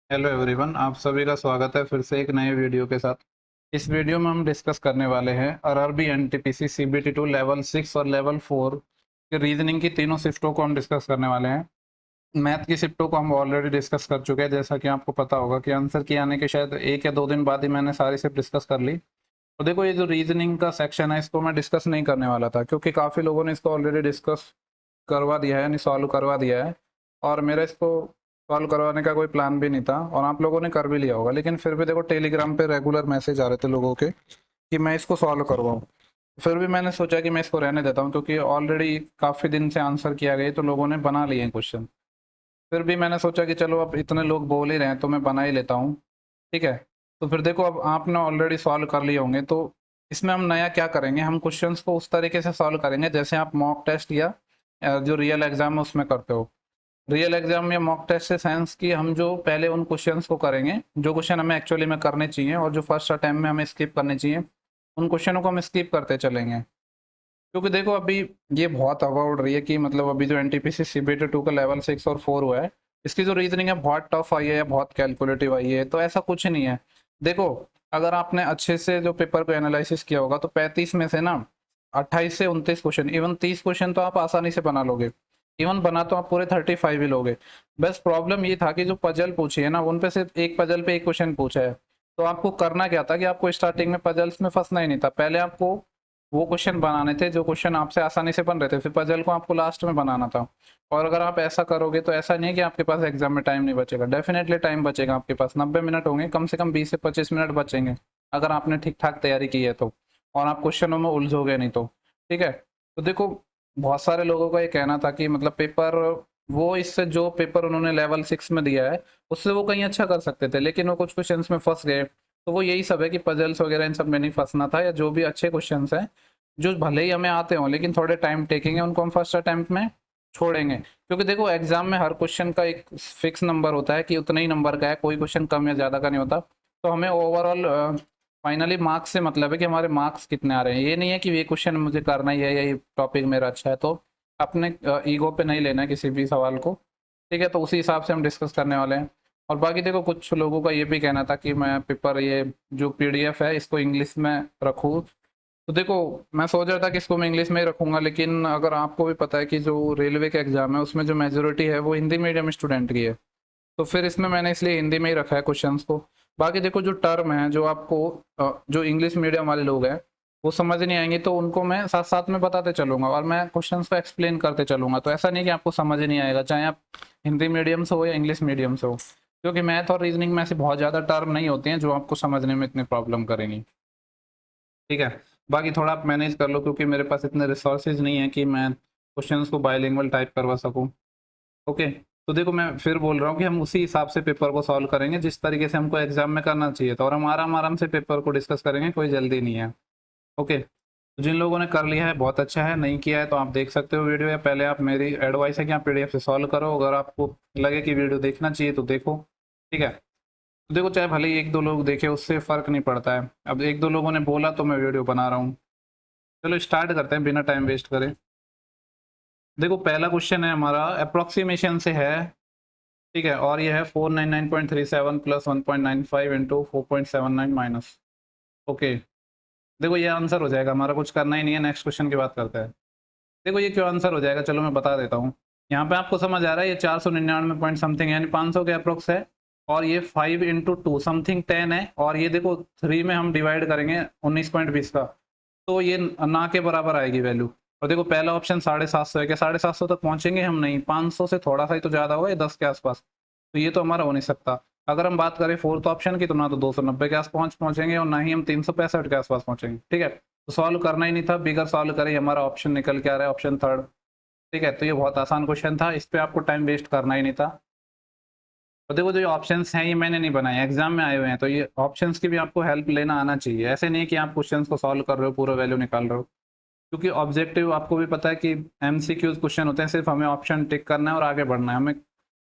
Hello everyone, आप सभी का स्वागत है फिर से एक नए वीडियो के साथ। इस वीडियो में हम डिस्कस करने वाले हैं आरआरबी एनटीपीसी सीबीटी 2 लेवल 6 और लेवल 4 के रीजनिंग की तीनों शिफ्टों को हम डिस्कस करने वाले हैं। मैथ की शिफ्टों को हम ऑलरेडी डिस्कस कर चुके हैं, जैसा कि आपको पता होगा कि आंसर की आने के शायद 1 या 2 दिन बाद ही मैंने सारी शिफ्ट डिस्कस कर ली। तो देखो, ये जो रीजनिंग का सेक्शन है इसको मैं डिस्कस नहीं करने वाला था, क्योंकि काफ़ी लोगों ने इसको ऑलरेडी डिस्कस करवा दिया है, यानी सॉल्व करवा दिया है। और मेरा इसको सॉल्व करवाने का कोई प्लान भी नहीं था, और आप लोगों ने कर भी लिया होगा, लेकिन फिर भी देखो टेलीग्राम पे रेगुलर मैसेज आ रहे थे लोगों के कि मैं इसको सॉल्व करवाऊँ। फिर भी मैंने सोचा कि मैं इसको रहने देता हूँ, क्योंकि ऑलरेडी काफ़ी दिन से आंसर किया गया तो लोगों ने बना लिए हैं क्वेश्चन। फिर भी मैंने सोचा कि चलो, अब इतने लोग बोल ही रहे हैं तो मैं बना ही लेता हूँ। ठीक है। तो फिर देखो, अब आपने ऑलरेडी सॉल्व कर लिए होंगे, तो इसमें हम नया क्या करेंगे, हम क्वेश्चंस को उस तरीके से सॉल्व करेंगे जैसे आप मॉक टेस्ट या जो रियल एग्जाम है उसमें करते हो। रियल एग्जाम या मॉक टेस्ट से साइंस की हम जो पहले उन क्वेश्चंस को करेंगे जो क्वेश्चन हमें एक्चुअली में करने चाहिए, और जो फर्स्ट अटैम्प्ट में हमें स्किप करने चाहिए उन क्वेश्चनों को हम स्किप करते चलेंगे। क्योंकि देखो, अभी ये बहुत हवा उड़ रही है कि मतलब अभी जो एनटीपीसी सीबीटी 2 का लेवल 6 और 4 हुआ है, इसकी जो रीजनिंग है बहुत टफ आई है या बहुत कैलकुलेटिव आई है, तो ऐसा कुछ नहीं है। देखो, अगर आपने अच्छे से जो पेपर को एनालिसिस किया होगा तो 35 में से ना 28 से 29 क्वेश्चन, इवन 30 क्वेश्चन तो आप आसानी से बना लोगे। इवन बना तो आप पूरे 35 ही लोगे। बस प्रॉब्लम ये था कि जो पजल पूछी है ना, उन पे सिर्फ एक पजल पे एक क्वेश्चन पूछा है। तो आपको करना क्या था कि आपको स्टार्टिंग में पजल्स में फंसना ही नहीं था, पहले आपको वो क्वेश्चन बनाने थे जो क्वेश्चन आपसे आसानी से बन रहे थे, फिर पजल को आपको लास्ट में बनाना था। और अगर आप ऐसा करोगे तो ऐसा नहीं है कि आपके पास एग्जाम में टाइम नहीं बचेगा, डेफिनेटली टाइम बचेगा। आपके पास 90 मिनट होंगे, कम से कम 20 से 25 मिनट बचेंगे अगर आपने ठीक ठाक तैयारी की है तो, और आप क्वेश्चनों में उलझोगे नहीं तो। ठीक है। तो देखो, बहुत सारे लोगों का ये कहना था कि मतलब पेपर, वो इससे जो पेपर उन्होंने लेवल 6 में दिया है उससे वो कहीं अच्छा कर सकते थे, लेकिन वो कुछ क्वेश्चन में फंस गए। तो वो यही सब है कि पजल्स वगैरह इन सब में नहीं फंसना था, या जो भी अच्छे क्वेश्चंस हैं जो भले ही हमें आते हों लेकिन थोड़े टाइम टेकिंग है, उनको हम फर्स्ट अटेम्प्ट में छोड़ेंगे। क्योंकि देखो, एग्जाम में हर क्वेश्चन का एक फिक्स नंबर होता है कि उतने ही नंबर का है, कोई क्वेश्चन कम या ज़्यादा का नहीं होता। तो हमें ओवरऑल फाइनली मार्क्स से मतलब है कि हमारे मार्क्स कितने आ रहे हैं, ये नहीं है कि ये क्वेश्चन मुझे करना ही है या ये टॉपिक मेरा अच्छा है। तो अपने ईगो पे नहीं लेना है किसी भी सवाल को। ठीक है। तो उसी हिसाब से हम डिस्कस करने वाले हैं। और बाकी देखो, कुछ लोगों का ये भी कहना था कि मैं पेपर, ये जो पीडीएफ है इसको इंग्लिश में रखूँ। तो देखो, मैं सोच रहा था कि इसको मैं इंग्लिश में ही रखूंगा, लेकिन अगर आपको भी पता है कि जो रेलवे का एग्जाम है उसमें जो मेजोरिटी है वो हिंदी मीडियम स्टूडेंट की है, तो फिर इसमें मैंने इसलिए हिंदी में ही रखा है क्वेश्चंस को। बाकी देखो, जो टर्म है जो आपको जो इंग्लिश मीडियम वाले लोग हैं वो समझ नहीं आएंगे, तो उनको मैं साथ साथ में बताते चलूंगा और मैं क्वेश्चंस को एक्सप्लेन करते चलूंगा। तो ऐसा नहीं कि आपको समझ नहीं आएगा, चाहे आप हिंदी मीडियम से हो या इंग्लिश मीडियम से हो, क्योंकि मैथ और रीजनिंग में ऐसे बहुत ज़्यादा टर्म नहीं होते हैं जो आपको समझने में इतनी प्रॉब्लम करेंगी। ठीक है। बाकी थोड़ा आप मैनेज कर लो, क्योंकि मेरे पास इतने रिसोर्सेज नहीं है कि मैं क्वेश्चंस को बायलिंगुअल टाइप करवा सकूं। ओके। तो देखो, मैं फिर बोल रहा हूँ कि हम उसी हिसाब से पेपर को सॉल्व करेंगे जिस तरीके से हमको एग्जाम में करना चाहिए था, और हम आराम आराम से पेपर को डिस्कस करेंगे, कोई जल्दी नहीं है। ओके। तो जिन लोगों ने कर लिया है बहुत अच्छा है, नहीं किया है तो आप देख सकते हो वीडियो, या पहले आप, मेरी एडवाइस है कि आप पीडीएफ से सॉल्व करो, अगर आपको लगे कि वीडियो देखना चाहिए तो देखो। ठीक है। तो देखो, चाहे भले ही 1-2 लोग देखे उससे फ़र्क नहीं पड़ता है, अब 1-2 लोगों ने बोला तो मैं वीडियो बना रहा हूँ। चलो स्टार्ट करते हैं बिना टाइम वेस्ट करे। देखो, पहला क्वेश्चन है हमारा, अप्रोक्सीमेशन से है। ठीक है। और ये है 499.37 प्लस 1.95 इंटू 4.79 माइनस। ओके। देखो, ये आंसर हो जाएगा, हमारा कुछ करना ही नहीं है, नेक्स्ट क्वेश्चन की बात करते हैं। देखो, ये क्यों आंसर हो जाएगा, चलो मैं बता देता हूँ। यहाँ पे आपको समझ आ रहा है, ये 499 पॉइंट समथिंग यानी 500 के अप्रोक्स है, और ये 5 इंटू 2 समथिंग 10 है, और ये देखो 3 में हम डिवाइड करेंगे 19.20 का, तो ये ना के बराबर आएगी वैल्यू। और देखो, पहला ऑप्शन 750 है, क्या 750 तक पहुंचेंगे हम? नहीं, 500 से थोड़ा सा ही तो ज़्यादा होगा, ये 10 के आसपास, तो ये तो हमारा हो नहीं सकता। अगर हम बात करें फोर्थ ऑप्शन की, तो ना तो 290 के आस पहुंचेंगे और ना ही हम 365 के आसपास पहुंचेंगे। ठीक है। तो सॉल्व करना ही नहीं था, बिगर सॉल्व करें, हमारा ऑप्शन निकल के आ रहा है, ऑप्शन थर्ड। ठीक है। तो ये बहुत आसान क्वेश्चन था, इस पे आपको टाइम वेस्ट करना ही नहीं था। तो देखो, जो ऑप्शंस हैं ये मैंने नहीं बनाए, एग्जाम में आए हुए हैं, तो ये ऑप्शंस की भी आपको हेल्प लेना आना चाहिए। ऐसे नहीं है कि आप क्वेश्चंस को सॉल्व कर रहे हो, पूरा वैल्यू निकाल रहे हो, क्योंकि ऑब्जेक्टिव आपको भी पता है कि एमसीक्यूज क्वेश्चन होते हैं, सिर्फ हमें ऑप्शन टिक करना है और आगे बढ़ना है, हमें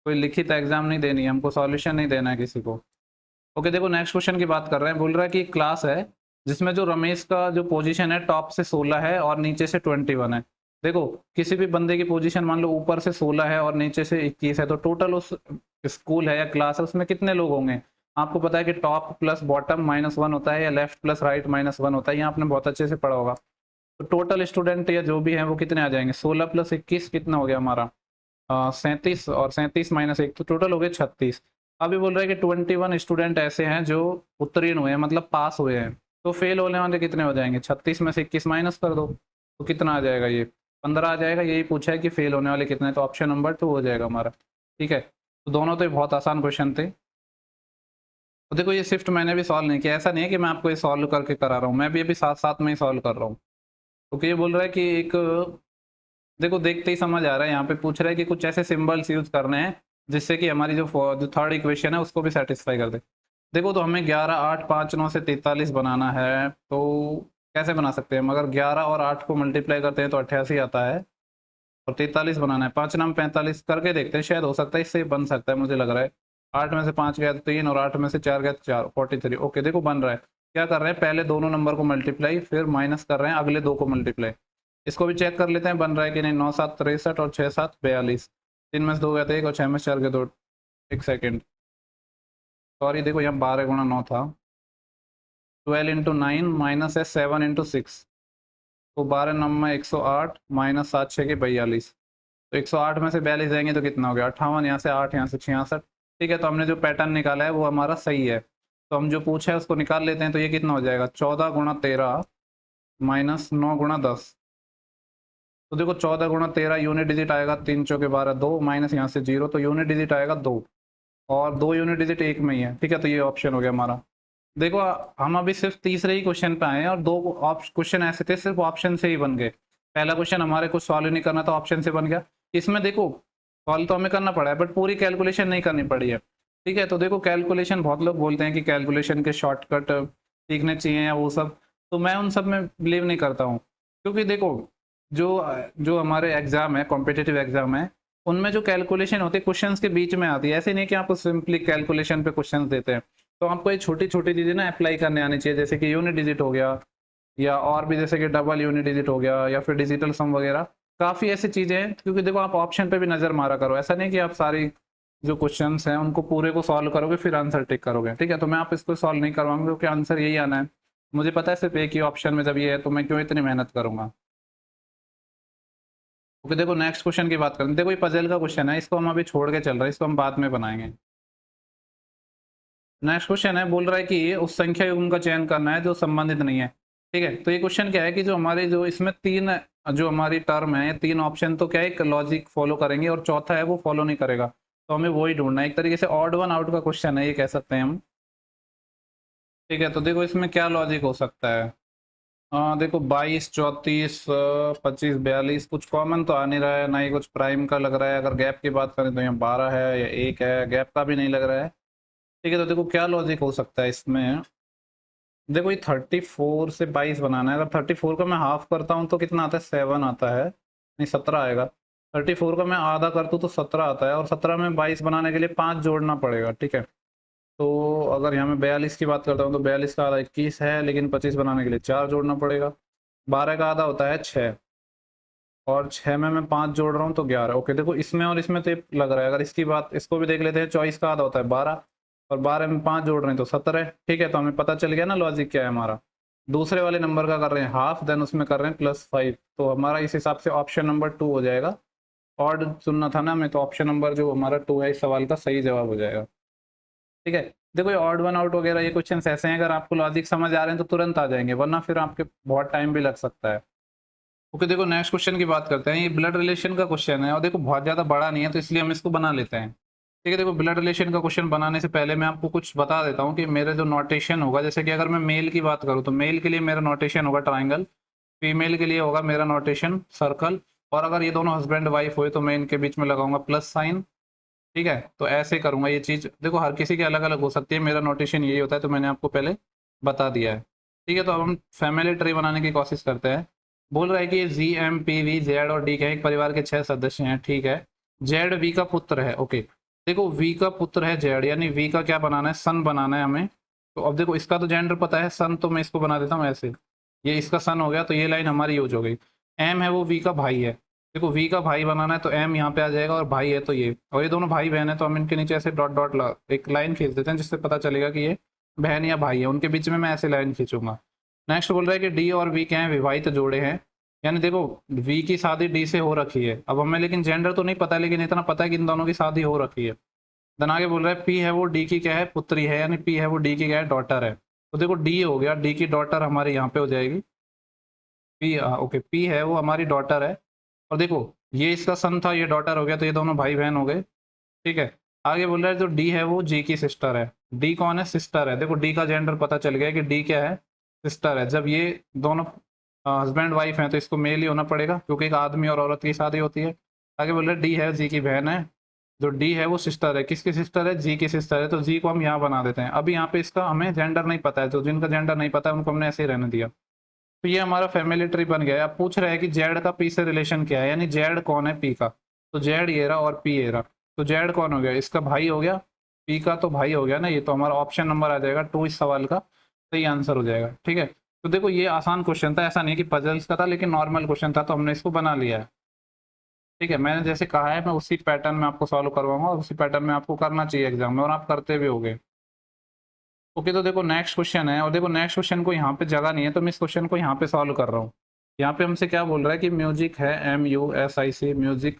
कोई लिखित एग्जाम नहीं देनी है, हमको सॉल्यूशन नहीं देना है किसी को। ओके। देखो, नेक्स्ट क्वेश्चन की बात कर रहे हैं, बोल रहा है कि क्लास है जिसमें जो रमेश का जो पोजीशन है टॉप से 16 है और नीचे से 21 है। देखो किसी भी बंदे की पोजीशन मान लो ऊपर से 16 है और नीचे से 21 है, तो टोटल उस स्कूल है या क्लास है उसमें कितने लोग होंगे। आपको पता है कि टॉप प्लस बॉटम -1 होता है या लेफ्ट प्लस राइट -1 होता है, ये आपने बहुत अच्छे से पढ़ा होगा। तो टोटल स्टूडेंट या जो भी है वो कितने आ जाएंगे, 16 + 21 कितना हो गया हमारा 37, और 37 - 1 तो टोटल हो गए 36। अभी बोल रहे हैं कि 21 स्टूडेंट ऐसे हैं जो उत्तीर्ण हुए हैं, मतलब पास हुए हैं। तो फेल होने वाले कितने हो जाएंगे, 36 में से 21 माइनस कर दो तो कितना आ जाएगा, ये 15 आ जाएगा। यही पूछा है कि फेल होने वाले कितने, तो ऑप्शन नंबर 2 हो जाएगा हमारा। ठीक है, तो दोनों तो बहुत आसान क्वेश्चन थे। तो देखो ये शिफ्ट मैंने भी सॉल्व नहीं किया, ऐसा नहीं है कि मैं आपको ये सॉल्व करके करा रहा हूँ, मैं भी अभी साथ साथ में ही सॉल्व कर रहा हूँ। क्योंकि ये बोल रहा है कि एक, देखो देखते ही समझ आ रहा है, यहाँ पे पूछ रहा है कि कुछ ऐसे सिंबल्स यूज करने हैं जिससे कि हमारी जो थर्ड इक्वेशन है उसको भी सेटिस्फाई कर दे। देखो तो हमें 11, 8, 5, 9 से 43 बनाना है, तो कैसे बना सकते हैं हम, अगर 11 और 8 को मल्टीप्लाई करते हैं तो 88 आता है, और 43 बनाना है, 5 नाम 45 करके देखते हैं, शायद हो सकता है इससे बन सकता है, मुझे लग रहा है। 8 में से 5 गया तो 3, और 8 में से 4 गया तो 4, 43। ओके देखो बन रहा है। क्या कर रहे हैं, पहले दोनों नंबर को मल्टीप्लाई, फिर माइनस कर रहे हैं अगले दो को मल्टीप्लाई। इसको भी चेक कर लेते हैं बन रहा है कि नहीं। 9 7 63 और 6 7 42, 3 में से 2 गया था 1, और 6 में से 4 गया 2। एक सेकेंड, सॉरी, देखो यहाँ 12 × 9 था, 12 × 9 माइनस है 7 × 6, तो 12 9 108 माइनस 7 6 के 42, तो 108 में से 42 जाएंगे तो कितना हो गया 58, यहाँ से 8, यहाँ से 66। ठीक है, तो हमने जो पैटर्न निकाला है वो हमारा सही है, तो हम जो पूछा है उसको निकाल लेते हैं। तो ये कितना हो जाएगा, 14 × 13 माइनस 9 × 10। तो देखो 14 × 13 यूनिट डिजिट आएगा, 3 चौके 12, 2 माइनस यहाँ से 0, तो यूनिट डिजिट आएगा 2, और 2 यूनिट डिजिट 1 में ही है। ठीक है, तो ये ऑप्शन हो गया हमारा। देखो हम अभी सिर्फ तीसरे ही क्वेश्चन पे आए हैं, और दो क्वेश्चन ऐसे थे सिर्फ ऑप्शन से ही बन गए। पहला क्वेश्चन हमारे कुछ सॉल्व नहीं करना था, ऑप्शन से बन गया। इसमें देखो सॉल्व तो हमें करना पड़ा है, बट पूरी कैलकुलेशन नहीं करनी पड़ी है। ठीक है, तो देखो कैलकुलेशन, बहुत लोग बोलते हैं कि कैलकुलेशन के शॉर्टकट सीखने चाहिए या वो सब, तो मैं उन सब में बिलीव नहीं करता हूँ। क्योंकि देखो जो जो हमारे एग्जाम है, कॉम्पिटिटिव एग्जाम है, उनमें जो कैलकुलेशन होती है क्वेश्चंस के बीच में आती है। ऐसे नहीं कि आपको सिंपली कैलकुलेशन पे क्वेश्चंस देते हैं, तो आपको ये छोटी छोटी चीजें ना अप्लाई करने आनी चाहिए, जैसे कि यूनिट डिजिट हो गया, या और भी जैसे कि डबल यूनिट डिजिट हो गया, या फिर डिजिटल सम वगैरह। काफ़ी ऐसी चीज़ें हैं, क्योंकि देखो आप ऑप्शन पे भी नज़र मारा करो, ऐसा नहीं कि आप सारी जो क्वेश्चंस हैं उनको पूरे को सॉल्व करोगे फिर आंसर टिक करोगे। ठीक है, तो मैं आप इसको सॉल्व नहीं करवाऊंगा क्योंकि आंसर यही आना है। मुझे पता है सिर्फ एक ही ऑप्शन में जब ये है तो मैं क्यों इतनी मेहनत करूंगा। ओके, देखो नेक्स्ट क्वेश्चन की बात करें। देखो ये पजल का क्वेश्चन है, इसको हम अभी छोड़ के चल रहे हैं, इसको हम बाद में बनाएंगे। नेक्स्ट क्वेश्चन है, बोल रहा है कि उस संख्या युग्म का चयन करना है जो संबंधित नहीं है। ठीक है, तो ये क्वेश्चन क्या है कि जो हमारे जो इसमें तीन जो हमारी टर्म है, तीन ऑप्शन तो क्या है, एक लॉजिक फॉलो करेंगे और चौथा है वो फॉलो नहीं करेगा, तो हमें वही ढूंढना है। एक तरीके से ऑड वन आउट का क्वेश्चन है ये, कह सकते हैं हम। ठीक है, तो देखो इसमें क्या लॉजिक हो सकता है। देखो 22 34 25 42 कुछ कॉमन तो आ नहीं रहा है, ना ही कुछ प्राइम का लग रहा है। अगर गैप की बात करें तो यहाँ 12 है या 1 है, गैप का भी नहीं लग रहा है। ठीक है, तो देखो क्या लॉजिक हो सकता है इसमें। देखो ये 34 से 22 बनाना है, अगर 34 का मैं हाफ करता हूँ तो कितना आता है, 7 आता है, नहीं 17 आएगा। 34 का मैं आधा कर दूँ तो 17 आता है, और 17 में 22 बनाने के लिए 5 जोड़ना पड़ेगा। ठीक है, तो अगर यहाँ मैं 42 की बात करता हूँ तो 42 का आधा 21 है, लेकिन 25 बनाने के लिए 4 जोड़ना पड़ेगा। 12 का आधा होता है 6, और 6 में मैं 5 जोड़ रहा हूँ तो 11। ओके, देखो इसमें और इसमें तो ये लग रहा है, अगर इसकी बात इसको भी देख लेते हैं, 24 का आधा होता है 12, और 12 में 5 जोड़ रहे हैं तो 17 है। ठीक है, तो हमें पता चल गया ना लॉजिक क्या है हमारा। दूसरे वाले नंबर का कर रहे हैं हाफ, देन उसमें कर रहे हैं +5, तो हमारा इस हिसाब से ऑप्शन नंबर 2 हो जाएगा। ऑड चुनना था ना हमें, तो ऑप्शन नंबर जो हमारा 2 है इस सवाल का सही जवाब हो जाएगा। ठीक है, देखो ये ऑड वन आउट वगैरह ये क्वेश्चन ऐसे हैं, अगर आपको लॉजिक समझ आ रहे हैं तो तुरंत आ जाएंगे, वरना फिर आपके बहुत टाइम भी लग सकता है। ओके, देखो नेक्स्ट क्वेश्चन की बात करते हैं। ये ब्लड रिलेशन का क्वेश्चन है, और देखो बहुत ज़्यादा बड़ा नहीं है तो इसलिए हम इसको बना लेते हैं। ठीक है, देखो ब्लड रिलेशन का क्वेश्चन बनाने से पहले मैं आपको कुछ बता देता हूँ कि मेरे जो नोटेशन होगा, जैसे कि अगर मैं मेल की बात करूँ तो मेल के लिए मेरा नोटेशन होगा ट्राइंगल, फीमेल के लिए होगा मेरा नोटेशन सर्कल, और अगर ये दोनों हस्बैंड वाइफ हुए तो मैं इनके बीच में लगाऊंगा प्लस साइन। ठीक है, तो ऐसे करूंगा। ये चीज़ देखो हर किसी की अलग अलग हो सकती है, मेरा नोटेशन यही होता है, तो मैंने आपको पहले बता दिया है। ठीक है, तो अब हम फैमिली ट्री बनाने की कोशिश करते हैं। बोल रहा है कि G M P V Z और डी के एक परिवार के 6 सदस्य हैं। ठीक है, जेड वी का पुत्र है। ओके, देखो वी का पुत्र है जेड, यानी वी का क्या बनाना है, सन बनाना है हमें। तो अब देखो इसका तो जेंडर पता है सन, तो मैं इसको बना देता हूँ ऐसे, ये इसका सन हो गया, तो ये लाइन हमारी यूज हो गई। एम है वो वी का भाई है। देखो वी का भाई बनाना है तो एम यहाँ पे आ जाएगा और भाई है तो ये, और ये दोनों भाई बहन है तो हम इनके नीचे ऐसे डॉट डॉट एक लाइन खींच देते हैं जिससे पता चलेगा कि ये बहन या भाई है। उनके बीच में मैं ऐसे लाइन खींचूंगा। नेक्स्ट बोल रहा है कि डी और वी क्या है, विवाहित जोड़े हैं। यानी देखो वी की शादी डी से हो रखी है। अब हमें लेकिन जेंडर तो नहीं पता है, लेकिन इतना पता है कि इन दोनों की शादी हो रखी है। देन आगे बोल रहा है पी है वो डी की क्या है, पुत्री है, यानी पी है वो डी की क्या है, डॉटर है। तो देखो डी हो गया, डी की डॉटर हमारे यहाँ पे हो जाएगी पी। ओके, पी है वो हमारी डॉटर है। और देखो ये इसका सन था, ये डॉटर हो गया, तो ये दोनों भाई बहन हो गए। ठीक है। आगे बोल रहा है जो डी है वो जी की सिस्टर है। डी कौन है, सिस्टर है। देखो डी का जेंडर पता चल गया कि डी क्या है, सिस्टर है। जब ये दोनों हस्बैंड वाइफ हैं तो इसको मेल ही होना पड़ेगा क्योंकि एक आदमी और औरत की शादी होती है। आगे बोल रहे डी है जी की बहन है। जो डी है वो सिस्टर है, किसकी सिस्टर है, जी की सिस्टर है। तो जी को हम यहाँ बना देते हैं। अभी यहाँ पे इसका हमें जेंडर नहीं पता है, तो जिनका जेंडर नहीं पता है उनको हमने ऐसे ही रहने दिया। तो ये हमारा फैमिली ट्री बन गया है। अब पूछ रहा है कि जेड का पी से रिलेशन क्या है, यानी जेड कौन है पी का। तो जेड ये रहा और पी ये रहा। तो जेड कौन हो गया, इसका भाई हो गया, पी का तो भाई हो गया ना ये। तो हमारा ऑप्शन नंबर आ जाएगा 2 इस सवाल का सही आंसर हो जाएगा। ठीक है। तो देखो ये आसान क्वेश्चन था, ऐसा नहीं कि पजल्स का था, लेकिन नॉर्मल क्वेश्चन था तो हमने इसको बना लिया है। ठीक है, मैंने जैसे कहा है मैं उसी पैटर्न में आपको सॉल्व करवाऊंगा और उसी पैटर्न में आपको करना चाहिए एग्जाम में, और आप करते भी होगे। ओके, तो देखो नेक्स्ट क्वेश्चन है, और देखो नेक्स्ट क्वेश्चन को यहाँ पे जगह नहीं है तो मैं इस क्वेश्चन को यहाँ पे सॉल्व कर रहा हूँ। यहाँ पे हमसे क्या बोल रहा है कि म्यूजिक है, MUSIC, म्यूजिक।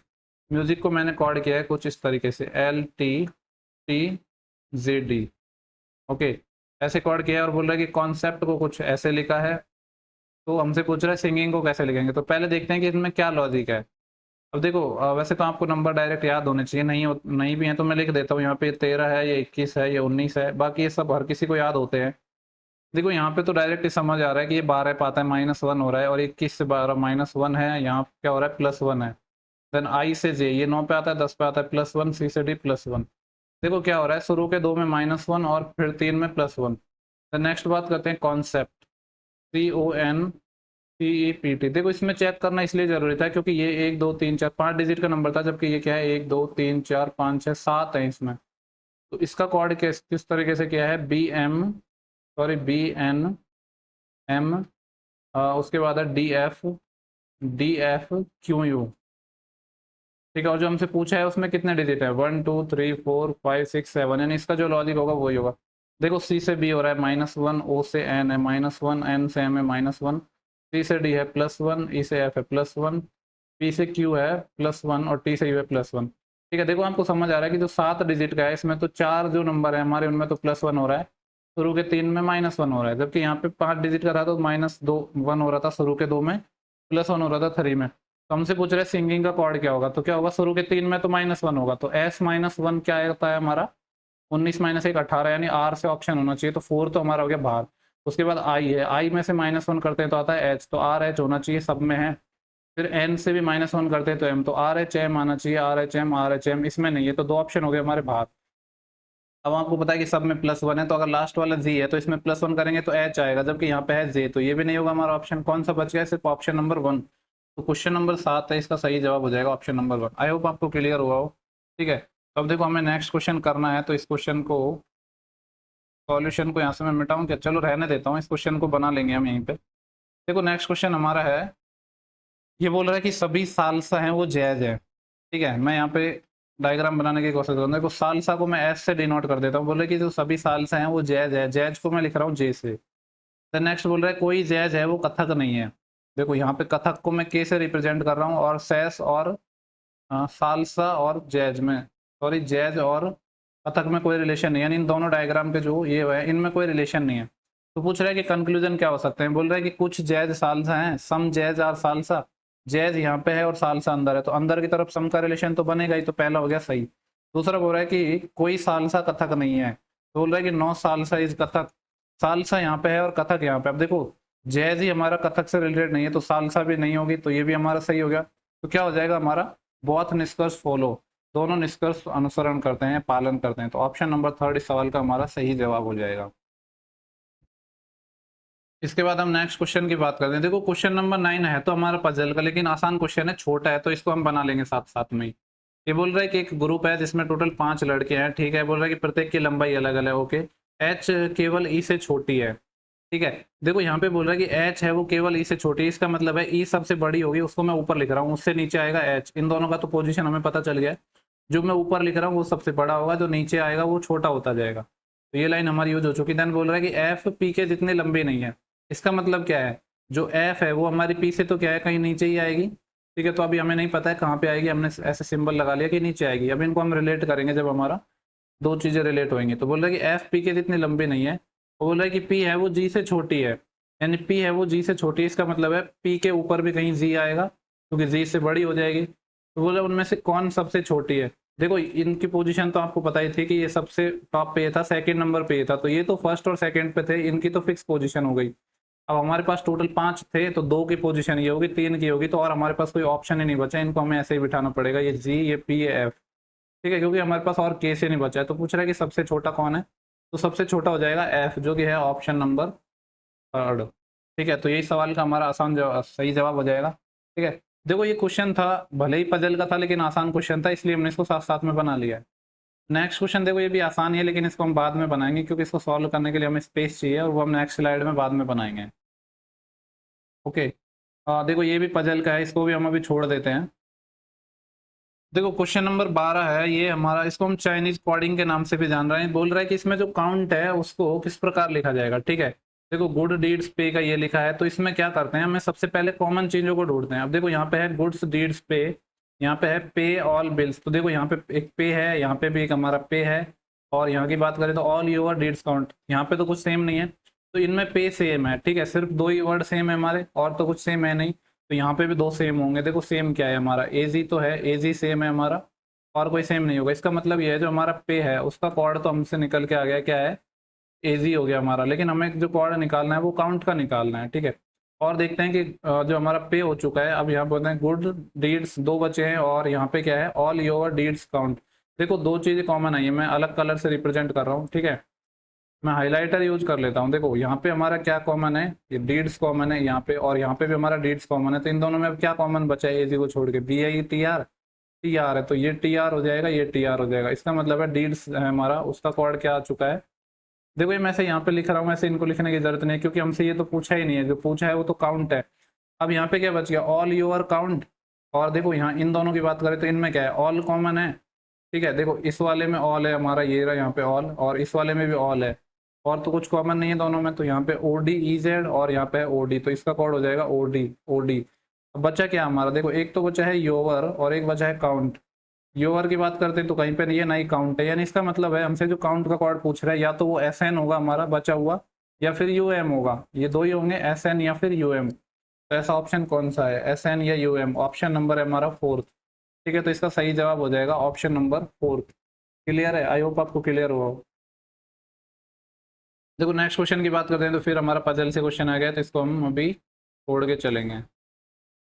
म्यूजिक को मैंने कॉर्ड किया है कुछ इस तरीके से LTTZD। ओके, ऐसे कॉर्ड किया है और बोल रहा है कि कॉन्सेप्ट को कुछ ऐसे लिखा है। तो हमसे पूछ रहा है सिंगिंग को कैसे लिखेंगे। तो पहले देखते हैं कि इनमें क्या लॉजिक है। अब देखो वैसे तो आपको नंबर डायरेक्ट याद होने चाहिए, नहीं भी है तो मैं लिख देता हूँ। यहाँ पे 13 है, ये 21 है, ये 19 है, बाकी ये सब हर किसी को याद होते हैं। देखो यहाँ पे तो डायरेक्ट समझ आ रहा है कि ये 12 पाता है -1 हो रहा है, और 21 से 12 -1 है, यहाँ क्या हो रहा है +1 है। देन आई से जे, ये 9 पे आता है, 10 पे आता है +1, सी से डी +1। देखो क्या हो रहा है, शुरू के 2 में -1 और फिर 3 में +1। देन नेक्स्ट बात करते हैं कॉन्सेप्ट, CONCEPT। देखो इसमें चेक करना इसलिए जरूरी था क्योंकि ये 1 2 3 4 5 डिजिट का नंबर था, जबकि ये क्या है 1 2 3 4 5 6 7 है इसमें। तो इसका कॉर्ड किस तरीके से क्या है, BM, उसके बाद है DFQU। ठीक है, और जो हमसे पूछा है उसमें कितने डिजिट है, 1 2 3 4 5 6 7, यानी इसका जो लॉजिक होगा वही होगा। देखो सी से बी हो रहा है -1, ओ से एन है -1, एन से एम है -1, सी से डी है +1, ई से एफ है +1, पी से क्यू है +1 और टी से यू है +1। ठीक है, देखो आपको समझ आ रहा है कि जो 7 डिजिट का है इसमें तो 4 जो नंबर है हमारे उनमें तो +1 हो रहा है, शुरू के 3 में -1 हो रहा है, जबकि यहाँ पे 5 डिजिट का था तो -1 हो रहा था, शुरू के 2 में +1 हो रहा था 3 में। तो हमसे पूछ रहे हैं सिंगिंग का कॉर्ड क्या होगा। तो क्या होगा, शुरू के 3 में तो -1 होगा, तो S-1 क्या होता है हमारा 19 - 1 18, यानी R से ऑप्शन होना चाहिए। तो 4 तो हमारा हो गया बाहर। उसके बाद I है, I में से -1 करते हैं तो आता है H, तो RH होना चाहिए, सब में है। फिर N से भी -1 करते हैं तो M, तो RHM आना चाहिए, RHM इसमें नहीं है, तो 2 ऑप्शन हो गए हमारे बाहर। अब आपको पता है कि सब में +1 है, तो अगर लास्ट वाला G है तो इसमें +1 करेंगे तो H आएगा, जबकि यहाँ पे है J, तो ये भी नहीं होगा हमारा ऑप्शन। कौन सा बच गया, सिर्फ ऑप्शन नंबर 1। तो क्वेश्चन नंबर 7 है, इसका सही जवाब हो जाएगा ऑप्शन नंबर 1। आई होप आपको क्लियर हुआ हो। ठीक है, तो अब देखो हमें नेक्स्ट क्वेश्चन करना है, तो इस क्वेश्चन को सॉल्यूशन को यहाँ से मैं मिटाऊं क्या, चलो रहने देता हूँ, इस क्वेश्चन को बना लेंगे हम यहीं पे। देखो नेक्स्ट क्वेश्चन हमारा है, ये बोल रहा है कि सभी सालसा हैं वो जैज है। ठीक है, मैं यहाँ पे डायग्राम बनाने की कोशिश करूँगा। देखो सालसा को मैं एस से डिनोट कर देता हूँ। बोल रहे कि जो सभी सालसा हैं वो जैज है, जैज को मैं लिख रहा हूँ जे से। देन नेक्स्ट बोल रहा है कोई जैज है वो कथक नहीं है। देखो यहाँ पे कथक को मैं के से रिप्रेजेंट कर रहा हूँ, और सेस और सालसा और जैज में, सॉरी जैज और कथक में कोई रिलेशन नहीं है, यानी इन दोनों डायग्राम के जो ये है इनमें कोई रिलेशन नहीं है। तो पूछ रहा है कि कंक्लूजन क्या हो सकते हैं। बोल रहा है कि कुछ जैज सालसा हैं, सम जैज और सालसा। जैज यहाँ पे है और सालसा अंदर है, तो अंदर की तरफ सम का रिलेशन तो बनेगा ही, तो पहला हो गया सही। दूसरा बोल रहा है कि कोई सालसा कथक नहीं है, तो बोल रहा है कि no salsa is Kathak. Salsa यहाँ पे है और कथक यहाँ पे। अब देखो जैज ही हमारा कथक से रिलेटेड नहीं है, तो सालसा भी नहीं होगी, तो ये भी हमारा सही हो गया। तो क्या हो जाएगा हमारा, बोथ निष्कर्ष फॉलो, दोनों निष्कर्ष अनुसरण करते हैं, पालन करते हैं। तो ऑप्शन नंबर 3 इस सवाल का हमारा सही जवाब हो जाएगा। इसके बाद हम नेक्स्ट क्वेश्चन की बात करते हैं। देखो क्वेश्चन नंबर 9 है तो हमारा पजल का, लेकिन आसान क्वेश्चन है, छोटा है, तो इसको हम बना लेंगे साथ साथ में ही। ये बोल रहा है कि एक ग्रुप है जिसमें टोटल 5 लड़के हैं। ठीक है, बोल रहा है कि प्रत्येक की लंबाई अलग अलग है। ओके, एच केवल ई से छोटी है। ठीक है। देखो यहाँ पे बोल रहा है कि एच है वो केवल ई से छोटी है, इसका मतलब है ई सबसे बड़ी होगी, उसको मैं ऊपर लिख रहा हूँ, उससे नीचे आएगा एच। इन दोनों का तो पोजीशन हमें पता चल गया है, जो मैं ऊपर लिख रहा हूँ वो सबसे बड़ा होगा, जो नीचे आएगा वो छोटा होता जाएगा। तो ये लाइन हमारी यूज हो चुकी। देन बोल रहा है कि एफ पी के जितनी लंबी नहीं है। इसका मतलब क्या है, जो एफ है वो हमारी पी से तो क्या है कहीं नीचे ही आएगी। ठीक है, तो अभी हमें नहीं पता है कहाँ पे आएगी, हमने ऐसे सिंबल लगा लिया कि नीचे आएगी। अब इनको हम रिलेट करेंगे जब हमारा दो चीजें रिलेट होंगी। तो बोल रहा है कि एफ पी के जितनी लंबी नहीं है, वो बोल रहा है कि पी है वो जी से छोटी है, यानी पी है वो जी से छोटी है। इसका मतलब है पी के ऊपर भी कहीं जी आएगा, क्योंकि जी से बड़ी हो जाएगी। तो बोल रहा है उनमें से कौन सबसे छोटी है। देखो इनकी पोजीशन तो आपको पता ही थी कि ये सबसे टॉप पे था, सेकंड नंबर पे था, तो ये तो फर्स्ट और सेकंड पे थे, इनकी तो फिक्स पोजीशन हो गई। अब हमारे पास टोटल 5 थे, तो 2 की पोजीशन ये होगी, 3 की होगी, तो और हमारे पास कोई ऑप्शन ही नहीं बचा, इनको हमें ऐसे ही बिठाना पड़ेगा, ये जी, ये पी, ये एफ। ठीक है, क्योंकि हमारे पास और केस ही नहीं बचा है। तो पूछ रहा है कि सबसे छोटा कौन है, तो सबसे छोटा हो जाएगा एफ, जो कि है ऑप्शन नंबर थर्ड। ठीक है, तो यही सवाल का हमारा आसान जवाब, सही जवाब हो जाएगा। ठीक है, देखो ये क्वेश्चन था, भले ही पजल का था लेकिन आसान क्वेश्चन था, इसलिए हमने इसको साथ साथ में बना लिया है। नेक्स्ट क्वेश्चन देखो, ये भी आसान ही है लेकिन इसको हम बाद में बनाएंगे, क्योंकि इसको सॉल्व करने के लिए हमें स्पेस चाहिए, और वो हम नेक्स्ट स्लाइड में बाद में बनाएंगे। ओके, देखो ये भी पजल का है, इसको भी हम अभी छोड़ देते हैं। देखो क्वेश्चन नंबर 12 है ये हमारा, इसको हम चाइनीज कोडिंग के नाम से भी जान रहे हैं। बोल रहा है कि इसमें जो काउंट है उसको किस प्रकार लिखा जाएगा। ठीक है, देखो गुड डीड्स पे का ये लिखा है, तो इसमें क्या करते हैं, हमें सबसे पहले कॉमन चीजों को ढूंढते हैं। अब देखो यहाँ पे है गुड्स डीड्स पे, यहाँ पे है पे ऑल बिल्स, तो देखो यहाँ पे एक पे है, यहाँ पे भी एक हमारा पे है, और यहाँ की बात करें तो ऑल योर डीड्स काउंट, यहाँ पे तो कुछ सेम नहीं है, तो इनमें पे सेम है। ठीक है, सिर्फ दो ही वर्ड सेम है हमारे, और तो कुछ सेम है नहीं, तो यहाँ पे भी दो सेम होंगे। देखो सेम क्या है हमारा, एजी तो है, एजी सेम है हमारा, और कोई सेम नहीं होगा। इसका मतलब ये है जो हमारा पे है उसका कॉर्ड तो हमसे निकल के आ गया, क्या है, एजी हो गया हमारा, लेकिन हमें जो कॉर्ड निकालना है वो काउंट का निकालना है। ठीक है, और देखते हैं कि जो हमारा पे हो चुका है, अब यहाँ बोलते हैं गुड डीड्स दो बचे हैं, और यहाँ पे क्या है, ऑल योर डीड्स काउंट। देखो दो चीजें कॉमन आई है, मैं अलग कलर से रिप्रेजेंट कर रहा हूँ। ठीक है, मैं हाइलाइटर यूज कर लेता हूँ। देखो यहाँ पे हमारा क्या कॉमन है, ये डीड्स कॉमन है यहाँ पे, और यहाँ पे भी हमारा डीड्स कॉमन है, तो इन दोनों में अब क्या कॉमन बचा है, एजी को छोड़ के, B I T R, T R है, तो ये टी आर हो जाएगा, ये टी आर हो जाएगा। इसका मतलब है डीड्स है हमारा, उसका कॉर्ड क्या आ चुका है। देखो ये मैं से यहाँ पे लिख रहा हूँ, ऐसे इनको लिखने की जरूरत नहीं है, क्योंकि हमसे ये तो पूछा ही नहीं है, जो पूछा है वो तो काउंट है। अब यहाँ पे क्या बच गया, ऑल योर काउंट, और देखो यहाँ इन दोनों की बात करें तो इनमें क्या है, ऑल कॉमन है। ठीक है, देखो इस वाले में ऑल है हमारा, ये रहा यहाँ पे ऑल, और इस वाले में भी ऑल है, और तो कुछ कॉमन नहीं है दोनों में, तो यहाँ पे ओ डी ई जेड, और यहाँ पे ओ डी, तो इसका कोड हो जाएगा ओ डी ओ डी। अब बचा क्या हमारा, देखो एक तो बचा है योवर और एक बचा है काउंट। योवर की बात करते हैं तो कहीं पे नहीं है, ना ही काउंट है, यानी इसका मतलब है हमसे जो काउंट का कोड पूछ रहा है, या तो वो एस एन होगा हमारा बचा हुआ, या फिर यू एम होगा, ये दो ही होंगे, एस एन या फिर यू एम। तो ऐसा ऑप्शन कौन सा है, एस एन या यू एम, ऑप्शन नंबर है हमारा फोर्थ। ठीक है, तो इसका सही जवाब हो जाएगा ऑप्शन नंबर फोर्थ। क्लियर है, आई होप आपको क्लियर हुआ हो। देखो नेक्स्ट क्वेश्चन की बात करते हैं, तो फिर हमारा पजल से क्वेश्चन आ गया, तो इसको हम अभी छोड़ के चलेंगे।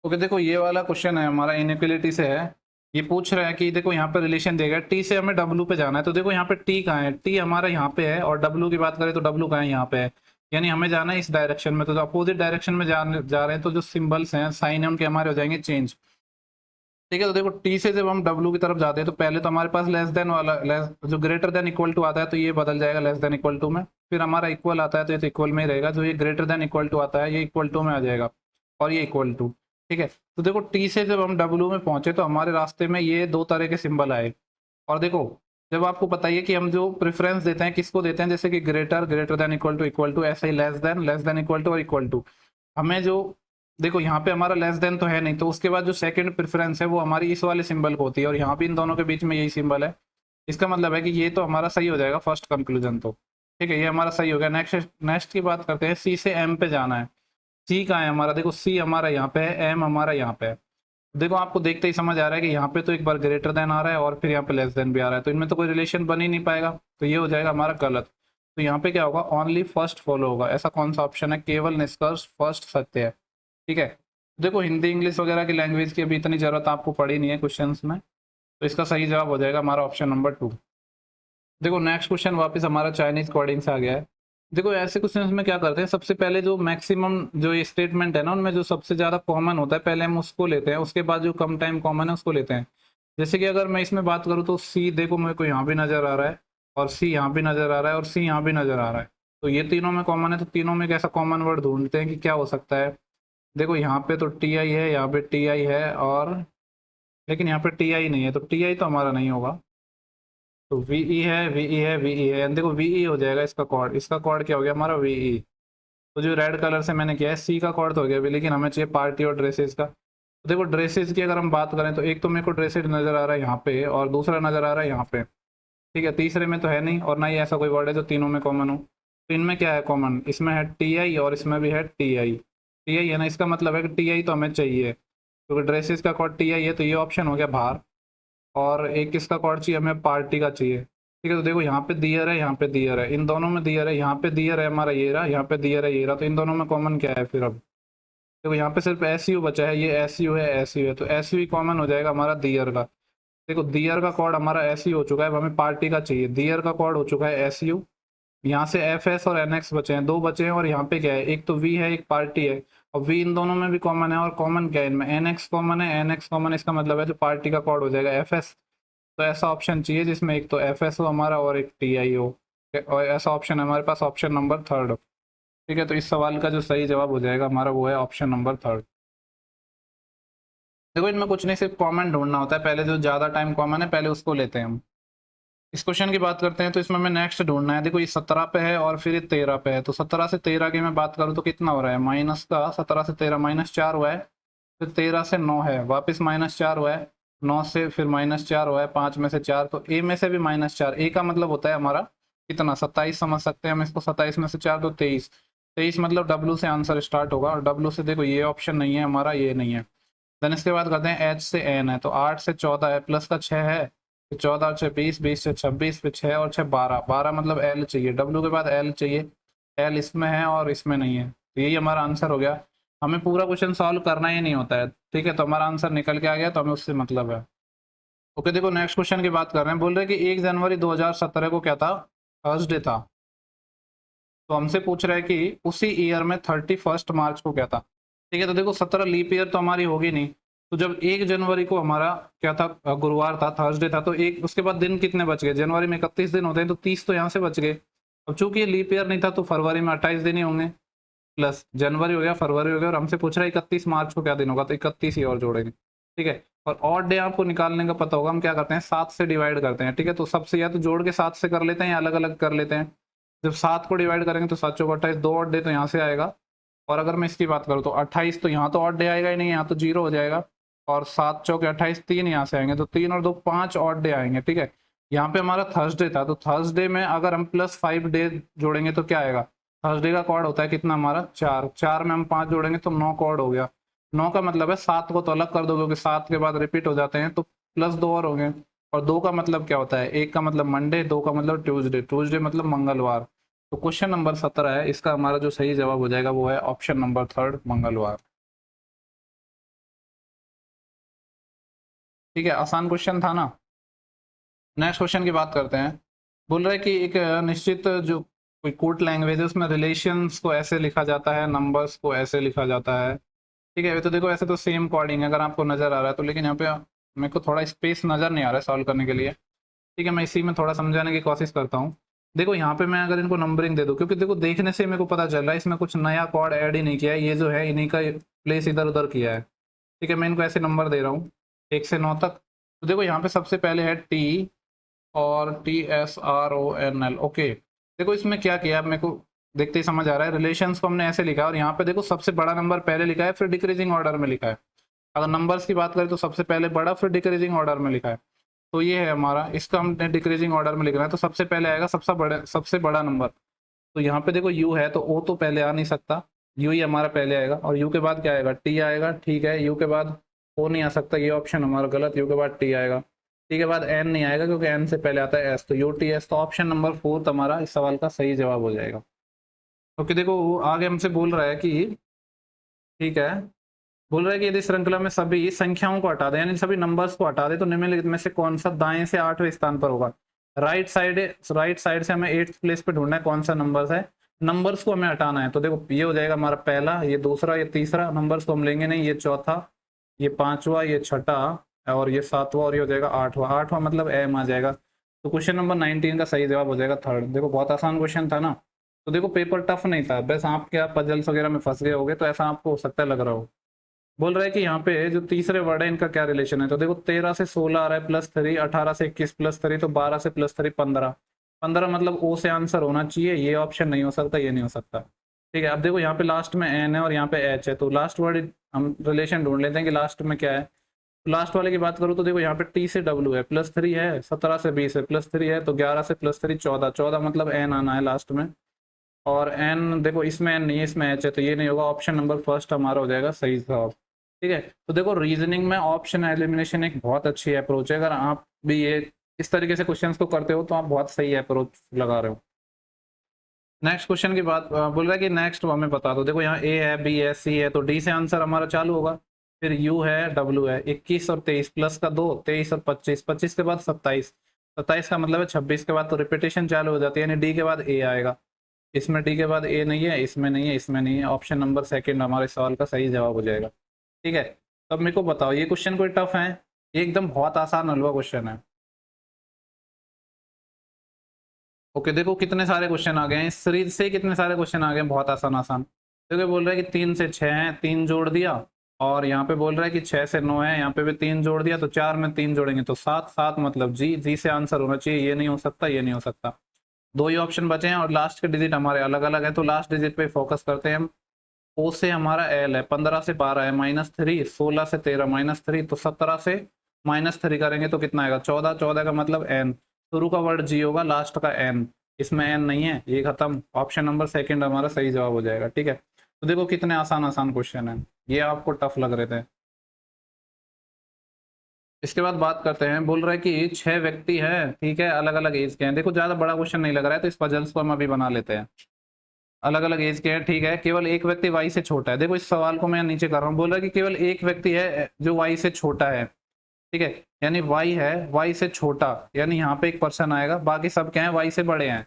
ओके, देखो ये वाला क्वेश्चन है हमारा, इनइक्वलिटी से है। ये पूछ रहा है कि देखो यहाँ पे रिलेशन देगा, टी से हमें डब्लू पे जाना है, तो देखो यहाँ पे टी कहाँ है, टी हमारा यहाँ पे है, और डब्लू की बात करें तो डब्लू कहाँ है, यहाँ पे है, यानी हमें जाना है इस डायरेक्शन में। तो अपोजिट डायरेक्शन में जा रहे हैं, तो जो सिंबल्स हैं, साइन है, उनके हमारे हो जाएंगे चेंज। ठीक है, तो देखो टी से जब हम डब्लू की तरफ जाते हैं, तो पहले तो हमारे पास लेस देन वाला, जो ग्रेटर देन इक्वल टू आता है तो ये बदल जाएगा लेस देन इक्वल टू में, फिर हमारा इक्वल आता है तो ये तो इक्वल में ही रहेगा, जो ये ग्रेटर देन इक्वल टू आता है ये इक्वल टू में आ जाएगा, और ये इक्वल टू। ठीक है, तो देखो टी से जब हम डब्लू में पहुंचे तो हमारे रास्ते में ये दो तरह के सिंबल आए, और देखो जब आपको बताइए कि हम जो प्रेफरेंस देते हैं किसको देते हैं, जैसे कि greater, greater than equal to, ऐसे ही लेस देन इक्वल टू और इक्वल टू। हमें जो देखो यहाँ पे हमारा लेस देन तो है नहीं, तो उसके बाद जो सेकंड प्रेफरेंस है वो हमारी इस वाले सिंबल को होती है, और यहाँ भी इन दोनों के बीच में यही सिंबल है। इसका मतलब है कि ये तो हमारा सही हो जाएगा फर्स्ट कंक्लूजन तो। ठीक है, ये हमारा सही हो गया। नेक्स्ट नेक्स्ट की बात करते हैं, सी से एम पे जाना है। सी कहाँ है हमारा, देखो सी हमारा यहाँ पे है, एम हमारा यहाँ पे है। देखो आपको देखते ही समझ आ रहा है कि यहाँ पे तो एक बार ग्रेटर देन आ रहा है, और फिर यहाँ पे लेस देन भी आ रहा है, तो इनमें तो कोई रिलेशन बन ही नहीं पाएगा, तो ये हो जाएगा हमारा गलत। तो यहाँ पे क्या होगा, ओनली फर्स्ट फॉलो होगा। ऐसा कौन सा ऑप्शन है, केवल निष्कर्ष फर्स्ट सत्य है। ठीक है, देखो हिंदी इंग्लिश वगैरह की लैंग्वेज की अभी इतनी जरूरत आपको पड़ी नहीं है क्वेश्चंस में, तो इसका सही जवाब हो जाएगा हमारा ऑप्शन नंबर 2। देखो नेक्स्ट क्वेश्चन वापस हमारा चाइनीज कोडिंग से आ गया है। देखो ऐसे क्वेश्चंस में क्या करते हैं, सबसे पहले जो मैक्सिमम जो ये स्टेटमेंट है ना, उनमें जो सबसे ज्यादा कॉमन होता है पहले हम उसको लेते हैं, उसके बाद जो कम टाइम कॉमन है उसको लेते हैं। जैसे कि अगर मैं इसमें बात करूँ तो सी देखो मेरे को यहाँ भी नजर आ रहा है, और सी यहाँ भी नजर आ रहा है, और सी यहाँ भी नजर आ रहा है, तो ये तीनों में कॉमन है, तो तीनों में एक ऐसा कॉमन वर्ड ढूंढते हैं कि क्या हो सकता है। देखो यहाँ पे तो टी आई है, यहाँ पे टी आई है, और लेकिन यहाँ पे टी आई नहीं है, तो टी आई तो हमारा नहीं होगा। तो वीई है, वीई है, वीई है, देखो वीई हो जाएगा इसका कॉर्ड। इसका कॉर्ड क्या हो गया हमारा, वीई। तो जो रेड कलर से मैंने किया है सी का कॉर्ड तो हो गया अभी, लेकिन हमें चाहिए पार्टी और ड्रेसेस का। तो देखो ड्रेसेस की अगर हम बात करें तो एक तो मेरे को ड्रेसेस नजर आ रहा है यहाँ पे, और दूसरा नजर आ रहा है यहाँ पे, ठीक है। तीसरे में तो है नहीं, और ना ही ऐसा कोई वर्ड है जो तीनों में कॉमन हो। तो इनमें क्या है कॉमन, इसमें है टी आई और इसमें भी है टी आई। टी आई है ना, इसका मतलब है कि टी आई तो हमें चाहिए, क्योंकि ड्रेसेस का कॉर्ड टी आई है, तो ये ऑप्शन हो गया बाहर। और एक किसका कॉर्ड चाहिए हमें, पार्टी का चाहिए, ठीक है। तो देखो यहाँ पे दियर है, यहाँ पे दियर है, इन दोनों में दियर है, यहाँ पे दियर है हमारा ये रहा, यहाँ पे दियर है ये रहा, तो इन दोनों में कॉमन क्या है फिर अब। देखो यहाँ पे सिर्फ एस यू बचा है, ये एस यू है, एस यू है, तो एस यू कॉमन हो जाएगा हमारा दियर का। देखो दियर का कॉर्ड हमारा एस यू हो चुका है, अब हमें पार्टी का चाहिए, दियर का कॉर्ड हो चुका है एस यू। यहाँ से एफ एस और एन एक्स बचे हैं, दो बचे हैं, और यहाँ पे क्या है, एक तो वी है एक पार्टी है, और वी इन दोनों में भी कॉमन है, और कॉमन क्या है इनमें, एन एक्स कॉमन है, एन एक्स कॉमन है, इसका मतलब है जो पार्टी का कॉर्ड हो जाएगा एफ एस। तो ऐसा ऑप्शन चाहिए जिसमें एक तो एफ एस हो हमारा और एक टी आई हो, और ऐसा ऑप्शन है हमारे पास, ऑप्शन नंबर थर्ड। ठीक है, तो इस सवाल का जो सही जवाब हो जाएगा हमारा वो है ऑप्शन नंबर थर्ड। देखो इनमें कुछ नहीं, सिर्फ कॉमन ढूंढना होता है, पहले जो ज्यादा टाइम कॉमन है पहले उसको लेते हैं हम। इस क्वेश्चन की बात करते हैं, तो इसमें हमें नेक्स्ट ढूंढना है। देखो ये 17 पे है और फिर ये 13 पे है, तो 17 से 13 की मैं बात करूँ तो कितना हो रहा है, माइनस का 17 से 13 -4 हुआ है, फिर 13 से 9 है, वापस -4 हुआ है, 9 से फिर -4 हुआ है, 5 में से 4, तो ए में से भी -4। ए का मतलब होता है हमारा कितना, 27 समझ सकते हैं हम इसको, 27 में से 4 तो 23। 23 मतलब डब्ल्यू से आंसर स्टार्ट होगा, और डब्ल्यू से देखो ये ऑप्शन नहीं है हमारा, ये नहीं है। देन इसके बाद करते हैं एच से एन है, तो 8 से 14 है, प्लस का 6 है, 14 और 6 20, 20 से 26, फिर 6 और 6 12, 12 मतलब एल चाहिए, डब्ल्यू के बाद एल चाहिए, एल इसमें है और इसमें नहीं है, तो यही हमारा आंसर हो गया। हमें पूरा क्वेश्चन सॉल्व करना ही नहीं होता है, ठीक है, तो हमारा आंसर निकल के आ गया, तो हमें उससे मतलब है। ओके, देखो नेक्स्ट क्वेश्चन की बात कर रहे हैं, बोल रहे हैं कि 1 जनवरी 2017 को क्या था, थर्सडे था। तो हमसे पूछ रहा है कि उसी ईयर में 31 मार्च को क्या था। ठीक है, तो देखो 17 लीप ईयर तो हमारी होगी नहीं, तो जब 1 जनवरी को हमारा क्या था, गुरुवार था, थर्सडे था, तो एक उसके बाद दिन कितने बच गए, जनवरी में 31 दिन होते हैं, तो 30 तो यहाँ से बच गए। अब चूंकि ये लीप ईयर नहीं था तो फरवरी में 28 दिन ही होंगे, प्लस जनवरी हो गया, फरवरी हो गया, और हमसे पूछ रहा है 31 मार्च को क्या दिन होगा, तो 31 ही और जोड़ेंगे। ठीक है, और ऑड डे आपको निकालने का पता होगा, हम क्या करते हैं 7 से डिवाइड करते हैं। ठीक है, तो सबसे या तो जोड़ के 7 से कर लेते हैं या अलग अलग कर लेते हैं। जब 7 को डिवाइड करेंगे तो 7 चौक 28, 2 ऑड डे तो यहाँ से आएगा, और अगर मैं इसकी बात करूँ तो 28, तो यहाँ तो ऑड डे आएगा ही नहीं, यहाँ तो 0 हो जाएगा, और 7 चौक 28, 3 यहाँ से आएंगे, तो 3 और 2 5 ऑड डे आएंगे। ठीक है, यहाँ पे हमारा थर्सडे था, तो थर्सडे में अगर हम +5 डे जोड़ेंगे तो क्या आएगा, थर्सडे का कॉर्ड होता है कितना हमारा 4, 4 में हम 5 जोड़ेंगे तो 9 कॉर्ड हो गया। 9 का मतलब है 7 को तो अलग कर दो, क्योंकि 7 के बाद रिपीट हो जाते हैं, तो +2 और होंगे। और 2 का मतलब क्या होता है, 1 का मतलब मंडे, 2 का मतलब ट्यूसडे, ट्यूसडे मतलब मंगलवार। तो क्वेश्चन नंबर 17 है, इसका हमारा जो सही जवाब हो जाएगा वो है ऑप्शन नंबर थर्ड, मंगलवार। ठीक है, आसान क्वेश्चन था ना। नेक्स्ट क्वेश्चन की बात करते हैं। बोल रहा है कि एक निश्चित जो कोई कोड लैंग्वेज है उसमें रिलेशंस को ऐसे लिखा जाता है, नंबर्स को ऐसे लिखा जाता है। ठीक है, तो देखो ऐसे तो सेम कोडिंग है अगर आपको नजर आ रहा है तो, लेकिन यहाँ पे मेरे को थोड़ा स्पेस नजर नहीं आ रहा है सॉल्व करने के लिए। ठीक है, मैं इसी में थोड़ा समझाने की कोशिश करता हूँ। देखो यहाँ पे मैं अगर इनको नंबरिंग दे दूँ, क्योंकि देखो देखने से मेरे को पता चल रहा है इसमें कुछ नया कोड ऐड ही नहीं किया है, ये जो है इन्हीं का प्लेस इधर उधर किया है। ठीक है, मैं इनको ऐसे नंबर दे रहा हूँ 1 से 9 तक। तो देखो यहाँ पे सबसे पहले है टी, और TSRONL। ओके, देखो इसमें क्या किया मेरे को देखते ही समझ आ रहा है, रिलेशंस को हमने ऐसे लिखा है, और यहाँ पे देखो सबसे बड़ा नंबर पहले लिखा है, फिर डिक्रीजिंग ऑर्डर में लिखा है। अगर नंबर्स की बात करें तो सबसे पहले बड़ा, फिर डिक्रीजिंग ऑर्डर में लिखा है। तो ये है हमारा, इसका हमने डिक्रीजिंग ऑर्डर में लिखना है, तो सबसे पहले आएगा सबसे बड़ा नंबर। तो यहाँ पे देखो यू है, तो ओ तो पहले आ नहीं सकता, यू ही हमारा पहले आएगा, और यू के बाद क्या आएगा, टी आएगा। ठीक है, यू के बाद ओ नहीं आ सकता, ये ऑप्शन हमारा गलत, यू के बाद टी आएगा। टी के बाद एन नहीं आएगा, क्योंकि एन से पहले आता है एस, तो यू टी एस, तो ऑप्शन नंबर 4 हमारा इस सवाल का सही जवाब हो जाएगा। क्योंकि देखो वो आगे हमसे बोल रहा है कि, ठीक है, बोल रहा है कि यदि श्रृंखला में सभी संख्याओं को हटा दे, यानी सभी नंबर्स को हटा दे, तो निम्नलिखित में से कौन सा दाएं से 8वें स्थान पर होगा। राइट साइड से हमें 8th प्लेस पे ढूंढना है कौन सा नंबर्स है, नंबर्स को हमें हटाना है। तो देखो ये हो जाएगा हमारा पहला, ये दूसरा, ये तीसरा, नंबर्स को हम लेंगे नहीं, ये चौथा, ये पांचवा, ये छठा, और ये सातवां, और ये हो जाएगा आठवां। आठवां मतलब एम आ जाएगा। तो क्वेश्चन नंबर 19 का सही जवाब हो जाएगा थर्ड। देखो बहुत आसान क्वेश्चन था ना। तो देखो पेपर टफ नहीं था, बस आप क्या पजल्स वगैरह में फंस गए होगे, तो ऐसा आपको हो सकता है लग रहा हो। बोल रहा है कि यहाँ पे जो तीसरे वर्ड है इनका क्या रिलेशन है, तो देखो 13 से 16 आ रहा है +3, 18 से 21 +3, तो 12 से +3 15। 15 मतलब ओ से आंसर होना चाहिए, ये ऑप्शन नहीं हो सकता, ये नहीं हो सकता। ठीक है, अब देखो यहाँ पे लास्ट में एन है और यहाँ पे एच है, तो लास्ट वर्ड हम रिलेशन ढूंढ लेते हैं कि लास्ट में क्या है। लास्ट वाले की बात करूँ तो देखो यहाँ पे टी से डब्ल्यू है, +3 है, 17 से 20 है, +3 है, तो 11 से +3 14, 14 मतलब एन आना है लास्ट में। और एन देखो इसमें एन नहीं है, इसमें एच है, तो ये नहीं होगा, ऑप्शन नंबर फर्स्ट हमारा हो जाएगा सही जवाब। ठीक है, तो देखो रीजनिंग में ऑप्शन एलिमिनेशन एक बहुत अच्छी अप्रोच है, अगर आप भी ये इस तरीके से क्वेश्चंस को करते हो तो आप बहुत सही अप्रोच लगा रहे हो। नेक्स्ट क्वेश्चन की बात बोल रहा है कि नेक्स्ट हमें बता दो। देखो यहाँ ए है, बी है, सी है, तो डी से आंसर हमारा चालू होगा। फिर यू है, डब्ल्यू है, 21 और 23 प्लस का 2, 23 और 25, 25 के बाद 27, 27 का मतलब है 26 के बाद तो रिपीटेशन चालू हो जाती है, यानी डी के बाद ए आएगा। इसमें डी के बाद ए नहीं है, इसमें नहीं है, इसमें नहीं है, ऑप्शन नंबर सेकंड हमारे सवाल का सही जवाब हो जाएगा। ठीक है, अब मेरे को बताओ ये क्वेश्चन कोई टफ है? ये एकदम बहुत आसान हलवा क्वेश्चन है। ओके, देखो कितने सारे क्वेश्चन आ गए हैं इस सीरीज से, कितने सारे क्वेश्चन आ गए हैं बहुत आसान आसान। देखो बोल रहा है कि 3 से 6 है, 3 जोड़ दिया, और यहाँ पे बोल रहा है कि 6 से 9 है, यहाँ पे भी 3 जोड़ दिया, तो 4 में 3 जोड़ेंगे तो 7, 7 मतलब जी, जी से आंसर होना चाहिए, ये नहीं हो सकता, ये नहीं हो सकता। दो ही ऑप्शन बचे हैं और लास्ट के डिजिट हमारे अलग अलग है, तो लास्ट डिजिट पे फोकस करते हैं हम। ओ से हमारा एल है, 15 से 12 है -3, 16 से 13 -3, तो 17 से -3 करेंगे तो कितना आएगा 14, 14 का मतलब एन, शुरू का वर्ड जी होगा, लास्ट का एन, इसमें एन नहीं है, ये खत्म, ऑप्शन नंबर सेकंड हमारा सही जवाब हो जाएगा। ठीक है, तो देखो कितने आसान आसान क्वेश्चन है, ये आपको टफ लग रहे थे। इसके बाद बात करते हैं, बोल रहा है कि 6 व्यक्ति हैं, ठीक है, अलग अलग एज के हैं। देखो ज्यादा बड़ा क्वेश्चन नहीं लग रहा है, तो इस पजल्स को हम अभी बना लेते हैं। अलग अलग एज के हैं, ठीक है, केवल एक व्यक्ति वाई से छोटा है। देखो इस सवाल को मैं नीचे कर रहा हूँ, बोल रहा है कि केवल एक व्यक्ति है जो वाई से छोटा है। ठीक है, यानी वाई है, वाई से छोटा, यानी यहाँ पे एक पर्सन आएगा, बाकी सब क्या है वाई से बड़े हैं।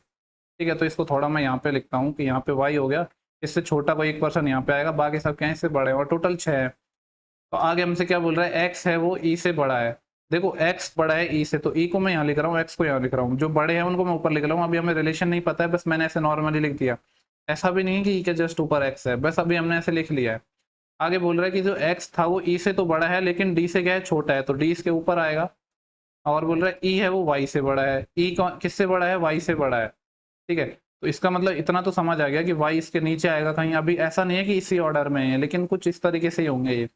ठीक है, तो इसको थोड़ा मैं यहाँ पे लिखता हूँ कि यहाँ पे वाई हो गया, इससे छोटा कोई एक पर्सन यहाँ पे आएगा, बाकी सब क्या है इससे बड़े हैं, और टोटल 6 है। तो आगे हमसे क्या बोल रहा है, एक्स है वो ई से बड़ा है। देखो एक्स बड़ा है ई से, तो ई को मैं यहाँ लिख रहा हूँ, एक्स को यहाँ लिख रहा हूँ, जो बड़े हैं उनको मैं ऊपर लिख रहा हूँ। अभी हमें रिलेशन नहीं पता है, बस मैंने ऐसे नॉर्मली लिख दिया, ऐसा भी नहीं है कि ई के जस्ट ऊपर एक्स है, बस अभी हमने ऐसे लिख लिया है। आगे बोल रहा है कि जो एक्स था वो ई से तो बड़ा है, लेकिन डी से क्या है छोटा है, तो डी इसके ऊपर आएगा। और बोल रहा है ई है वो वाई से बड़ा है, ई किससे बड़ा है, वाई से बड़ा है। ठीक है, तो इसका मतलब इतना तो समझ आ गया कि वाई इसके नीचे आएगा कहीं, अभी ऐसा नहीं है कि इसी ऑर्डर में है, लेकिन कुछ इस तरीके से ही होंगे ये।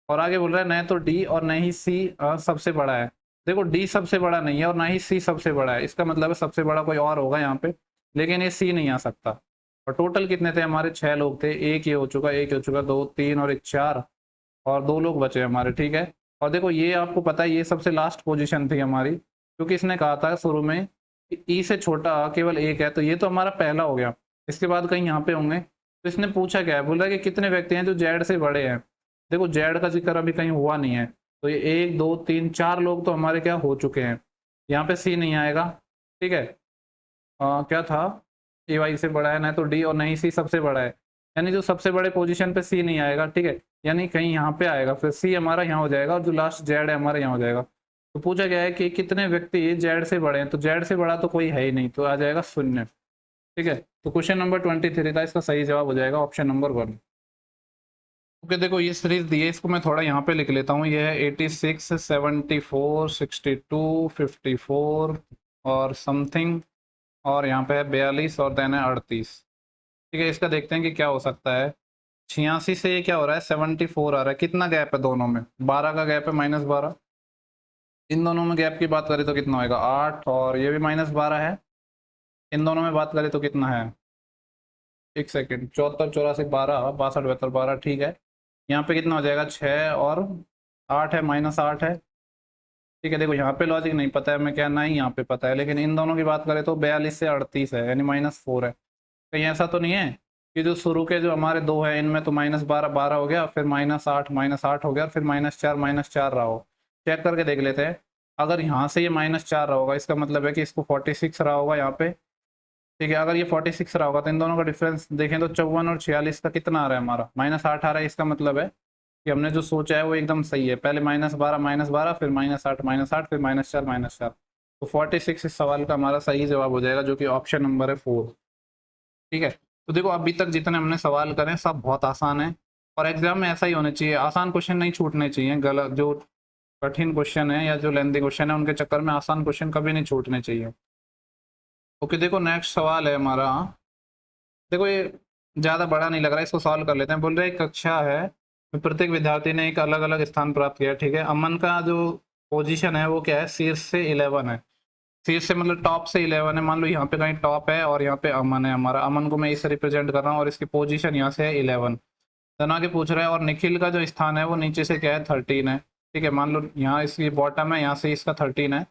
और आगे बोल रहा है न तो डी और न ही सी सबसे बड़ा है। देखो डी सबसे बड़ा नहीं है और ना ही सी सबसे बड़ा है, इसका मतलब है सबसे बड़ा कोई और होगा यहाँ पे, लेकिन ये सी नहीं आ सकता। और टोटल कितने थे हमारे, 6 लोग थे, एक ये हो चुका, एक हो चुका, 2 3 और एक 4, और 2 लोग बचे हमारे। ठीक है, और देखो ये आपको पता है ये सबसे लास्ट पोजीशन थी हमारी, क्योंकि इसने कहा था शुरू में ई से छोटा केवल एक है, तो ये तो हमारा पहला हो गया। इसके बाद कहीं यहाँ पे होंगे, तो इसने पूछा क्या है, बोला कि कितने व्यक्ति हैं जो जेड से बड़े हैं। देखो जेड का जिक्र अभी कहीं हुआ नहीं है, तो ये 1 2 3 4 लोग तो हमारे क्या हो चुके हैं, यहाँ पे सी नहीं आएगा। ठीक है, क्या था, ए वाई से बड़ा है, ना तो डी और नहीं सी सबसे बड़ा है, यानी जो सबसे बड़े पोजीशन पे सी नहीं आएगा। ठीक है, यानी कहीं यहाँ पे आएगा, फिर सी हमारा यहाँ हो जाएगा, और जो लास्ट जेड है हमारा यहाँ हो जाएगा। तो पूछा गया है कि कितने व्यक्ति जेड से बड़े हैं, तो जेड से बड़ा तो कोई है ही नहीं, तो आ जाएगा 0। ठीक है, तो क्वेश्चन नंबर 23 था, इसका सही जवाब हो जाएगा ऑप्शन नंबर 1। ओके, देखो ये सीरीज दी है, इसको मैं थोड़ा यहाँ पे लिख लेता हूँ। ये है 86 74 62 54 और समथिंग, और यहाँ पे है 42 और देन है 38। ठीक है, इसका देखते हैं कि क्या हो सकता है। 86 से ये क्या हो रहा है, 74 आ रहा है, कितना गैप है दोनों में, 12 का गैप है, -12। इन दोनों में गैप की बात करें तो कितना होगा 8, और ये भी -12 है। इन दोनों में बात करें तो कितना है, एक सेकेंड, 74 84 12 62 72 12, ठीक है। यहाँ पे कितना हो जाएगा, 6 और 8 है, -8 है। ठीक है, देखो यहाँ पे लॉजिक नहीं पता है मैं क्या, नहीं यहाँ पे पता है, लेकिन इन दोनों की बात करें तो 42 से 38 है, यानी -4 है। कहीं ऐसा तो नहीं है कि जो शुरू के जो हमारे 2 हैं इनमें तो -12 12 हो गया, फिर -8 हो गया, फिर -4 रहा हो। चेक करके देख लेते हैं। अगर यहाँ से ये -4 रहा होगा, इसका मतलब है कि इसको 46 रहा होगा यहाँ पे। ठीक है, अगर ये 46 रहा होगा तो इन दोनों का डिफरेंस देखें तो 54 और 46 का कितना आ रहा है हमारा, -8 आ रहा है। इसका मतलब है कि हमने जो सोचा है वो एकदम सही है, पहले -12 फिर -8 फिर -4 तो 46 इस सवाल का हमारा सही जवाब हो जाएगा, जो कि ऑप्शन नंबर है 4। ठीक है। तो देखो अभी तक जितने हमने सवाल करे सब बहुत आसान है, और एग्जाम में ऐसा ही होना चाहिए, आसान क्वेश्चन नहीं छूटने चाहिए। गलत जो कठिन क्वेश्चन है या जो लेंथी क्वेश्चन है उनके चक्कर में आसान क्वेश्चन कभी नहीं छूटने चाहिए। ओके, देखो नेक्स्ट सवाल है हमारा। देखो ये ज्यादा बड़ा नहीं लग रहा है, इसको सॉल्व कर लेते हैं। बोल रहे एक कक्षा है, प्रत्येक विद्यार्थी ने एक अलग अलग स्थान प्राप्त किया, ठीक है। अमन का जो पोजीशन है वो क्या है, शीर्ष से 11 है। शीर्ष से मतलब टॉप से 11 है। मान लो यहाँ पे कहीं टॉप है और यहाँ पे अमन है हमारा, अमन को मैं इससे रिप्रेजेंट कर रहा हूँ और इसकी पोजीशन यहाँ से है 11। तना के पूछ रहा है, और निखिल का जो स्थान है वो नीचे से क्या है 13 है, ठीक है। मान लो यहाँ इसकी बॉटम है, यहाँ से इसका 13 है।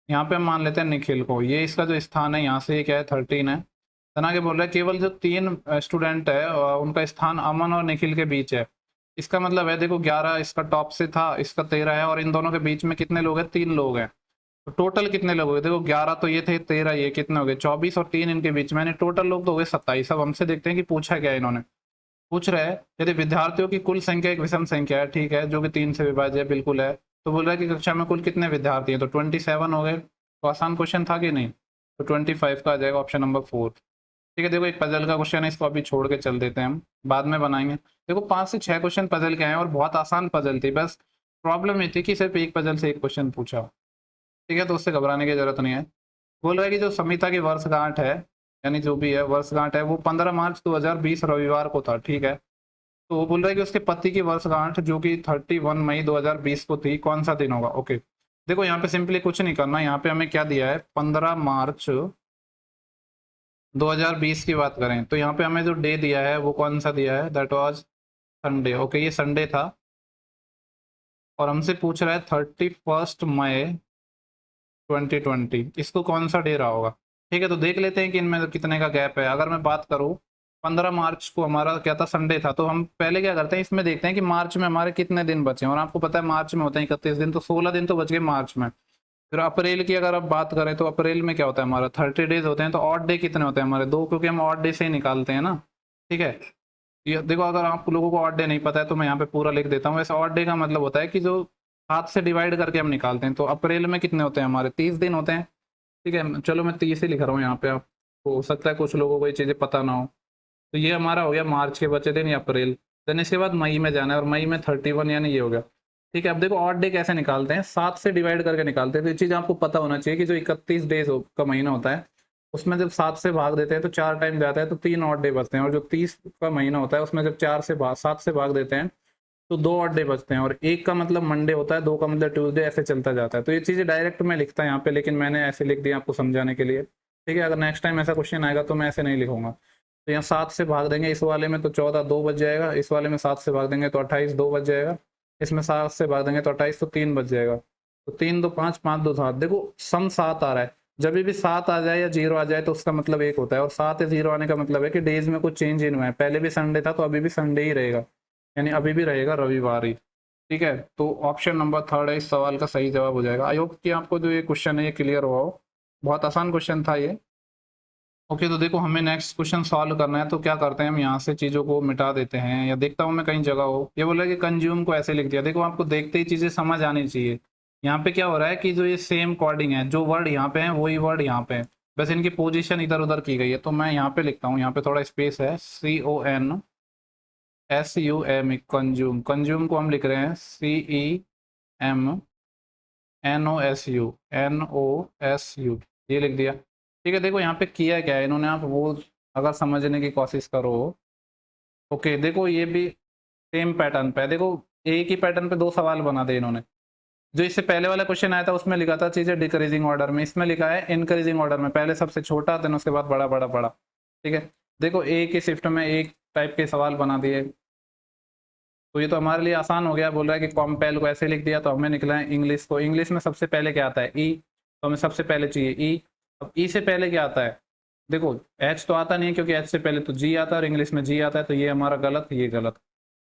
यहाँ पे हम मान लेते हैं निखिल को, ये इसका जो स्थान है यहाँ से ये क्या है 13 है। तना के बोल रहा है केवल जो 3 स्टूडेंट है उनका स्थान अमन और निखिल के बीच है। इसका मतलब है देखो 11 इसका टॉप से था, इसका 13 है, और इन दोनों के बीच में कितने लोग हैं, 3 लोग हैं। तो टोटल कितने लोग हुए, देखो 11 तो ये थे, 13 ये, कितने हो गए 24, और 3 इनके बीच में, यानी टोटल लोग तो हो गए 27। अब हमसे देखते हैं कि पूछा क्या है इन्होंने। पूछ रहे हैं यदि विद्यार्थियों की कुल संख्या एक विषम संख्या है, ठीक है, जो कि 3 से विभाज्य है, बिल्कुल है। तो बोल रहा है कि कक्षा में कुल कितने विद्यार्थी हैं, तो 27 हो गए। तो आसान क्वेश्चन था कि नहीं, तो 25 का आ जाएगा ऑप्शन नंबर 4। ठीक है। देखो एक पजल का क्वेश्चन है, इसको अभी छोड़ के चल देते हैं, हम बाद में बनाएंगे। देखो 5 से 6 क्वेश्चन पजल के आए और बहुत आसान पजल थी, बस प्रॉब्लम ये थी कि सिर्फ एक पजल से एक क्वेश्चन पूछा, ठीक है। तो उससे घबराने की जरूरत नहीं है। बोल रहा है कि जो समिता की वर्षगांठ है, यानी जो भी है वर्षगांठ है, वो 15 मार्च 2020 रविवार को था, ठीक है। तो वो बोल रहा है कि उसके पति की वर्षगांठ जो कि 31 मई 2020 को थी, कौन सा दिन होगा। ओके, देखो यहाँ पे सिंपली कुछ नहीं करना, यहाँ पे हमें क्या दिया है 15 मार्च 2020 की बात करें तो यहाँ पे हमें जो डे दिया है वो कौन सा दिया है, दैट वाज संडे। ओके, ये संडे था, और हमसे पूछ रहा है 31 मई 2020, इसको कौन सा डे रहा होगा। ठीक है, तो देख लेते हैं कि इनमें कितने का गैप है। अगर मैं बात करूं 15 मार्च को हमारा क्या था, संडे था, तो हम पहले क्या करते हैं इसमें देखते हैं कि मार्च में हमारे कितने दिन बचे हैं, और आपको पता है मार्च में होते हैं 31 दिन, तो 16 दिन तो बच गए मार्च में। फिर अप्रैल की अगर आप बात करें तो अप्रैल में क्या होता है हमारा 30 डेज होते हैं, तो ऑड डे कितने होते हैं हमारे 2, क्योंकि हम ऑड डे से ही निकालते हैं ना। ठीक है, ये देखो अगर आप लोगों को ऑड डे नहीं पता है तो मैं यहाँ पे पूरा लिख देता हूँ। वैसे ऑड डे का मतलब होता है कि जो 7 से डिवाइड करके हम निकालते हैं, तो अप्रैल में कितने होते हैं हमारे 30 दिन होते हैं। ठीक है, चलो मैं 30 ही लिख रहा हूँ यहाँ पे, आप हो सकता है कुछ लोगों को ये चीज़ें पता ना हो। तो ये हमारा हो गया मार्च के बचे दिन या अप्रैल। देन इसके बाद मई में जाना है, और मई में 31 यानी ये हो गया। ठीक है, अब देखो ऑड डे कैसे निकालते हैं, 7 से डिवाइड करके निकालते हैं। तो ये चीज़ आपको पता होना चाहिए कि जो 31 डेज का महीना होता है उसमें जब 7 से भाग देते हैं तो 4 टाइम जाता है, तो 3 ऑड डे बचते हैं। और जो 30 का महीना होता है उसमें जब 7 से भाग देते हैं तो 2 ऑड डे बचते हैं, और एक का मतलब मंडे होता है, 2 का मतलब ट्यूसडे, ऐसे चलता जाता है। तो ये चीज़ें डायरेक्ट में लिखता है यहाँ पे, लेकिन मैंने ऐसे लिख दिया आपको समझाने के लिए। ठीक है, अगर नेक्स्ट टाइम ऐसा क्वेश्चन आएगा तो मैं ऐसे नहीं लिखूंगा। तो यहाँ 7 से भाग देंगे इस वाले में तो 14 2 बच जाएगा, इस वाले में 7 से भाग देंगे तो 28 2 बच जाएगा, इसमें 7 से भाग देंगे तो 28 तो 3 बच जाएगा। तो 3 2 5 5 2 7, देखो सम 7 आ रहा है। जब भी 7 आ जाए या 0 आ जाए तो उसका मतलब 1 होता है, और 7 या 0 आने का मतलब है कि डेज में कुछ चेंज इन हुआ है। पहले भी संडे था तो अभी भी संडे ही रहेगा, यानी अभी भी रहेगा रविवार ही। ठीक है, तो ऑप्शन नंबर 3 है इस सवाल का सही जवाब हो जाएगा। आई होप कि आपको जो ये क्वेश्चन है ये क्लियर हुआ हो, बहुत आसान क्वेश्चन था ये। ओके, तो देखो हमें नेक्स्ट क्वेश्चन सॉल्व करना है, तो क्या करते हैं हम यहाँ से चीज़ों को मिटा देते हैं, या देखता हूँ मैं कहीं जगह हो। ये बोला कि कंज्यूम को ऐसे लिख दिया, देखो आपको देखते ही चीज़ें समझ आनी चाहिए। यहाँ पे क्या हो रहा है कि जो ये सेम कोडिंग है, जो वर्ड यहाँ पे है वही वर्ड यहाँ पे है, बस इनकी पोजीशन इधर उधर की गई है। तो मैं यहाँ पे लिखता हूँ, यहाँ पे थोड़ा स्पेस है, CONSUM, कंज्यूम। कंज्यूम को हम लिख रहे हैं CEMNOSU, ये लिख दिया। ठीक है, देखो यहाँ पे किया क्या है इन्होंने, आप वो अगर समझने की कोशिश करो। ओके, देखो ये भी सेम पैटर्न पे है, देखो एक ही पैटर्न पे 2 सवाल बना दे इन्होंने। जो इससे पहले वाला क्वेश्चन आया था उसमें लिखा था चीजें डिक्रीजिंग ऑर्डर में, इसमें लिखा है इंक्रीजिंग ऑर्डर में, पहले सबसे छोटा देन उसके बाद बड़ा बड़ा बड़ा। ठीक है, देखो एक ही शिफ्ट में एक टाइप के सवाल बना दिए, तो ये तो हमारे लिए आसान हो गया। बोल रहा है कि कॉम्पेल को ऐसे लिख दिया, तो हमें निकला है इंग्लिश को। इंग्लिश में सबसे पहले क्या आता है, ई, तो हमें सबसे पहले चाहिए ई। अब ई से पहले क्या आता है, देखो एच तो आता नहीं है क्योंकि एच से पहले तो जी आता है, और इंग्लिश में जी आता है, तो ये हमारा गलत, ये गलत।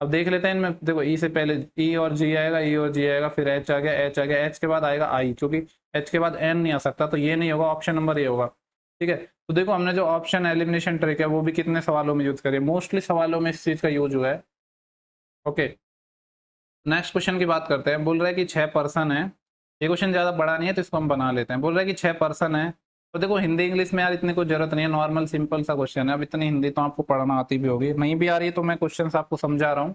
अब देख लेते हैं इनमें, देखो ई से पहले ई और जी आएगा, ई और जी आएगा, फिर एच आ गया, एच आ गया, एच के बाद आएगा आई, क्योंकि एच के बाद एन नहीं आ सकता, तो ये नहीं होगा, ऑप्शन नंबर ये होगा। ठीक है, तो देखो हमने जो ऑप्शन एलिमिनेशन ट्रिक है वो भी कितने सवालों में यूज करिए, मोस्टली सवालों में इस चीज का यूज हुआ है। ओके, नेक्स्ट क्वेश्चन की बात करते हैं। बोल रहा है कि 6 पर्सन है, ये क्वेश्चन ज्यादा बड़ा नहीं है तो इसको हम बना लेते हैं। बोल रहा है कि 6 पर्सन है, तो देखो हिंदी इंग्लिश में यार इतनी कोई जरूरत नहीं है, नॉर्मल सिंपल सा क्वेश्चन है। अब इतनी हिंदी तो आपको पढ़ना आती भी होगी, नहीं भी आ रही है तो मैं क्वेश्चन आपको समझा रहा हूँ।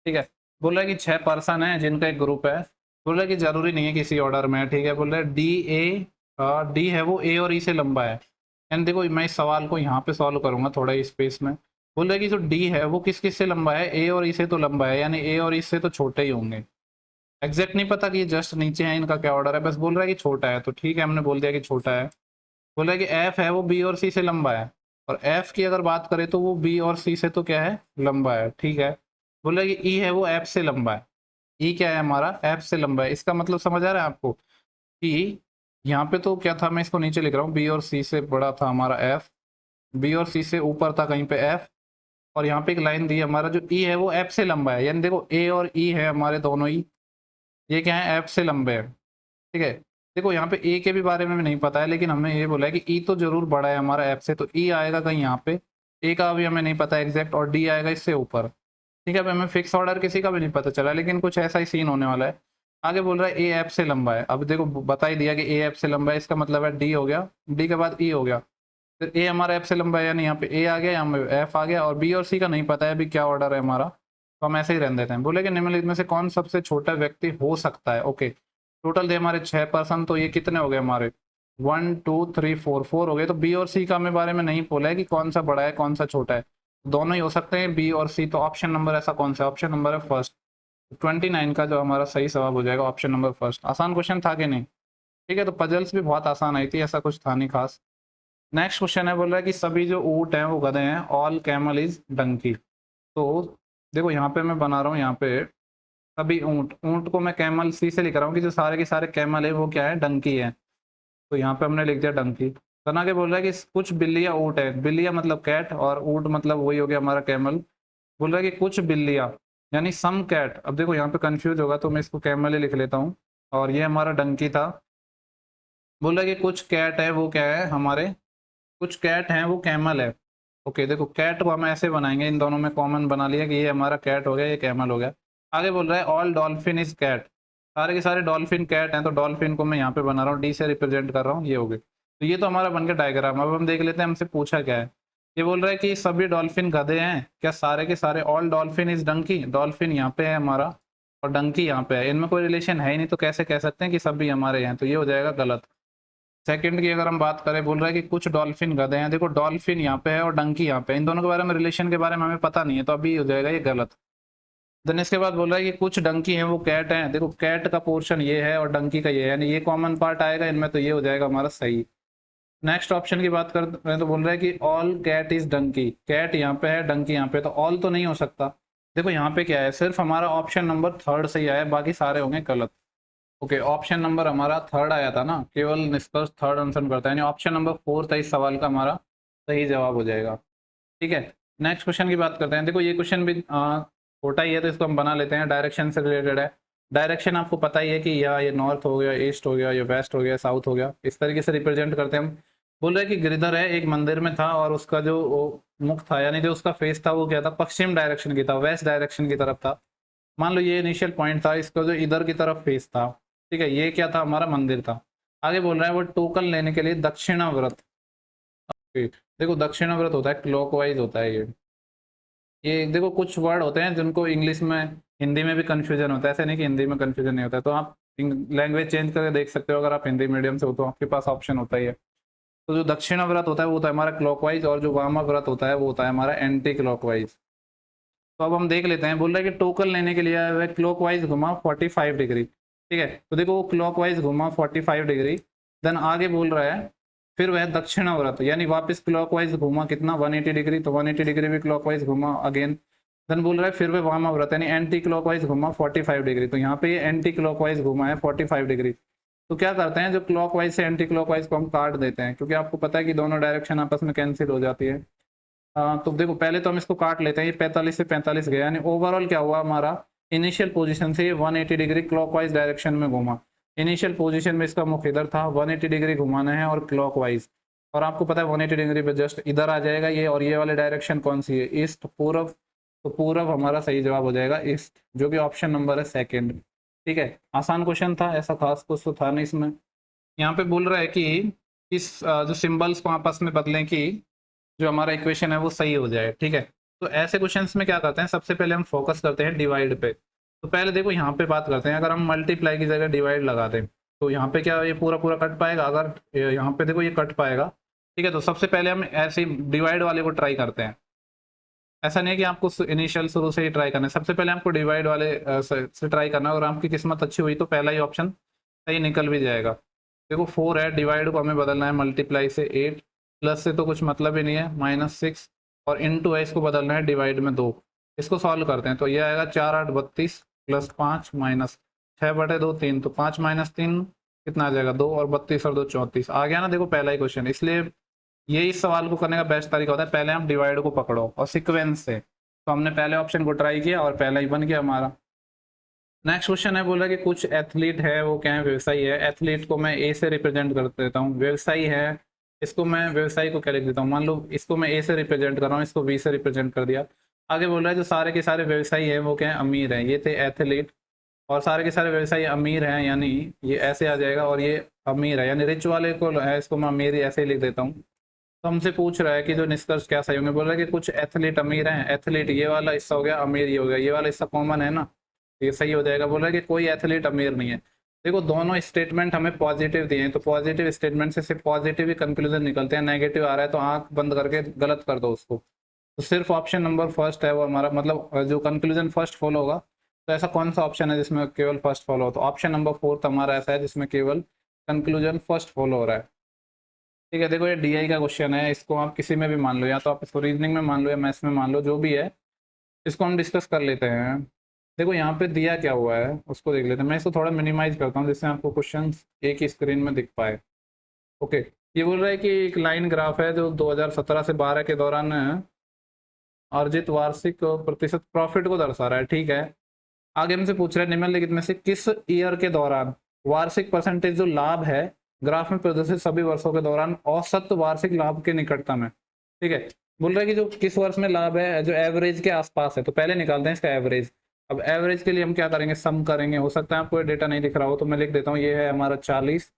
ठीक है। बोल रहा है कि 6 पर्सन है जिनका एक ग्रुप है। बोल रहा है कि जरूरी नहीं है किसी ऑर्डर में है। ठीक है। बोल रहा है डी है वो ए और ई से लंबा है। एंड देखो मैं इस सवाल को यहाँ पे सॉल्व करूंगा थोड़ा स्पेस में। बोल रहा है कि जो डी है वो किस किस से लंबा है, ए और ई से तो लंबा है, यानी ए और ई से तो छोटे ही होंगे। एग्जैक्ट नहीं पता कि ये जस्ट नीचे है, इनका क्या ऑर्डर है, बस बोल रहा है कि छोटा है, तो ठीक है हमने बोल दिया कि छोटा है। बोल रहा है कि एफ है वो बी और सी से लंबा है, और एफ की अगर बात करें तो वो बी और सी से तो क्या है, लंबा है। ठीक है। बोल रहा है कि ई है वो एफ से लंबा है। ई क्या है हमारा, एफ से लंबा है। इसका मतलब समझ आ रहा है आपको कि यहाँ पे तो क्या था, मैं इसको नीचे लिख रहा हूँ, बी और सी से बड़ा था हमारा एफ, बी और सी से ऊपर था कहीं पे एफ, और यहाँ पे एक लाइन दी हमारा जो ई है वो एफ से लंबा है। यानी देखो ए और ई है हमारे दोनों ही, ये क्या है, एफ से लंबे हैं। ठीक है। देखो यहाँ पे ए के भी बारे में भी नहीं पता है, लेकिन हमने ये बोला है कि ई तो जरूर बड़ा है हमारा एफ से, तो ई आएगा कहीं यहाँ पे, ए का भी हमें नहीं पता एग्जैक्ट, और डी आएगा इससे ऊपर। ठीक है। अब हमें फिक्स ऑर्डर किसी का भी नहीं पता चला, लेकिन कुछ ऐसा ही सीन होने वाला है। आगे बोल रहा है ए एफ से लंबा है। अब देखो बता ही दिया कि ए एफ से लंबा है, इसका मतलब है डी हो गया, डी के बाद ई हो गया, फिर ए हमारा एफ से लंबा है, यानी यहाँ पे ए आ गया, यहाँ पे एफ आ गया, और बी और सी का नहीं पता है अभी क्या ऑर्डर है हमारा, तो हम ऐसे ही रहने देते हैं। बोले कि निम्नलिखित में से कौन सबसे छोटा व्यक्ति हो सकता है। ओके। टोटल थे हमारे 6 पर्सन, तो ये कितने हो गए हमारे, 1 2 3 4 4 हो गए। तो बी और सी का हमें बारे में नहीं बोला है कि कौन सा बड़ा है कौन सा छोटा है, दोनों ही हो सकते हैं बी और सी। तो ऑप्शन नंबर ऐसा कौन सा, ऑप्शन नंबर है फर्स्ट। 29 का जो हमारा सही जवाब हो जाएगा ऑप्शन नंबर फर्स्ट। आसान क्वेश्चन था कि नहीं। ठीक है। तो पजल्स भी बहुत आसान आई थी, ऐसा कुछ था नहीं खास। नेक्स्ट क्वेश्चन है, बोल रहा है कि सभी जो ऊंट हैं वो गधे हैं, ऑल कैमल इज डंकी। तो देखो यहाँ पे मैं बना रहा हूँ, यहाँ पे सभी ऊंट, ऊंट को मैं कैमल सी से लिख रहा हूँ कि जो सारे के सारे कैमल है वो क्या है, डंकी है। तो यहाँ पे हमने लिख दिया डंकी। बना के बोल रहा है कि कुछ बिल्लियाँ ऊंट है, बिल्लियाँ मतलब कैट, और ऊंट मतलब वही हो गया हमारा कैमल। बोल रहा है कि कुछ बिल्लियाँ, यानी सम कैट। अब देखो यहाँ पे कंफ्यूज होगा तो मैं इसको कैमल ही लिख लेता हूँ, और ये हमारा डंकी था। बोल रहा है कि कुछ कैट है वो क्या है हमारे, कुछ कैट हैं वो कैमल है। ओके। देखो कैट को हम ऐसे बनाएंगे, इन दोनों में कॉमन बना लिया कि ये हमारा कैट हो गया, ये कैमल हो गया। आगे बोल रहा है ऑल डॉल्फिन इज कैट, सारे के सारे डॉल्फिन कैट हैं, तो डॉल्फिन को मैं यहाँ पे बना रहा हूँ, डी से रिप्रेजेंट कर रहा हूँ, ये हो गई। तो ये तो हमारा बन गया डायग्राम। अब हम देख लेते हैं हमसे पूछा क्या है। ये बोल रहा है कि सभी डॉल्फिन गधे हैं क्या, सारे के सारे, all dolphin is donkey, dolphin यहाँ पे है हमारा और डंकी यहाँ पे है, इनमें कोई रिलेशन है ही नहीं, तो कैसे कह सकते हैं कि सभी हमारे हैं, तो ये हो जाएगा गलत। सेकंड की अगर हम बात करें, बोल रहा है कि कुछ डॉल्फिन गधे हैं। देखो डॉल्फिन यहाँ पे है और डंकी यहाँ पे है, इन दोनों के बारे में रिलेशन के बारे में हमें पता नहीं है, तो अभी हो जाएगा ये गलत। देन इसके बाद बोल रहा है कि कुछ डंकी हैं वो कैट हैं। देखो कैट का पोर्शन ये है और डंकी का ये है, यानी ये कॉमन पार्ट आएगा इनमें, तो ये हो जाएगा हमारा सही। नेक्स्ट ऑप्शन की बात करते हैं तो बोल रहा है कि all cat is donkey, cat यहाँ पे है डंकी यहाँ पे, तो ऑल तो नहीं हो सकता। देखो यहाँ पे क्या है, सिर्फ हमारा ऑप्शन नंबर थर्ड सही आया है, बाकी सारे होंगे गलत। ओके। ऑप्शन नंबर हमारा थर्ड आया था ना, केवल निष्कर्ष थर्ड आंसर करता है, यानी ऑप्शन नंबर 4 था इस सवाल का हमारा सही जवाब हो जाएगा। ठीक है। नेक्स्ट क्वेश्चन की बात करते हैं। देखो ये क्वेश्चन भी छोटा ही है, तो इसको हम बना लेते हैं, डायरेक्शन से रिलेटेड है। डायरेक्शन आपको पता ही है कि या ये नॉर्थ हो गया, ईस्ट हो गया, या वेस्ट हो गया, साउथ हो गया, इस तरीके से रिप्रेजेंट करते हैं हम। बोल रहे हैं कि गिरधर है एक मंदिर में था, और उसका जो मुख था, यानी जो उसका फेस था वो क्या था, पश्चिम डायरेक्शन की था, वेस्ट डायरेक्शन की तरफ था। मान लो ये इनिशियल पॉइंट था, इसका जो इधर की तरफ फेस था। ठीक है। ये क्या था, हमारा मंदिर था। आगे बोल रहा है वो टोकन लेने के लिए दक्षिणाव्रत। देखो दक्षिणाव्रत होता है क्लॉकवाइज होता है ये देखो कुछ वर्ड होते हैं जिनको इंग्लिश में हिंदी में भी कंफ्यूजन होता है, ऐसे नहीं कि हिंदी में कंफ्यूजन नहीं होता है, तो आप लैंग्वेज चेंज करके देख सकते हो, अगर आप हिंदी मीडियम से हो तो आपके पास ऑप्शन होता ही है। तो जो दक्षिणाव्रत होता है वो होता है हमारा क्लॉकवाइज, और जो वामाव्रत होता है वो होता है हमारा एंटी क्लॉकवाइज। तो अब हम देख लेते हैं। बोल रहा है कि टोकन लेने के लिए वह क्लॉकवाइज घुमा 45 डिग्री। ठीक है। तो देखो वो क्लॉकवाइज घुमा 45 डिग्री। देन आगे बोल रहा है फिर वह दक्षिणाव्रत, यानी वापस क्लॉकवाइज घुमा कितना, 180 डिग्री, तो 180 डिग्री भी क्लॉकवाइज घुमा अगेन। देन बोल रहा है फिर वह वामाव्रत, यानी एंटी क्लॉकवाइज घुमा 45 डिग्री, तो यहाँ पे ये एंटी क्लॉकवाइज घुमा है 45 डिग्री। तो क्या करते हैं, जो क्लॉकवाइज से एंटी क्लॉकवाइज को हम काट देते हैं, क्योंकि आपको पता है कि दोनों डायरेक्शन आपस में कैंसिल हो जाती है। तो देखो पहले तो हम इसको काट लेते हैं, ये 45 से 45 गया, यानी ओवरऑल क्या हुआ हमारा, इनिशियल पोजीशन से 180 डिग्री क्लॉकवाइज डायरेक्शन में घुमा। इनिशियल पोजीशन में इसका मुख इधर था, 180 डिग्री घुमाना है और क्लॉकवाइज, और आपको पता है 180 डिग्री पे जस्ट इधर आ जाएगा ये, और ये वाले डायरेक्शन कौन सी है, ईस्ट पूर्व, तो पूर्व हमारा सही जवाब हो जाएगा ईस्ट, जो कि ऑप्शन नंबर है सेकेंड। ठीक है। आसान क्वेश्चन था, ऐसा खास कुछ तो था नहीं इसमें। यहाँ पे बोल रहा है कि इस जो सिंबल्स को आपस में बदलें कि जो हमारा इक्वेशन है वो सही हो जाए। ठीक है, तो ऐसे क्वेश्चंस में क्या करते हैं, सबसे पहले हम फोकस करते हैं डिवाइड पे। तो पहले देखो यहाँ पे बात करते हैं, अगर हम मल्टीप्लाई की जगह डिवाइड लगा दें तो यहाँ पे क्या ये पूरा पूरा कट पाएगा? अगर यहाँ पे देखो ये कट पाएगा। ठीक है, तो सबसे पहले हम ऐसे डिवाइड वाले को ट्राई करते हैं। ऐसा नहीं है कि आपको इनिशियल शुरू से ही ट्राई करना है, सबसे पहले आपको डिवाइड वाले से ट्राई करना है, और आपकी किस्मत अच्छी हुई तो पहला ही ऑप्शन सही निकल भी जाएगा। देखो 4 है, डिवाइड को हमें बदलना है मल्टीप्लाई से 8, प्लस से तो कुछ मतलब ही नहीं है, -6, और इनटू है इसको बदलना है डिवाइड में 2। इसको सॉल्व करते हैं तो ये आएगा 4 8 32 प्लस 5 माइनस 6/2 3, तो 5 - 3 कितना आ जाएगा 2, और 32 और 2 34 आ गया ना। देखो पहला ही क्वेश्चन, इसलिए ये इस सवाल को करने का बेस्ट तरीका होता है, पहले हम डिवाइड को पकड़ो और सीक्वेंस से। तो हमने पहले ऑप्शन को ट्राई किया और पहला ही बन गया हमारा। नेक्स्ट क्वेश्चन है, बोला कि कुछ एथलीट है, वो क्या है, व्यवसायी है। एथलीट को मैं ए से रिप्रेजेंट कर देता हूँ, व्यवसायी है इसको मैं व्यवसायी को क्या लिख देता हूँ, मान लो इसको मैं ए से रिप्रेजेंट कर रहा हूँ, इसको बी से रिप्रेजेंट कर दिया। आगे बोल रहा है जो सारे के सारे व्यवसायी हैं वो क्या है, अमीर हैं। ये थे एथलीट, और सारे के सारे व्यवसायी अमीर हैं, यानी ये ऐसे आ जाएगा, और ये अमीर है यानी रिच वाले को है, इसको मैं अमीर ऐसे ही लिख देता हूँ। तो हमसे पूछ रहा है कि जो निष्कर्ष क्या सही होंगे, बोल रहा है कि कुछ एथलीट अमीर हैं। एथलीट ये वाला हिस्सा हो गया, अमीर ये हो गया, ये वाला हिस्सा कॉमन है ना, ये सही हो जाएगा। बोल रहा है कि कोई एथलीट अमीर नहीं है। देखो दोनों स्टेटमेंट हमें पॉजिटिव दिए हैं, तो पॉजिटिव स्टेटमेंट से सिर्फ पॉजिटिव ही कंक्लूजन निकलते हैं, नेगेटिव आ रहा है तो आंख बंद करके गलत कर दो उसको। तो सिर्फ ऑप्शन नंबर फर्स्ट है वो हमारा, मतलब जो कंक्लूजन फर्स्ट फॉलो होगा। तो ऐसा कौन सा ऑप्शन है जिसमें केवल फर्स्ट फॉलो हो, तो ऑप्शन नंबर 4 हमारा ऐसा है जिसमें केवल कंक्लूजन फर्स्ट फॉलो हो रहा है। ठीक है, देखो ये डीआई का क्वेश्चन है, इसको आप किसी में भी मान लो, या तो आप इसको रीजनिंग में मान लो या मैथ्स में मान लो, जो भी है इसको हम डिस्कस कर लेते हैं। देखो यहाँ पे दिया क्या हुआ है उसको देख लेते हैं, मैं इसको थोड़ा मिनिमाइज करता हूँ जिससे आपको क्वेश्चन एक ही स्क्रीन में दिख पाए। ओके, ये बोल रहा है कि एक लाइन ग्राफ है जो 2017 से 12 के दौरान अर्जित वार्षिक प्रतिशत प्रॉफिट को दर्शा रहा है। ठीक है, आगे हमसे पूछ रहा है निम्नलिखित में से किस ईयर के दौरान वार्षिक परसेंटेज जो लाभ है ग्राफ में प्रदर्शित सभी वर्षों के दौरान औसत वार्षिक लाभ के निकटतम है। ठीक है, बोल रहा है कि जो किस वर्ष में लाभ है जो एवरेज के आसपास है, तो पहले निकालते हैं इसका एवरेज। अब एवरेज के लिए हम क्या करेंगे, सम करेंगे। हो सकता है आपको डेटा नहीं दिख रहा हो तो मैं लिख देता हूँ, ये है हमारा 40,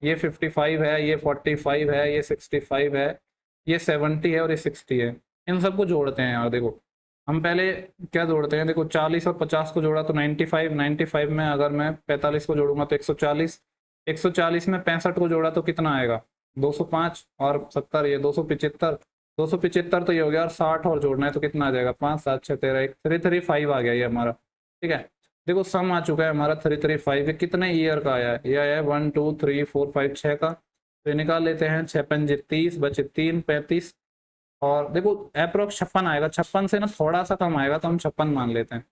ये 55 है, ये 45 है, ये 65 है, ये 70 है, और ये 60 है। इन सबको जोड़ते हैं यार। देखो हम पहले क्या जोड़ते हैं, देखो 40 और 50 को जोड़ा तो 95, 95 में अगर मैं 45 को जोड़ूंगा तो 140, 140 में 65 को जोड़ा तो कितना आएगा 205, और 70 ये 275, 275 तो ये हो गया, और 60 और जोड़ना है तो कितना आ जाएगा 5 7 6 13 335 आ गया ये हमारा। ठीक है, देखो सम आ चुका है हमारा 335। ये कितने ईयर का आया है, ये आया है 1 2 3 4 5 6 का। तो ये निकाल लेते हैं, 6 5 30 बचे 3 35, और देखो अप्रोक्स 56 आएगा। 56 से ना थोड़ा सा कम आएगा तो हम 56 मान लेते हैं।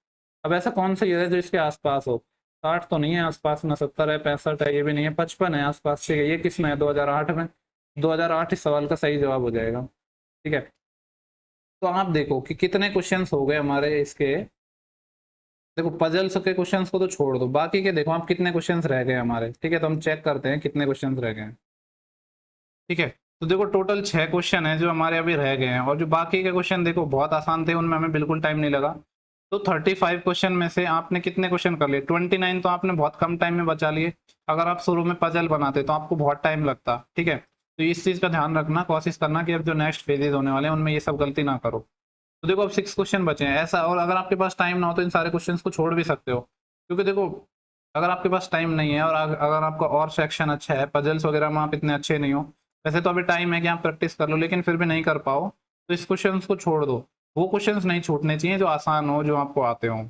अब ऐसा कौन सा ईयर है जो इसके आसपास हो, 60 तो नहीं है आसपास, ना 70 है, 65 है, ये भी नहीं है, 55 है आसपास। ठीक है, ये किस में है 2008 में, 2008 इस सवाल का सही जवाब हो जाएगा। ठीक है, तो आप देखो कि कितने क्वेश्चंस हो गए हमारे इसके। देखो पजल्स के क्वेश्चंस को तो छोड़ दो, बाकी के देखो आप कितने क्वेश्चंस रह गए हमारे। ठीक है, तो हम चेक करते हैं कितने क्वेश्चंस रह गए हैं। ठीक है, तो देखो टोटल 6 क्वेश्चन है जो हमारे अभी रह गए हैं, और जो बाकी के क्वेश्चन देखो बहुत आसान थे, उनमें हमें बिल्कुल टाइम नहीं लगा। तो 35 क्वेश्चन में से आपने कितने क्वेश्चन कर लिए, 29 तो आपने बहुत कम टाइम में बचा लिए। अगर आप शुरू में पजल बनाते तो आपको बहुत टाइम लगता। ठीक है, तो इस चीज़ का ध्यान रखना, कोशिश करना कि अब जो नेक्स्ट फेजेज होने वाले हैं उनमें ये सब गलती ना करो। तो देखो अब 6 क्वेश्चन बचे हैं ऐसा, और अगर आपके पास टाइम ना हो तो इन सारे क्वेश्चन को छोड़ भी सकते हो, क्योंकि देखो अगर आपके पास टाइम नहीं है और अगर आपका और सेक्शन अच्छा है, पजल्स वगैरह में आप इतने अच्छे नहीं हो, वैसे तो अभी टाइम है कि आप प्रैक्टिस कर लो, लेकिन फिर भी नहीं कर पाओ तो इस क्वेश्चन को छोड़ दो। वो क्वेश्चन नहीं छूटने चाहिए जो आसान हो, जो आपको आते हो।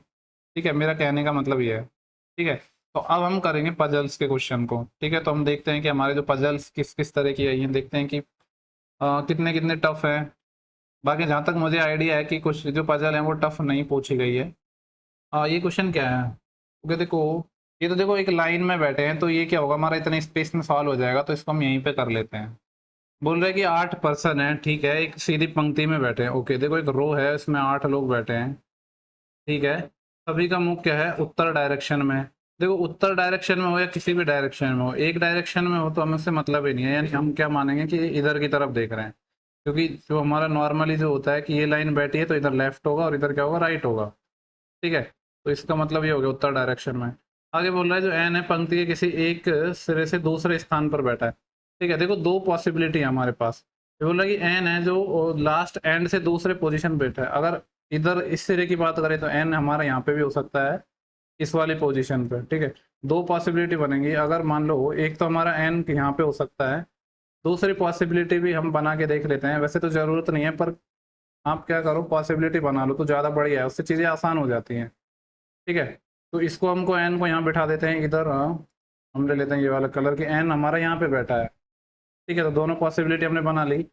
ठीक है, मेरा कहने का मतलब ये है। ठीक है, तो अब हम करेंगे पजल्स के क्वेश्चन को। ठीक है, तो हम देखते हैं कि हमारे जो पजल्स किस किस तरह की आई हैं, देखते हैं कि कितने कितने टफ है। बाकी जहाँ तक मुझे आइडिया है कि कुछ जो पजल है वो टफ नहीं पूछी गई है। ये क्वेश्चन क्या है, क्योंकि देखो ये तो देखो एक लाइन में बैठे हैं, तो ये क्या होगा हमारा इतने स्पेस में सॉल्व हो जाएगा, तो इसको हम यहीं पे कर लेते हैं। बोल रहे हैं कि 8 पर्सन है। ठीक है, एक सीधी पंक्ति में बैठे हैं। ओके, देखो एक रो है, इसमें 8 लोग बैठे हैं। ठीक है, सभी का मुख क्या है, उत्तर डायरेक्शन में। देखो उत्तर डायरेक्शन में हो या किसी भी डायरेक्शन में हो, एक डायरेक्शन में हो तो हमें से मतलब ही नहीं है, यानी हम क्या मानेंगे कि इधर की तरफ देख रहे हैं, क्योंकि जो हमारा नॉर्मली जो होता है कि ये लाइन बैठी है तो इधर लेफ्ट होगा और इधर क्या होगा, राइट होगा। ठीक है, तो इसका मतलब ये हो गया उत्तर डायरेक्शन में। आगे बोल रहा है जो एन है पंक्ति के किसी एक सिरे से दूसरे स्थान पर बैठा है। ठीक है, देखो दो पॉसिबिलिटी है हमारे पास। ये बोल रहा है कि एन है जो लास्ट एंड से दूसरे पोजीशन पे बैठा है। अगर इधर इस सिरे की बात करें तो एन हमारा यहाँ पे भी हो सकता है इस वाली पोजीशन पे। ठीक है, दो पॉसिबिलिटी बनेंगी। अगर मान लो एक तो हमारा एन यहाँ पे हो सकता है, दूसरी पॉसिबिलिटी भी हम बना के देख लेते हैं। वैसे तो जरूरत नहीं है, पर आप क्या करो, पॉसिबिलिटी बना लो तो ज़्यादा बढ़िया है, उससे चीज़ें आसान हो जाती हैं। ठीक है, तो इसको हमको एन को यहाँ बैठा देते हैं इधर। हम ले लेते हैं ये वाला कलर कि एन हमारा यहाँ पे बैठा है। ठीक है, तो दोनों पॉसिबिलिटी हमने बना ली।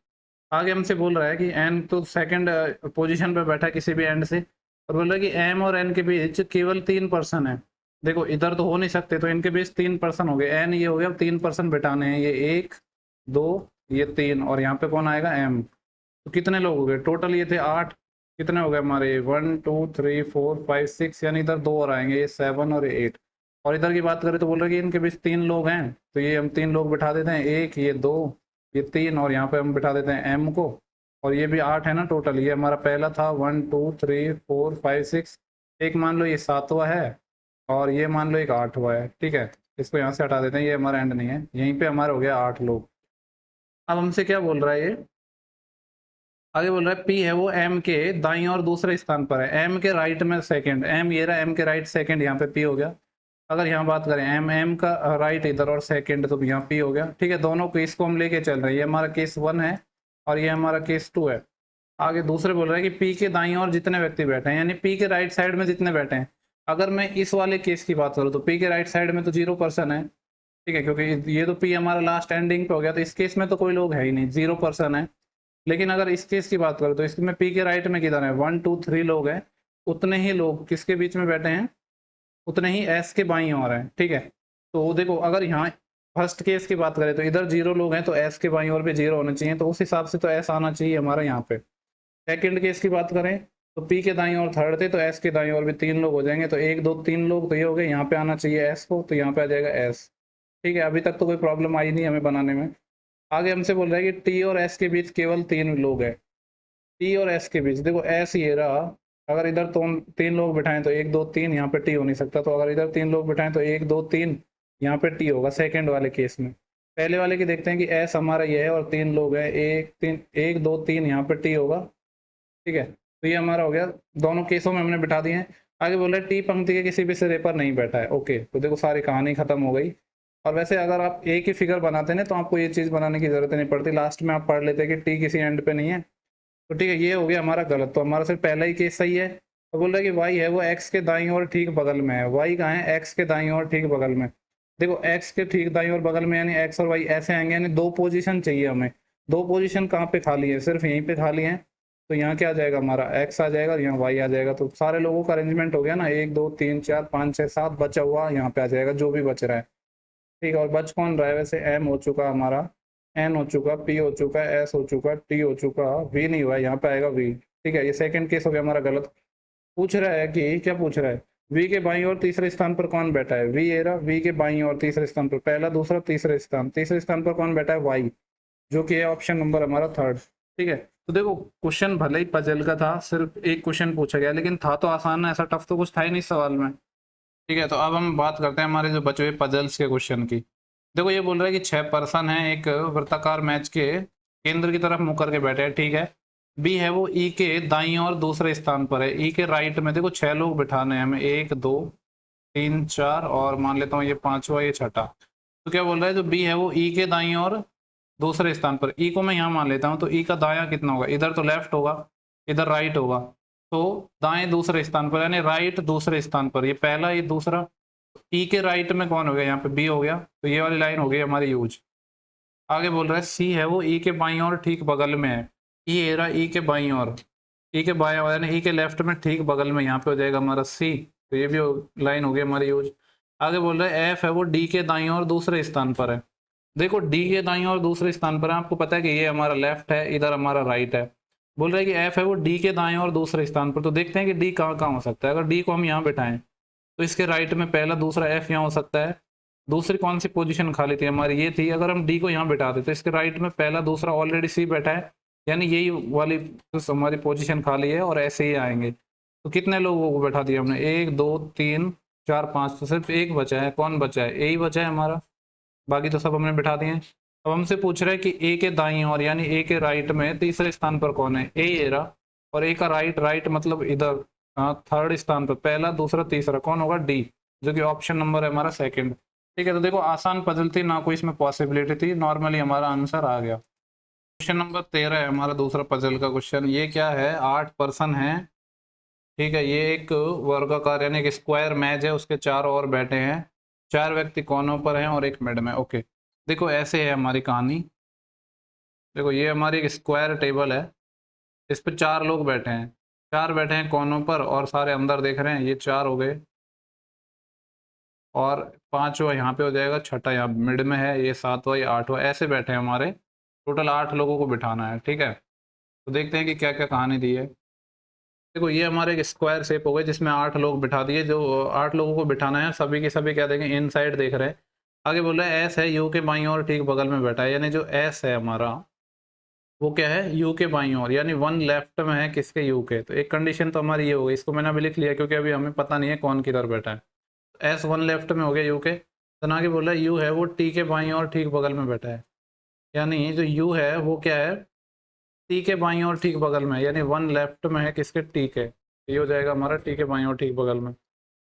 आगे हमसे बोल रहा है कि एन तो सेकंड पोजीशन पे बैठा है किसी भी एंड से, और बोल रहा है कि एम और एन के बीच केवल 3 पर्सन है। देखो इधर तो हो नहीं सकते, तो इनके बीच 3 पर्सन हो गए। एन ये हो गया, 3 पर्सन बैठाने हैं, ये 1 2 ये 3, और यहाँ पे कौन आएगा, एम। तो कितने लोग हो गए टोटल, ये थे 8। कितने हो गए हमारे, 1 2 3 4 5 6, यानी इधर 2 और आएंगे, ये 7 और 8। और इधर की बात करें तो बोल रहे कि इनके बीच 3 लोग हैं, तो ये हम 3 लोग बैठा देते हैं, 1 ये 2 ये 3, और यहाँ पे हम बैठा देते हैं एम को। और ये भी 8 है ना टोटल, ये हमारा पहला था 1 2 3 4 5 6। एक मान लो ये 7वां है, और ये मान लो एक 8वां है। ठीक है, इसको यहाँ से हटा देते हैं, ये हमारा एंड नहीं है। यहीं पे हमारा हो गया 8 लोग। अब हमसे क्या बोल रहा है ये, आगे बोल रहा है पी है वो एम के दाईं और दूसरे स्थान पर है। एम के राइट में सेकंड, एम ये रहा, एम के राइट सेकंड, यहाँ पे पी हो गया। अगर यहाँ बात करें एम का राइट इधर और सेकंड, तो यहाँ पी हो गया। ठीक है, दोनों केस को हम लेके चल रहे हैं। ये हमारा केस 1 है और ये हमारा केस 2 है। आगे दूसरे बोल रहा है कि पी के दाईं और जितने व्यक्ति बैठे हैं, यानी पी के राइट साइड में जितने बैठे हैं। अगर मैं इस वाले केस की बात करूँ तो पी के राइट साइड में तो 0 पर्सन है। ठीक है, क्योंकि ये तो पी हमारा लास्ट एंडिंग पे हो गया, तो इस केस में तो कोई लोग है ही नहीं, 0 पर्सन है। लेकिन अगर इस केस की बात करें तो इसमें पी के राइट में किधर है, 1 2 3 लोग हैं। उतने ही लोग किसके बीच में बैठे हैं, उतने ही एस के बाईं ओर हैं। ठीक है, तो देखो अगर यहाँ फर्स्ट केस की बात करें तो इधर 0 लोग हैं, तो एस के बाईं ओर भी 0 होने चाहिए, तो उस हिसाब से तो एस आना चाहिए हमारा यहाँ पे। सेकंड केस की बात करें तो पी के दाईं ओर थर्ड थे, तो एस के दाईं ओर भी 3 लोग हो जाएंगे, तो 1 2 3 लोग तो ये हो गए। यहाँ पे आना चाहिए एस को, तो यहाँ पे आ जाएगा एस। ठीक है, अभी तक तो कोई प्रॉब्लम आई नहीं हमें बनाने में। आगे हमसे बोल रहा है कि टी और एस के बीच केवल 3 लोग हैं। टी और एस के बीच, देखो एस ये रहा, अगर इधर तो 3 लोग बिठाएं तो 1 2 3, यहाँ पे टी हो नहीं सकता, तो अगर इधर 3 लोग बिठाएं तो 1 2 3 यहाँ पे टी होगा सेकंड वाले केस में। पहले वाले की देखते हैं कि एस हमारा ये है और 3 लोग हैं, 1 2 3 यहाँ पे टी होगा। ठीक है, तो ये हमारा हो गया, दोनों केसों में हमने बिठा दिए हैं। आगे बोल रहे हैं टी पंक्ति के किसी भी सिरे पर नहीं बैठा है। ओके, तो देखो सारी कहानी खत्म हो गई। और वैसे अगर आप एक ही फिगर बनाते हैं तो आपको ये चीज़ बनाने की जरूरत नहीं पड़ती, लास्ट में आप पढ़ लेते हैं कि टी किसी एंड पे नहीं है। तो ठीक है, ये हो गया हमारा गलत, तो हमारा सिर्फ पहला ही केस सही है। तो बोल रहा है कि वाई है वो एक्स के दाईं ओर ठीक बगल में है। वाई कहाँ है, एक्स के दाईं ओर ठीक बगल में। देखो एक्स के ठीक दाईं ओर बगल में, यानी एक्स और वाई ऐसे आएंगे, यानी 2 पोजीशन चाहिए हमें। 2 पोजीशन कहाँ पे खाली है, सिर्फ यहीं पे खाली है। तो यहाँ क्या आ जाएगा, हमारा एक्स आ जाएगा और यहाँ वाई आ जाएगा। तो सारे लोगों का अरेंजमेंट हो गया ना, 1 2 3 4 5 6 7 बचा हुआ यहाँ पे आ जाएगा, जो भी बच रहा है। ठीक है, और बच कौन रहा है, वैसे एम हो चुका हमारा, एन हो चुका, पी हो चुका, एस हो चुका, टी हो चुका, वी नहीं हुआ, यहाँ पे आएगा वी। ठीक है, ये सेकंड केस हो गया हमारा गलत। पूछ रहा है कि क्या पूछ रहा है, वी के बाईं ओर तीसरे स्थान पर कौन बैठा है। वी ये रहा, वी के बाईं ओर तीसरे स्थान पर, पहला दूसरा तीसरे स्थान, तीसरे स्थान पर कौन बैठा है, वाई, जो कि है ऑप्शन नंबर हमारा थर्ड। ठीक है, तो देखो क्वेश्चन भले ही पजल का था, सिर्फ एक क्वेश्चन पूछा गया, लेकिन था तो आसान है, ऐसा टफ तो कुछ था ही नहीं सवाल में। ठीक है, तो अब हम बात करते हैं हमारे जो बचे हुए पजल्स के क्वेश्चन की। देखो ये बोल रहा है कि 6 पर्सन है एक वृत्ताकार मैच के केंद्र की तरफ मुंह करके बैठे हैं। ठीक है, बी है वो ई के दाईं और दूसरे स्थान पर है। ई के राइट में देखो 6 लोग बिठाने हैं हमें, 1 2 3 4, और मान लेता हूँ ये 5वां ये छठा। तो क्या बोल रहा है, जो बी है वो ई के दाईं और दूसरे स्थान पर, ई को मैं यहाँ मान लेता हूँ, तो ई का दायां कितना होगा, इधर तो लेफ्ट होगा, इधर राइट होगा, तो दाएं दूसरे स्थान पर, यानी राइट दूसरे स्थान पर, ये पहला ये दूसरा। ई के राइट में कौन हो गया, यहाँ पे बी हो गया, तो ये वाली लाइन हो गई हमारी यूज। आगे बोल रहा है सी है वो ई के बाईं ओर ठीक बगल में है। ई ये रहा ई के बाईं ओर, ई के बाएं ओर यानी ई के लेफ्ट में ठीक बगल में, यहाँ पे हो जाएगा हमारा सी, तो ये भी लाइन हो गई हमारी यूज। आगे बोल रहा है एफ है वो डी के दाईं ओर दूसरे स्थान पर है। देखो डी के दाईं ओर दूसरे स्थान पर है, आपको पता है कि ये हमारा लेफ्ट है, इधर हमारा राइट है। बोल रहा है कि एफ है वो डी के दाईं ओर दूसरे स्थान पर, तो देखते हैं कि डी कहाँ कहाँ हो सकता है। अगर डी को हम यहाँ बैठाएं तो इसके राइट में पहला दूसरा एफ यहाँ हो सकता है। दूसरी कौन सी पोजीशन खाली थी हमारी, ये थी। अगर हम डी को यहाँ बैठा दें तो इसके राइट में पहला दूसरा ऑलरेडी सी बैठा है, यानी यही वाली हमारी पोजीशन खाली है, और ऐसे ही आएंगे। तो कितने लोगों को बैठा दिया हमने, 1 2 3 4 5, तो सिर्फ एक बचा है। कौन बचा है, यही बचा है हमारा, बाकी तो सब हमने बैठा दिए हैं। अब हमसे पूछ रहा है कि ए के दाईं ओर यानी ए के राइट में तीसरे स्थान पर कौन है। ए ये रहा, और ए का राइट, राइट मतलब इधर थर्ड स्थान पर, पहला दूसरा तीसरा कौन होगा, डी, जो कि ऑप्शन नंबर है हमारा सेकंड। ठीक है, तो देखो आसान पजल थी, ना कोई इसमें पॉसिबिलिटी थी, नॉर्मली हमारा आंसर आ गया। क्वेश्चन नंबर 13 है हमारा दूसरा पजल का क्वेश्चन। ये क्या है, 8 पर्सन है, ठीक है, ये एक वर्गाकार यानी कि स्क्वायर मैच है, उसके चारों ओर बैठे हैं, 4 व्यक्ति कोनों पर हैं और एक मिड में। ओके, देखो ऐसे है हमारी कहानी। देखो ये हमारी एक स्क्वायर टेबल है, इस पे 4 लोग बैठे हैं, 4 बैठे हैं कोनों पर और सारे अंदर देख रहे हैं, ये 4 हो गए, और 5वां यहाँ पे हो जाएगा, छठा यहाँ मिड में है, ये 7वां, ये 8वां, ऐसे बैठे हैं हमारे, टोटल 8 लोगों को बिठाना है। ठीक है, तो देखते हैं कि क्या क्या कहानी दी है। देखो ये हमारे एक स्क्वायर शेप हो गए जिसमें 8 लोग बिठा दिए, जो 8 लोगों को बिठाना है सभी के सभी क्या देंगे, इन साइड देख रहे हैं। आगे बोल रहा है एस है, यू के बाईं ओर ठीक बगल में बैठा है, यानी जो एस है हमारा वो क्या है, यू के बाईं ओर, यानी 1 लेफ्ट में है किसके, यू के। तो एक कंडीशन तो हमारी ये हो गई, इसको मैंने अभी लिख लिया क्योंकि अभी हमें पता नहीं है कौन किधर बैठा है। एस 1 लेफ्ट में हो गया यू के, तो आगे बोल रहा है यू है वो टी के बाईं ओर ठीक बगल में बैठा है, यानी जो यू है वो क्या है, टी के बाईं ओर ठीक बगल में, यानी 1 लेफ्ट में है किसके, टी के। ये हो जाएगा हमारा टी के बाईं ओर ठीक बगल में।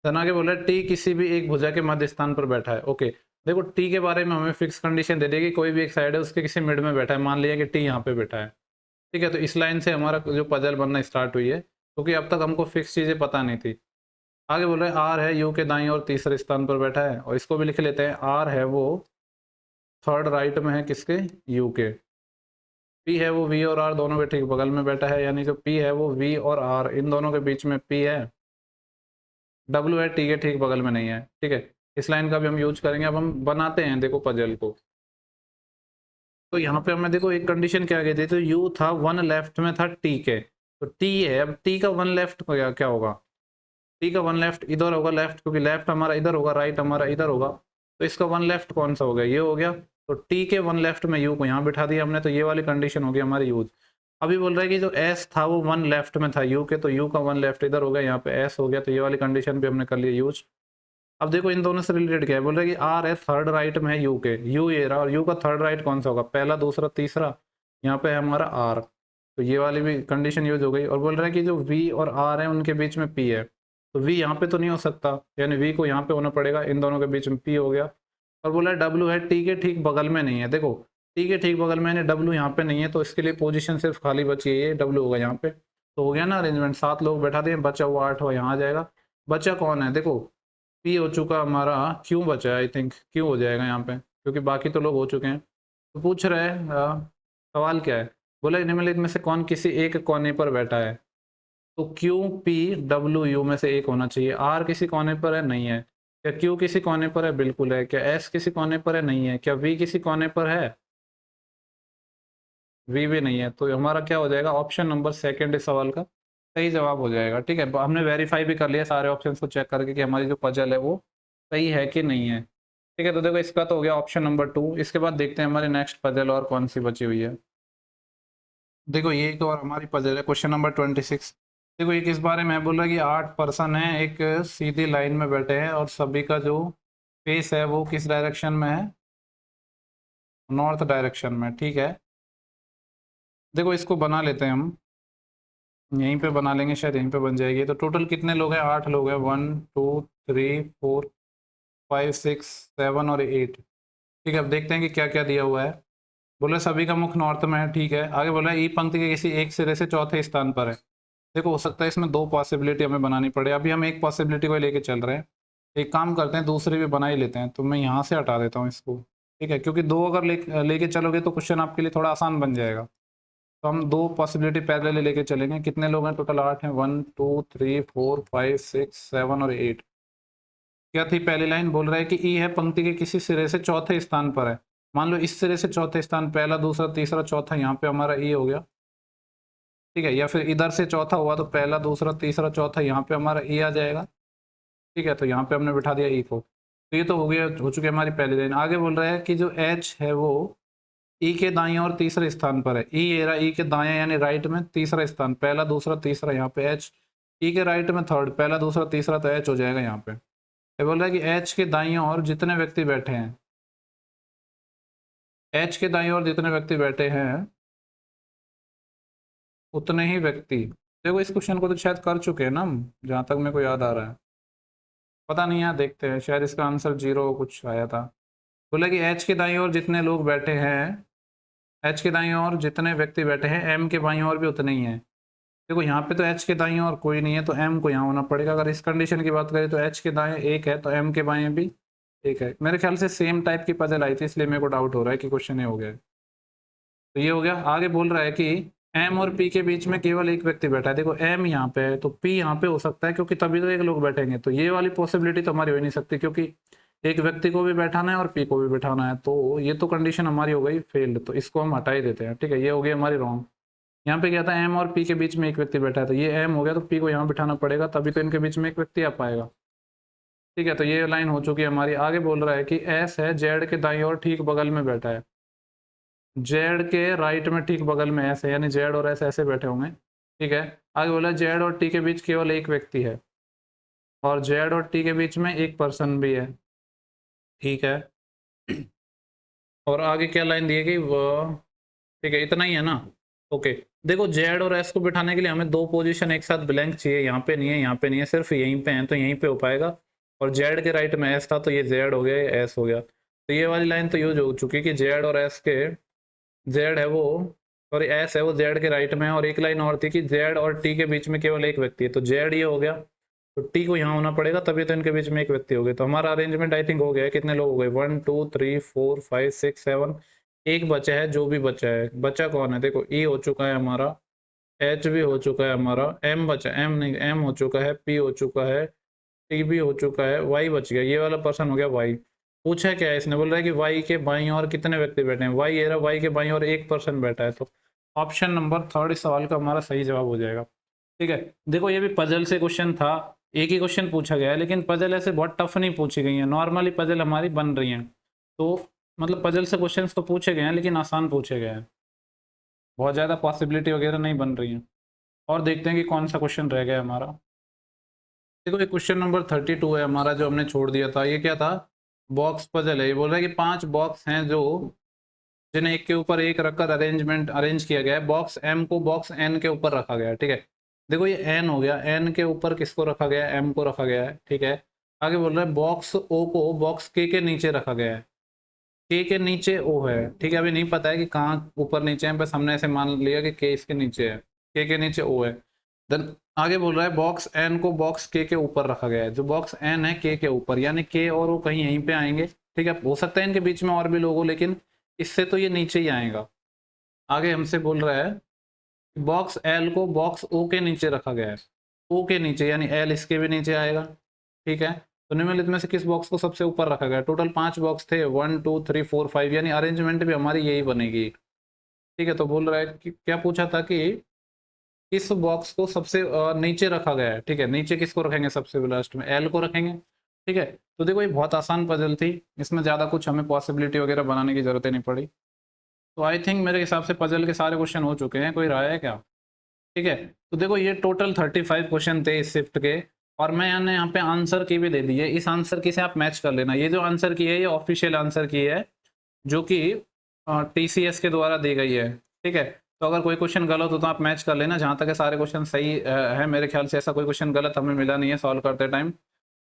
धन आगे बोला टी किसी भी एक भुजा के मध्य स्थान पर बैठा है। ओके, देखो टी के बारे में हमें फिक्स कंडीशन दे दी कि कोई भी एक साइड है उसके किसी मिड में बैठा है, मान लिया कि टी यहाँ पे बैठा है। ठीक है, तो इस लाइन से हमारा जो पजल बनना स्टार्ट हुई है, क्योंकि अब तक हमको फिक्स चीज़ें पता नहीं थी। आगे बोल रहे हैं आर है यू के दाईं ओर तीसरे स्थान पर बैठा है, और इसको भी लिख लेते हैं, आर है वो थर्ड राइट में है किसके, यू के। पी है वो वी और आर दोनों के ठीक बगल में बैठा है, यानी जो पी है वो वी और आर इन दोनों के बीच में पी है। डब्ल्यू है टी के ठीक बगल में नहीं है। ठीक है, इस लाइन का भी हम यूज करेंगे। अब हम बनाते हैं देखो पजल को। तो यहाँ पे हमें देखो एक कंडीशन क्या गई थी, तो यू था 1 लेफ्ट में था टी के, तो टी है, अब टी का 1 लेफ्ट क्या क्या होगा, टी का 1 लेफ्ट इधर होगा, लेफ्ट क्योंकि लेफ्ट हमारा इधर होगा, राइट हमारा इधर होगा, तो इसका 1 लेफ्ट कौन सा हो गया, ये हो गया। तो टी के 1 लेफ्ट में यू को यहाँ बिठा दिया हमने, तो ये वाली कंडीशन होगी हमारी यूज। अभी बोल रहा है कि जो एस था वो 1 लेफ्ट में था यू के, तो यू का 1 लेफ्ट इधर हो गया, यहाँ पे एस हो गया, तो ये वाली कंडीशन भी हमने कर लिया यूज। अब देखो इन दोनों से रिलेटेड क्या है, बोल रहे हैं कि आर है थर्ड राइट में है यू के, यू ये रहा, और यू का थर्ड राइट कौन सा होगा, पहला दूसरा तीसरा, यहाँ पे है हमारा आर, तो ये वाली भी कंडीशन यूज हो गई। और बोल रहा है कि जो वी और आर है उनके बीच में पी है, तो वी यहाँ पे तो नहीं हो सकता, यानी वी को यहाँ पे होना पड़ेगा, इन दोनों के बीच में पी हो गया। और बोला डब्ल्यू है टी के ठीक बगल में नहीं है, देखो टी के ठीक बगल में, यानी डब्ल्यू यहाँ पे नहीं है, तो इसके लिए पोजीशन सिर्फ खाली बची है, ये डब्ल्यू होगा यहाँ पे। तो हो गया ना अरेंजमेंट, 7 लोग बैठा दिए, बचा हुआ 8वां यहाँ आ जाएगा। बचा कौन है, देखो पी हो चुका हमारा, क्यों बचा है, आई थिंक क्यों हो जाएगा यहाँ पे, क्योंकि बाकी तो लोग हो चुके हैं। तो पूछ रहे हैं सवाल क्या है, बोला निम्नलिखित में से कौन किसी एक कोने पर बैठा है, तो क्यू पी डब्ल्यू यू में से एक होना चाहिए। आर किसी कोने पर है, नहीं है। क्या क्यू किसी कोने पर है, बिल्कुल है। क्या एस किसी कोने पर है, नहीं है। क्या वी किसी कोने पर है, वी भी नहीं है। तो हमारा क्या हो जाएगा, ऑप्शन नंबर सेकंड इस सवाल का सही जवाब हो जाएगा। ठीक है, हमने वेरीफाई भी कर लिया सारे ऑप्शन को चेक करके कि हमारी जो पजल है वो सही है कि नहीं है। ठीक है, तो देखो इसका तो हो गया ऑप्शन नंबर 2। इसके बाद देखते हैं हमारी नेक्स्ट पजल और कौन सी बची हुई है। देखो ये एक और हमारी पजल है, क्वेश्चन नंबर 26। देखो ये किस बारे में बोला कि 8 पर्सन है एक सीधी लाइन में बैठे हैं, और सभी का जो फेस है वो किस डायरेक्शन में है, नॉर्थ डायरेक्शन में। ठीक है, देखो इसको बना लेते हैं हम, यहीं पे बना लेंगे, शायद यहीं पे बन जाएगी। तो टोटल कितने लोग हैं, 8 लोग हैं, 1 2 3 4 5 6 7 और 8। ठीक है, अब देखते हैं कि क्या क्या दिया हुआ है। बोले सभी का मुख नॉर्थ में है। ठीक है, आगे बोला ई पंक्ति के किसी एक सिरे से चौथे स्थान पर है। देखो हो सकता है इसमें 2 पॉसिबिलिटी हमें बनानी पड़े, अभी हम एक पॉसिबिलिटी को लेके चल रहे हैं। एक काम करते हैं, दूसरी भी बना ही लेते हैं, तो मैं यहाँ से हटा देता हूँ इसको। ठीक है, क्योंकि 2 अगर लेके चलोगे तो क्वेश्चन आपके लिए थोड़ा आसान बन जाएगा। तो हम 2 पॉसिबिलिटी पहले लेके चलेंगे। कितने लोग हैं, टोटल 8 हैं, 1 2 3 4 5 6 7 और 8। क्या थी पहली लाइन, बोल रहा है कि ई है पंक्ति के किसी सिरे से चौथे स्थान पर है। मान लो इस सिरे से चौथे स्थान, पहला दूसरा तीसरा चौथा, यहाँ पे हमारा ई हो गया। ठीक है, या फिर इधर से चौथा हुआ तो पहला दूसरा तीसरा चौथा, यहाँ पे हमारा ई आ जाएगा। ठीक है, तो यहाँ पे हमने बिठा दिया ई को। तो ये तो हो गया, हो चुकी है हमारी पहली लाइन। आगे बोल रहा है कि जो एच है वो ई के दाएं और तीसरे स्थान पर है। ई ये रहा, ई के दाएं यानी राइट में तीसरा स्थान, पहला दूसरा तीसरा, यहाँ पे एच। ई के राइट में थर्ड, पहला दूसरा तीसरा, तो एच हो जाएगा यहाँ पे। ये बोल रहा है कि एच के दाईं ओर जितने व्यक्ति बैठे हैं, एच के दाईं ओर जितने व्यक्ति बैठे हैं उतने ही व्यक्ति, देखो इस क्वेश्चन को तो शायद कर चुके हैं ना हम, जहां तक मेरे को याद आ रहा है, पता नहीं यार, देखते हैं, शायद इसका आंसर 0 कुछ आया था। बोला कि एच के दाईं ओर जितने लोग बैठे हैं, एच के दाईं ओर जितने व्यक्ति बैठे हैं एम के बाईं ओर भी उतने ही हैं। देखो यहाँ पे तो एच के दाईं ओर कोई नहीं है तो एम को यहाँ होना पड़ेगा। अगर इस कंडीशन की बात करें तो एच के दाएं एक है तो एम के बाएं भी एक है। मेरे ख्याल से सेम टाइप की पजल आई थी, इसलिए मेरे को डाउट हो रहा है कि क्वेश्चन ये हो गया है। तो ये हो गया। आगे बोल रहा है कि एम और पी के बीच में केवल एक व्यक्ति बैठा है। देखो एम यहाँ पे है तो पी यहाँ पे हो सकता है, क्योंकि तभी तो एक लोग बैठेंगे। तो ये वाली पॉसिबिलिटी तो हमारी हो ही नहीं सकती, क्योंकि एक व्यक्ति को भी बैठाना है और पी को भी बैठाना है, तो ये तो कंडीशन हमारी हो गई फेल्ड, तो इसको हम हटा ही देते हैं। ठीक है, ये हो गई हमारी रॉन्ग। यहाँ पे क्या था, एम और पी के बीच में एक व्यक्ति बैठा है, तो ये एम हो गया तो पी को यहाँ बिठाना पड़ेगा, तभी तो इनके बीच में एक व्यक्ति आ पाएगा। ठीक है, तो ये लाइन हो चुकी है हमारी। आगे बोल रहा है कि एस है, जेड के दाईं ओर ठीक बगल में बैठा है। जेड के राइट में ठीक बगल में एस है, यानी जेड और एस ऐसे बैठे होंगे। ठीक है, आगे बोला जेड और टी के बीच केवल एक व्यक्ति है और जेड और टी के बीच में एक पर्सन भी है। ठीक है, और आगे क्या लाइन दी गई वो, ठीक है, इतना ही है ना। ओके, देखो जेड और एस को बिठाने के लिए हमें दो पोजीशन एक साथ ब्लैंक चाहिए, यहाँ पे नहीं है, यहाँ पे नहीं है, सिर्फ यहीं पे है, तो यहीं पे हो पाएगा। और जेड के राइट में एस था तो ये जेड हो गया, ये एस हो गया। तो ये वाली लाइन तो यूज हो चुकी कि जेड और एस के, जेड है वो, सॉरी एस है वो जेड के राइट में है। और एक लाइन और थी कि जेड और टी के बीच में केवल एक व्यक्ति है, तो जेड ये हो गया, तो टी को यहाँ होना पड़ेगा, तभी तो इनके बीच में एक व्यक्ति हो गए। तो हमारा अरेंजमेंट आई थिंक हो गया है। कितने लोग हो गए, 1 2 3 4 5 6 7, एक बचा है, जो भी बचा है, बचा कौन है, देखो ई हो चुका है हमारा, एच भी हो चुका है हमारा, एम बचा, एम नहीं, एम हो चुका है, पी हो चुका है, टी भी हो चुका है, वाई बच गया, ये वाला पर्सन हो गया वाई। पूछा क्या है इसने, बोल रहा है कि वाई के बाईं ओर कितने व्यक्ति बैठे हैं, वाई ये रहा, वाई के बाईं ओर एक पर्सन बैठा है, तो ऑप्शन नंबर 3 इस सवाल का हमारा सही जवाब हो जाएगा। ठीक है, देखो ये भी पजल से क्वेश्चन था, एक ही क्वेश्चन पूछा गया है, लेकिन पजल ऐसे बहुत टफ नहीं पूछी गई है, नॉर्मली पजल हमारी बन रही हैं। तो मतलब पजल से क्वेश्चन तो पूछे गए हैं लेकिन आसान पूछे गए हैं, बहुत ज़्यादा पॉसिबिलिटी वगैरह नहीं बन रही है। और देखते हैं कि कौन सा क्वेश्चन रह गया हमारा। देखो ये क्वेश्चन नंबर 32 है हमारा, जो हमने छोड़ दिया था। ये क्या था, बॉक्स पजल है। ये बोल रहा है कि 5 बॉक्स हैं जो जिन्हें एक के ऊपर एक रखकर अरेंज किया गया है। बॉक्स एम को बॉक्स एन के ऊपर रखा गया है। ठीक है, देखो ये एन हो गया, एन के ऊपर किसको रखा गया है, एम को रखा गया है। ठीक है, आगे बोल रहा है बॉक्स ओ को बॉक्स के नीचे रखा गया है, के नीचे ओ है। ठीक है, अभी नहीं पता है कि कहाँ ऊपर नीचे है, बस हमने ऐसे मान लिया कि के इसके नीचे है, के नीचे ओ है। देन आगे बोल रहा है बॉक्स एन को बॉक्स के ऊपर रखा गया है। जो बॉक्स एन है के ऊपर, यानी के और वो कहीं यहीं पे आएंगे। ठीक है, हो सकता है इनके बीच में और भी लोग हो, लेकिन इससे तो ये नीचे ही आएगा। आगे हमसे बोल रहा है बॉक्स एल को बॉक्स ओ के नीचे रखा गया है, ओ के नीचे, यानी एल इसके भी नीचे आएगा। ठीक है, तो निम्नलिखित में से किस बॉक्स को सबसे ऊपर रखा गया। टोटल 5 बॉक्स थे, 1 2 3 4 5, यानी अरेंजमेंट भी हमारी यही बनेगी। ठीक है, तो बोल रहा है कि क्या पूछा था कि इस बॉक्स को सबसे नीचे रखा गया है। ठीक है, नीचे किसको रखेंगे, सबसे लास्ट में एल को रखेंगे। ठीक है, तो देखो ये बहुत आसान पजल थी, इसमें ज़्यादा कुछ हमें पॉसिबिलिटी वगैरह बनाने की जरूरत ही नहीं पड़ी। तो आई थिंक मेरे हिसाब से पजल के सारे क्वेश्चन हो चुके हैं, कोई राय है क्या। ठीक है, तो देखो ये टोटल 35 क्वेश्चन थे इस शिफ्ट के, और मैंने यहाँ पे आंसर की भी दे दी है। इस आंसर की से आप मैच कर लेना। ये जो आंसर की है ये ऑफिशियल आंसर की है, जो कि टीसीएस के द्वारा दी गई है। ठीक है, तो अगर कोई क्वेश्चन गलत हो तो आप मैच कर लेना। जहाँ तक है सारे क्वेश्चन सही है, मेरे ख्याल से ऐसा कोई क्वेश्चन गलत हमें मिला नहीं है सॉल्व करते टाइम।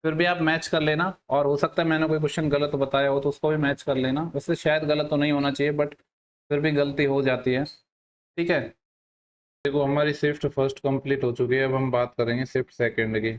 फिर भी आप मैच कर लेना, और हो सकता है मैंने कोई क्वेश्चन गलत बताया हो तो उसको भी मैच कर लेना। वैसे शायद गलत तो नहीं होना चाहिए, बट फिर भी गलती हो जाती है। ठीक है, देखो हमारी शिफ्ट फर्स्ट कंप्लीट हो चुकी है, अब हम बात करेंगे शिफ्ट सेकंड की।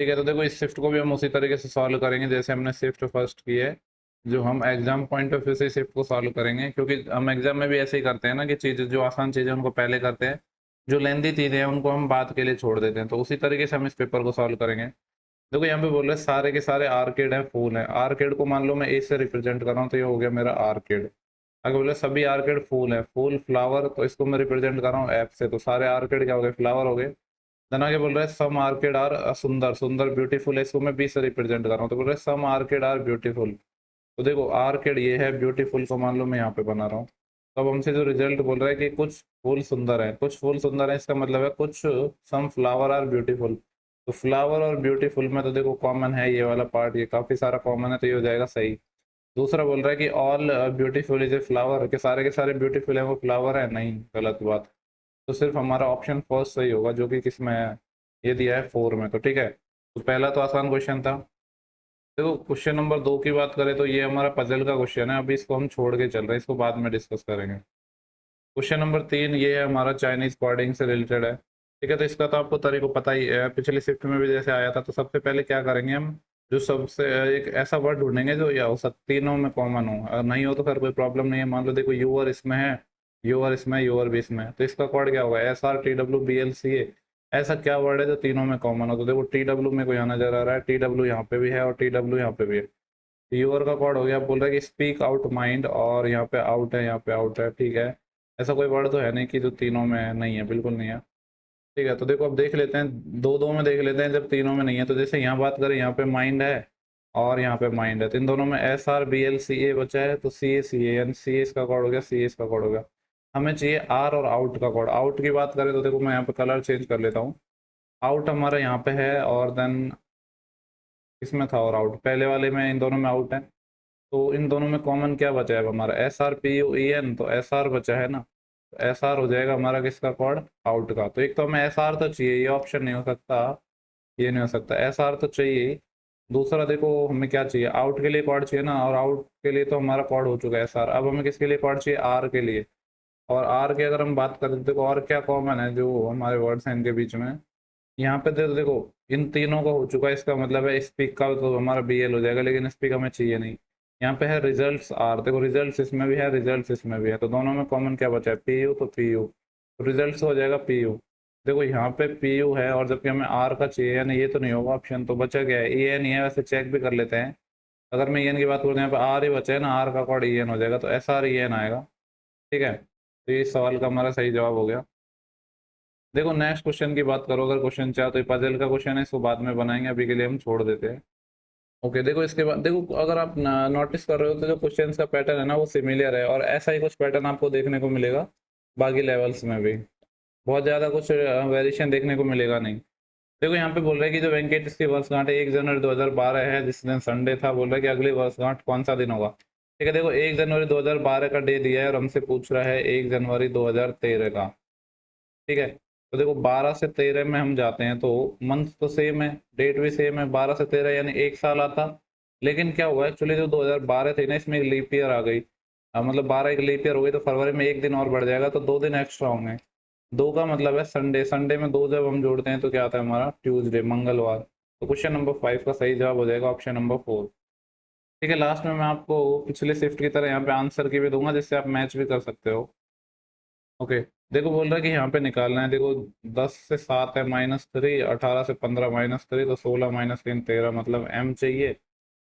ठीक है, तो देखो इस शिफ्ट को भी हम उसी तरीके से सॉल्व करेंगे जैसे हमने शिफ्ट फर्स्ट की है। जो हम एग्जाम पॉइंट ऑफ व्यू से शिफ्ट को सॉल्व करेंगे, क्योंकि हम एग्जाम में भी ऐसे ही करते हैं ना कि चीज़ जो आसान चीज़ें उनको पहले करते हैं, जो लेंदी चीज़ें हैं उनको हम बाद के लिए छोड़ देते हैं। तो उसी तरीके से हम इस पेपर को सॉल्व करेंगे। देखो यहाँ पे बोल रहे हैं सारे के सारे आर्केड है, फूल है। आर्केड को मान लो मैं ए से रिप्रेजेंट कर रहा हूँ, तो ये हो गया मेरा आर्केड। आगे बोले सभी आर्किड फूल है, फूल फ्लावर, तो इसको मैं रिप्रेजेंट कर रहा हूँ एफ से, तो सारे आर्किड क्या हो गए, फ्लावर हो गए। देन आगे बोल रहे हैं सम आर्किड आर सुंदर, सुंदर ब्यूटीफुल है, इसको मैं बी से रिप्रेजेंट कर रहा हूँ, तो बोल रहे हैं सम आर्किड आर ब्यूटीफुल। तो देखो आर्किड ये है, ब्यूटीफुल को मान लो मैं यहाँ पे बना रहा हूँ। तो अब हमसे जो रिजल्ट बोल रहा है कि कुछ फूल सुंदर है, कुछ फूल सुंदर है, इसका मतलब है कुछ सम फ्लावर आर ब्यूटीफुल। तो फ्लावर और ब्यूटीफुल में तो देखो कॉमन है ये वाला पार्ट, ये काफी सारा कॉमन है, तो ये हो जाएगा सही। दूसरा बोल रहा है कि all beautiful is a flower, के सारे ब्यूटीफुल है वो फ्लावर है, नहीं, गलत बात। तो सिर्फ हमारा ऑप्शन फर्स्ट सही होगा, जो कि किसमें है, ये दिया है 4 में। तो ठीक है, तो पहला तो आसान क्वेश्चन था। देखो क्वेश्चन नंबर 2 की बात करें तो ये हमारा पजल का क्वेश्चन है, अभी इसको हम छोड़ के चल रहे हैं, इसको बाद में डिस्कस करेंगे। क्वेश्चन नंबर 3 ये है हमारा चाइनीज कोडिंग से रिलेटेड है। ठीक है, तो इसका तो आपको तरीका पता ही है, पिछली शिफ्ट में भी जैसे आया था। तो सबसे पहले क्या करेंगे हम, जो सबसे एक ऐसा वर्ड ढूंढेंगे जो या हो तीनों में कॉमन हो, अगर नहीं हो तो फिर कोई प्रॉब्लम नहीं है। मान लो देखो यूआर इसमें है, यूआर इसमें, यूआर भी इसमें है, तो इसका कोड क्या होगा, SRTWBLCA। ऐसा क्या वर्ड है जो तीनों में कॉमन हो, तो देखो TW में कोई यहाँ नजर आ रहा है, TW यहाँ पे भी है और TW यहाँ पे भी है। यूआर का कोड हो गया, बोल रहा है कि स्पीक आउट माइंड, और यहाँ पे आउट है, यहाँ पे आउट है। ठीक है, ऐसा कोई वर्ड तो है नहीं कि जो तीनों में नहीं है, बिल्कुल नहीं है। ठीक है, तो देखो अब देख लेते हैं, दो दो में देख लेते हैं, जब तीनों में नहीं है। तो जैसे यहाँ बात करें, यहाँ पे माइंड है और यहाँ पे माइंड है, तो इन दोनों में SRBLCA बचा है, तो CA यानी सी इसका कोड हो गया, सी इसका कोड हो गया। हमें चाहिए आर और आउट का कोड। आउट की बात करें तो देखो मैं यहाँ पे कलर चेंज कर लेता हूँ। आउट हमारा यहाँ पे है, और देन इसमें था, और आउट पहले वाले में, इन दोनों में आउट है। तो इन दोनों में कॉमन क्या बचा है हमारा, SRPUEN, तो SR बचा है ना, तो SR हो जाएगा हमारा किसका कोड, आउट का। तो एक तो हमें SR तो चाहिए, ये ऑप्शन नहीं हो सकता, ये नहीं हो सकता, SR तो चाहिए ही। दूसरा देखो हमें क्या चाहिए, आउट के लिए कोड चाहिए ना, और आउट के लिए तो हमारा कोड हो चुका है SR। अब हमें किसके लिए कोड चाहिए, आर के लिए। और आर की अगर हम बात करें तो देखो और क्या कॉमन है जो हमारे वर्ड्स हैं इनके बीच में, यहाँ पे देखो इन तीनों का हो चुका है, इसका मतलब है स्पीक का तो हमारा BL हो जाएगा, लेकिन स्पीक हमें चाहिए नहीं। यहाँ पे है रिजल्ट्स आर, देखो रिजल्ट्स इसमें भी है, रिजल्ट्स इसमें भी है, तो दोनों में कॉमन क्या बचा है, PU, तो PU, तो रिजल्ट्स हो जाएगा PU। देखो यहाँ पे PU है, और जबकि हमें आर का चाहिए, यानी ये तो नहीं होगा ऑप्शन, तो बचा क्या है, EN ही है। वैसे चेक भी कर लेते हैं, अगर मैं EN की बात करूँ, यहाँ पे आर ही बचा है ना, आर का कोड EN हो जाएगा, तो SREN आएगा। ठीक है, तो ये सवाल का हमारा सही जवाब हो गया। देखो नेक्स्ट क्वेश्चन की बात करो, अगर क्वेश्चन चाहे तो पजल का क्वेश्चन है, इसको बाद में बनाएंगे, अभी के लिए हम छोड़ देते हैं। ओके, देखो इसके बाद देखो, अगर आप नोटिस कर रहे हो तो जो क्वेश्चन का पैटर्न है ना वो सिमिलर है, और ऐसा ही कुछ पैटर्न आपको देखने को मिलेगा बाकी लेवल्स में भी। बहुत ज़्यादा कुछ वेरिएशन देखने को मिलेगा नहीं। देखो यहाँ पे बोल रहे हैं कि जो वेंकटेश की वर्षगांठ 1 जनवरी 2012 है, जिस दिन संडे था, बोल रहा है कि अगली वर्षगांठ कौन सा दिन होगा। ठीक है, देखो 1 जनवरी 2012 का डे दिया है, और हमसे पूछ रहा है 1 जनवरी 2013 का। ठीक है, तो देखो 12 से 13 में हम जाते हैं, तो मंथ तो सेम है, डेट भी सेम है, 12 से 13 यानी एक साल आता। लेकिन क्या हुआ एक्चुअली, जो 2012 थी ना, इसमें एक लीप ईयर आ गई। मतलब 12 एक लीप ईयर हो गई, तो फरवरी में एक दिन और बढ़ जाएगा, तो 2 दिन एक्स्ट्रा होंगे। दो का मतलब है संडे, संडे में दो जब हम जोड़ते हैं तो क्या आता है हमारा, ट्यूसडे, मंगलवार। तो क्वेश्चन नंबर 5 का सही जवाब हो जाएगा ऑप्शन नंबर 4। ठीक है, लास्ट में मैं आपको पिछले शिफ्ट की तरह यहाँ पे आंसर की भी दूंगा, जिससे आप मैच भी कर सकते हो। ओके, देखो बोल रहा है कि यहाँ पे निकालना है, देखो 10 से 7 है -3, 18 से 15 -3, तो 16 - 3 13, मतलब M चाहिए।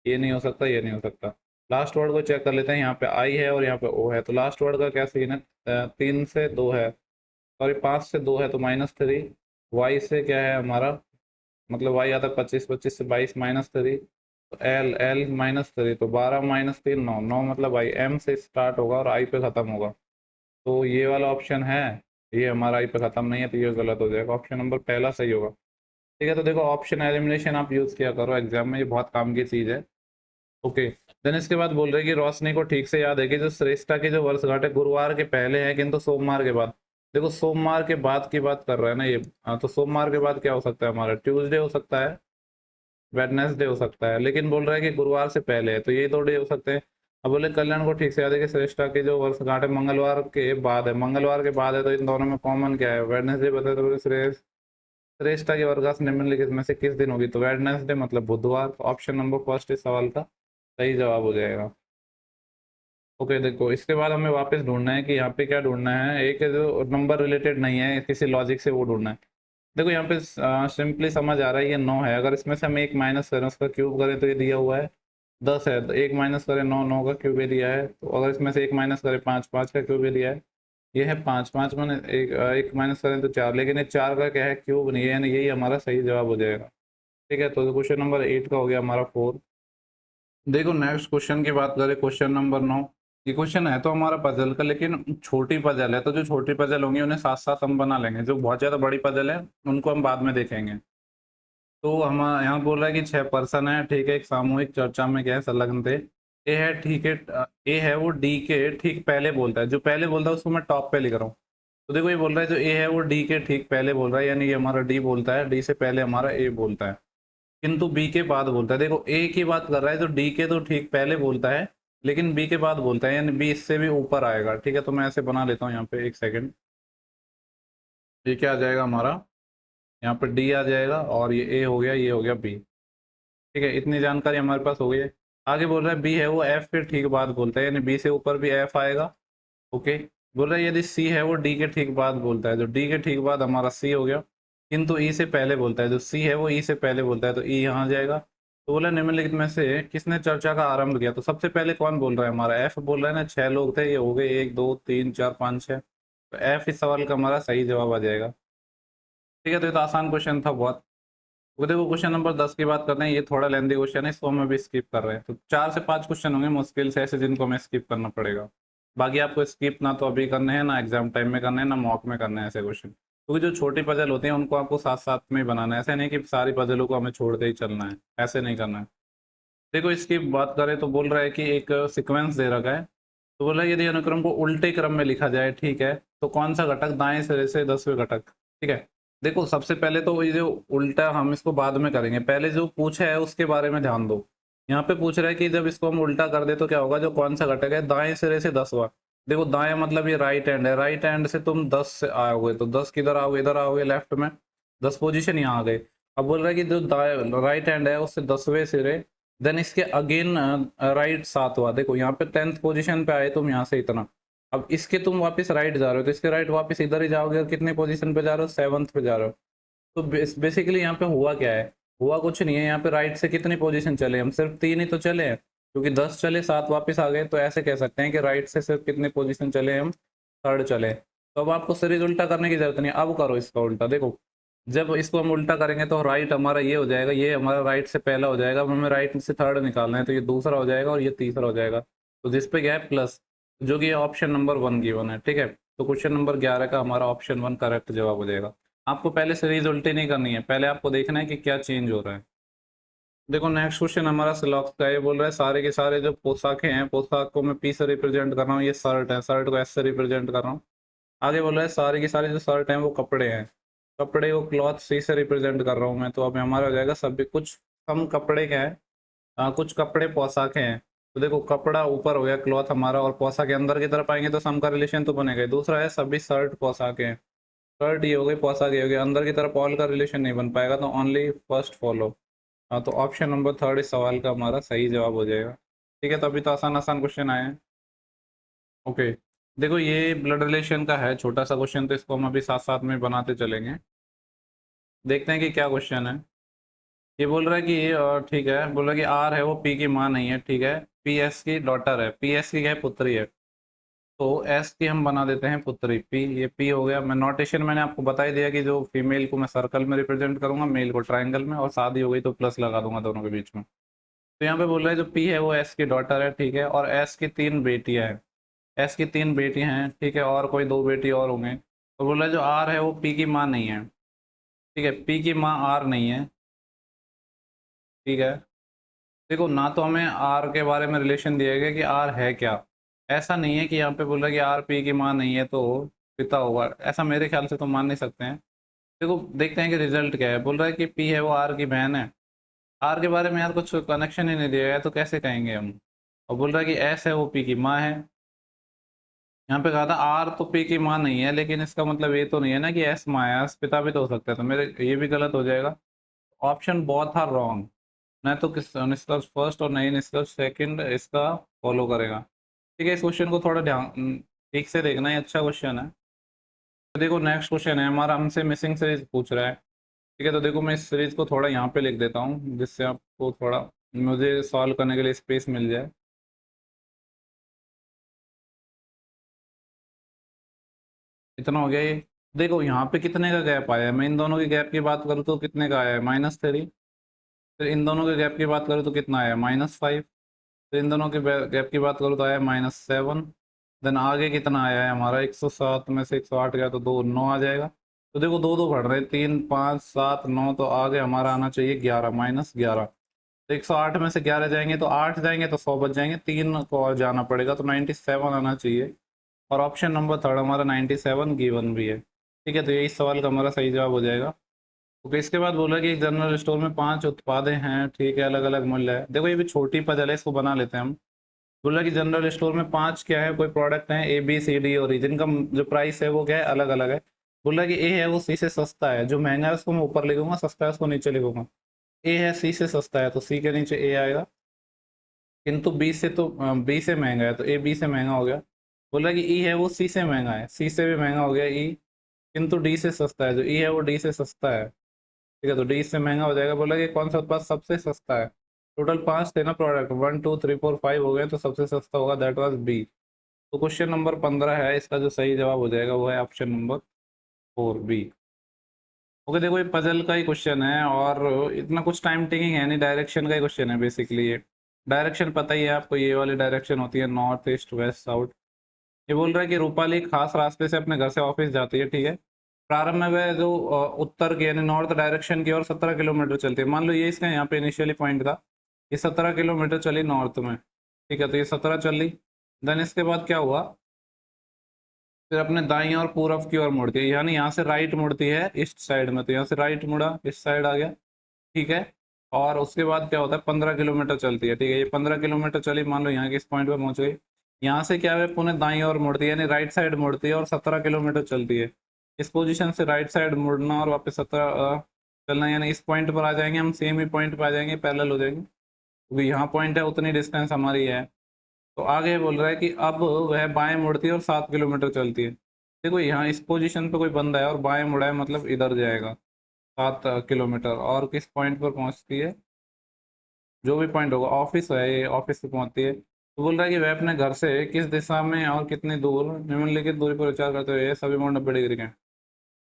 ये नहीं हो सकता, ये नहीं हो सकता। लास्ट वर्ड को चेक कर लेते हैं, यहाँ पे I है और यहाँ पे O है, तो लास्ट वर्ड का क्या सीन है, 3 से 2 है, सॉरी 5 से 2 है, तो -3। Y से क्या है हमारा, मतलब Y आता है 25, 25 से 22 -3, तो L -3, तो 12 - 3 9, 9 मतलब I, M से स्टार्ट होगा और I पे खत्म होगा। तो ये वाला ऑप्शन है, ये हमारा आई पे खत्म नहीं है, तो ये गलत हो जाएगा, ऑप्शन नंबर पहला सही होगा। ठीक है, तो देखो ऑप्शन एलिमिनेशन आप यूज किया करो एग्जाम में, ये बहुत काम की चीज है। ओके, देन इसके बाद बोल रहे हैं कि रोशनी को ठीक से याद है कि जो श्रेष्ठा की जो वर्षगांठ है गुरुवार के पहले है, किंतु सोमवार के बाद। देखो सोमवार के बाद की बात कर रहा है ना ये, तो सोमवार के बाद क्या हो सकता है हमारा, ट्यूसडे हो सकता है, वेडनेसडे हो सकता है, लेकिन बोल रहा है कि गुरुवार से पहले है, तो ये 2 डे हो सकते हैं। अब बोले कल्याण को ठीक से याद है कि श्रेष्ठा की जो वर्षगांठ है मंगलवार के बाद है, मंगलवार के बाद है, तो इन दोनों में कॉमन क्या है, वेडनेसडे बताए, तो बोले श्रेष्ठा की वर्षगांठ निम्नलिखित में से किस दिन होगी, तो वेडनेसडे मतलब बुधवार। तो ऑप्शन नंबर फर्स्ट इस सवाल का सही जवाब हो जाएगा। ओके, देखो इसके बाद हमें वापस ढूंढना है कि यहाँ पे क्या ढूंढना है, एक है जो नंबर रिलेटेड नहीं है किसी लॉजिक से, वो ढूंढना है। देखो यहाँ पे सिंपली समझ आ रहा है, ये 9 है, अगर इसमें से हम एक माइनस करें, उसका क्यूब करें, तो ये दिया हुआ है 10 है, तो एक माइनस करें 9, 9 का क्यूब ये दिया है, तो अगर इसमें से एक माइनस करें 5, 5 का क्यूब ये दिया है, ये है 5, 5 मैंने एक माइनस करें तो 4, लेकिन ये 4 का क्या है, क्यूब नहीं है, यानी यही हमारा सही जवाब हो जाएगा। ठीक है, तो क्वेश्चन नंबर 8 का हो गया हमारा 4। देखो नेक्स्ट क्वेश्चन की बात करें, क्वेश्चन नंबर 9। ये क्वेश्चन है तो हमारा पजल का, लेकिन छोटी पजल है, तो जो छोटी पजल होंगी उन्हें साथ साथ हम बना लेंगे, जो बहुत ज़्यादा बड़ी पजल है उनको हम बाद में देखेंगे। तो हम यहाँ बोल रहा है कि 6 पर्सन है, ठीक है, एक सामूहिक चर्चा में क्या है संलग्न थे। ए है ठीक है, ए है वो डी के ठीक पहले बोलता है, जो पहले बोलता है उसको मैं टॉप पे लिख रहा हूँ। तो देखो ये बोल रहा है जो ए है वो डी के ठीक पहले बोल रहा है, यानी ये हमारा डी बोलता है, डी से पहले हमारा ए बोलता है, किंतु बी के बाद बोलता है। देखो ए की बात कर रहा है तो डी के तो ठीक पहले बोलता है, लेकिन बी के बाद बोलता है, यानी बी इससे भी ऊपर आएगा। ठीक है, तो मैं ऐसे बना लेता हूँ यहाँ पे, एक सेकेंड। ये क्या आ जाएगा हमारा, यहाँ पे डी आ जाएगा, और ये ए हो गया, ये हो गया बी। ठीक है, इतनी जानकारी हमारे पास हो गई है। आगे बोल रहा है बी है वो एफ के ठीक बाद बोलता है, यानी बी से ऊपर भी एफ आएगा। ओके, बोल रहा है यदि सी है वो डी के ठीक बाद बोलता है, जो डी के ठीक बाद हमारा सी हो गया, किंतु ई से पहले बोलता है, जो सी है वो ई से पहले बोलता है, तो ई यहाँ आ जाएगा। तो बोला निम्नलिखित में से किसने चर्चा का आरंभ किया, तो सबसे पहले कौन बोल रहा है, हमारा एफ बोल रहा है ना। 6 लोग थे, ये हो गए 1 2 3 4 5 6, तो एफ इस सवाल का हमारा सही जवाब आ जाएगा। ठीक है, तो ये तो आसान क्वेश्चन था बहुत। वो देखो क्वेश्चन नंबर 10 की बात करते हैं, ये थोड़ा लेंदी क्वेश्चन है, इसको हम अभी स्किप कर रहे हैं। तो 4 से 5 क्वेश्चन होंगे मुश्किल से ऐसे जिनको हमें स्किप करना पड़ेगा। बाकी आपको स्किप ना तो अभी करने हैं, ना एग्जाम टाइम में करने हैं, ना मॉक में करने हैं ऐसे क्वेश्चन, क्योंकि जो छोटी पजल होते हैं उनको आपको साथ साथ में ही बनाना है, ऐसे नहीं कि सारी पजलों को हमें छोड़ते ही चलना है, ऐसे नहीं करना है। देखो इसकी बात करें तो बोल रहा है कि एक सिक्वेंस दे रखा है, तो बोला यदि अनुक्रम को उल्टे क्रम में लिखा जाए, ठीक है, तो कौन सा घटक दाएं सिरे से 10वें घटक। ठीक है, देखो सबसे पहले तो ये जो उल्टा हम इसको बाद में करेंगे, पहले जो पूछा है उसके बारे में ध्यान दो। यहाँ पे पूछ रहा है कि जब इसको हम उल्टा कर दे तो क्या होगा, जो कौन सा घटक है दाएं सिरे से 10वां। देखो दाएं मतलब ये राइट हैंड है, राइट हैंड से तुम 10 से आओगे तो 10 किधर आओगे, इधर आओगे लेफ्ट में, 10 पोजीशन यहाँ आ गए। अब बोल रहा है कि जो राइट हैंड है उससे 10वें सिरे, देन इसके अगेन राइट 7वां। देखो यहाँ पे 10th पोजीशन पे आए तुम यहाँ से इतना, अब इसके तुम वापस राइट जा रहे हो तो इसके राइट वापस इधर ही जाओगे, और कितने पोजीशन पे जा रहे हो, 7th पे जा रहे हो। तो बेसिकली यहाँ पे हुआ क्या है, हुआ कुछ नहीं है। यहाँ पे राइट से कितनी पोजीशन चले, हम सिर्फ 3 ही तो चले हैं, क्योंकि 10 चले 7 वापस आ गए, तो ऐसे कह सकते हैं कि राइट से सिर्फ कितने पोजीशन चले, हम 3rd चले। तो अब आपको सीरीज उल्टा करने की जरूरत नहीं है, अब करो इसका उल्टा। देखो जब इसको हम उल्टा करेंगे तो राइट हमारा ये हो जाएगा, ये हमारा राइट से पहला हो जाएगा, अब हमें राइट से 3rd निकालना है, तो ये दूसरा हो जाएगा और ये तीसरा हो जाएगा, तो जिस पे क्या है प्लस, जो कि ऑप्शन नंबर 1 गिवन है। ठीक है, तो क्वेश्चन नंबर 11 का हमारा ऑप्शन 1 करेक्ट जवाब हो जाएगा। आपको पहले सीरीज उल्टी नहीं करनी है, पहले आपको देखना है कि क्या चेंज हो रहा है। देखो नेक्स्ट क्वेश्चन हमारा सिलॉक्स का, ये बोल रहा है सारे के सारे जो पोशाकें हैं, पोशाक को मैं पी से रिप्रेजेंट कर रहा हूँ, ये शर्ट है, शर्ट को एस से रिप्रेजेंट कर रहा हूँ। आगे बोल रहा है सारे के सारे जो शर्ट हैं वो कपड़े हैं, कपड़े को क्लॉथ सी से रिप्रेजेंट कर रहा हूँ मैं, तो अब हमारा हो जाएगा सभी कुछ हम कपड़े क्या है, कुछ कपड़े पोशाकें हैं। तो देखो कपड़ा ऊपर हो गया क्लॉथ हमारा, और पोशाक के अंदर की तरफ आएंगे तो सम का रिलेशन तो बनेगा। दूसरा है सभी शर्ट पोशाकें हैं, शर्ट ये हो गई पोशाक ये हो गया, अंदर की तरफ ऑल का रिलेशन नहीं बन पाएगा, तो ओनली फर्स्ट फॉलो। हाँ, तो ऑप्शन नंबर 3 इस सवाल का हमारा सही जवाब हो जाएगा। ठीक है, तो अभी तो आसान आसान क्वेश्चन आए हैं। ओके, देखो ये ब्लड रिलेशन का है छोटा सा क्वेश्चन, तो इसको हम अभी साथ साथ में बनाते चलेंगे। देखते हैं कि क्या क्वेश्चन है। ये बोल रहा है कि ठीक है, बोल रहा है कि आर है वो पी की माँ नहीं है, ठीक है, पी एस की डॉटर है, पी एस की क्या है, पुत्री है, तो एस की हम बना देते हैं पुत्री, पी, ये पी हो गया। मैं नोटेशन मैंने आपको बता ही दिया कि जो फीमेल को मैं सर्कल में रिप्रेजेंट करूंगा, मेल को ट्राइंगल में, और शादी हो गई तो प्लस लगा दूंगा दोनों के बीच में। तो यहाँ पे बोल रहा है जो पी है वो एस की डॉटर है, ठीक है, और एस की 3 बेटियां हैं, एस की 3 बेटियां हैं, ठीक है, और कोई 2 बेटी और होंगे। तो बोल रहा है जो आर है वो पी की माँ नहीं है, ठीक है, पी की माँ आर नहीं है। ठीक है, देखो ना तो हमें आर के बारे में रिलेशन दिया गया कि आर है क्या, ऐसा नहीं है कि यहाँ पे बोल रहा है कि आर पी की माँ नहीं है तो पिता होगा, ऐसा मेरे ख्याल से तो मान नहीं सकते हैं। देखो देखते हैं कि रिजल्ट क्या है। बोल रहा है कि पी है वो आर की बहन है, आर के बारे में यार कुछ कनेक्शन ही नहीं दिया गया, तो कैसे कहेंगे हम। और बोल रहा है कि एस है वो पी की माँ है, यहाँ पे कहा था आर तो पी की माँ नहीं है, लेकिन इसका मतलब ये तो नहीं है ना कि एस माँ है, एस पिता भी तो हो सकता है, तो मेरे ये भी गलत हो जाएगा। ऑप्शन बहुत आर रॉन्ग, न तो किस निष्कर्ष फर्स्ट और नहीं निष्कर्ष सेकंड इसका फॉलो करेगा। ठीक है, इस क्वेश्चन को थोड़ा ध्यान ठीक से देखना, है अच्छा क्वेश्चन है। तो देखो नेक्स्ट क्वेश्चन है हमारा, हमसे मिसिंग सीरीज पूछ रहा है। ठीक है, तो देखो मैं इस सीरीज को थोड़ा यहाँ पे लिख देता हूँ, जिससे आपको थोड़ा मुझे सॉल्व करने के लिए स्पेस मिल जाए। इतना हो गया ये। देखो यहाँ पे कितने का गैप आया है, मैं इन दोनों के गैप की बात करूँ तो कितने का आया है, -3। फिर इन दोनों के गैप की बात करूँ तो कितना आया, -5। तो इन दोनों के गैप की बात करूँ तो आया -7। देन आगे कितना आया है हमारा, 107 में से 108 गया तो 2 9 आ जाएगा। तो देखो 2 2 बढ़ रहे हैं, 3 5 7 9, तो आगे हमारा आना चाहिए 11, -11। तो 108 में से 11 जाएंगे तो 8 जाएंगे तो 100 बच जाएंगे, 3 को और जाना पड़ेगा तो 97 आना चाहिए। और ऑप्शन नंबर थर्ड हमारा 97 गिवन भी है। ठीक है, तो यही सवाल का हमारा सही जवाब हो जाएगा। ओके, इसके बाद बोला कि एक जनरल स्टोर में 5 उत्पाद हैं, ठीक है, अलग अलग मूल्य है। देखो ये भी छोटी पजल है, इसको बना लेते हैं हम। बोला कि जनरल स्टोर में 5 क्या है, कोई प्रोडक्ट है ए बी सी डी और ई, जिनका जो प्राइस है वो क्या है, अलग अलग है। बोला कि ए है वो सी से सस्ता है, जो महंगा है उसको मैं ऊपर लिखूंगा, सस्ता है उसको नीचे लिखूंगा। ए है सी से सस्ता है तो सी के नीचे ए आएगा, किंतु बी से तो बी से महंगा है तो ए बी से महंगा हो गया। बोला कि ई है वो सी से महंगा है, सी से भी महंगा हो गया ई, किंतु डी से सस्ता है, जो ई है वो डी से सस्ता है। ठीक है, तो डी से महंगा हो जाएगा। बोला कि कौन सा उत्पाद सबसे सस्ता है। टोटल 5 थे ना प्रोडक्ट, 1 2 3 4 5 हो गए, तो सबसे सस्ता होगा, दैट वाज बी। तो क्वेश्चन नंबर 15 है, इसका जो सही जवाब हो जाएगा वो है ऑप्शन नंबर 4 बी। ओके, देखो ये पजल का ही क्वेश्चन है और इतना कुछ टाइम टेकिंग है नहीं, डायरेक्शन का ही क्वेश्चन है बेसिकली ये। डायरेक्शन पता ही है आपको, ये वाली डायरेक्शन होती है नॉर्थ ईस्ट वेस्ट साउथ। ये बोल रहा है कि रूपाली एक खास रास्ते से अपने घर से ऑफिस जाती है, ठीक है। प्रारंभ में वह जो उत्तर की यानी नॉर्थ डायरेक्शन की ओर 17 किलोमीटर चलती है। मान लो ये इसका यहाँ पे इनिशियली पॉइंट था, ये 17 किलोमीटर चली नॉर्थ में, ठीक है, तो ये 17 चली। देन इसके बाद क्या हुआ, फिर अपने दाईं और पूरब की ओर मुड़ती है, यानी यहाँ से राइट मुड़ती है ईस्ट साइड में, तो यहाँ से राइट मुड़ा, इस साइड आ गया, ठीक है। और उसके बाद क्या होता है, 15 किलोमीटर चलती है, ठीक है, ये 15 किलोमीटर चली, मान लो यहाँ के इस पॉइंट पे पहुंच गई। यहाँ से क्या है, पुनः दाईं ओर मुड़ती है, यानी राइट साइड मुड़ती है और 17 किलोमीटर चलती है। इस पोजीशन से राइट साइड मुड़ना और वापस 17 चलना, यानी इस पॉइंट पर आ जाएंगे हम, सेम ही पॉइंट पर आ जाएंगे, पैरेलल हो जाएंगे, क्योंकि यहाँ पॉइंट है उतनी डिस्टेंस हमारी है। तो आगे बोल रहा है कि अब वह बाएं मुड़ती है और 7 किलोमीटर चलती है। देखो यहाँ इस पोजीशन पे कोई बंदा है और बाएं मुड़ा है, मतलब इधर जाएगा 7 किलोमीटर, और किस पॉइंट पर पहुंचती है, जो भी पॉइंट होगा, ऑफिस है, ये ऑफिस पे पहुंचती है। तो बोल रहा है कि वह अपने घर से किस दिशा में और कितनी दूर निम्नलिखित दूरी पर विचार करते हुए सभी मोड़ 90 डिग्री के हैं।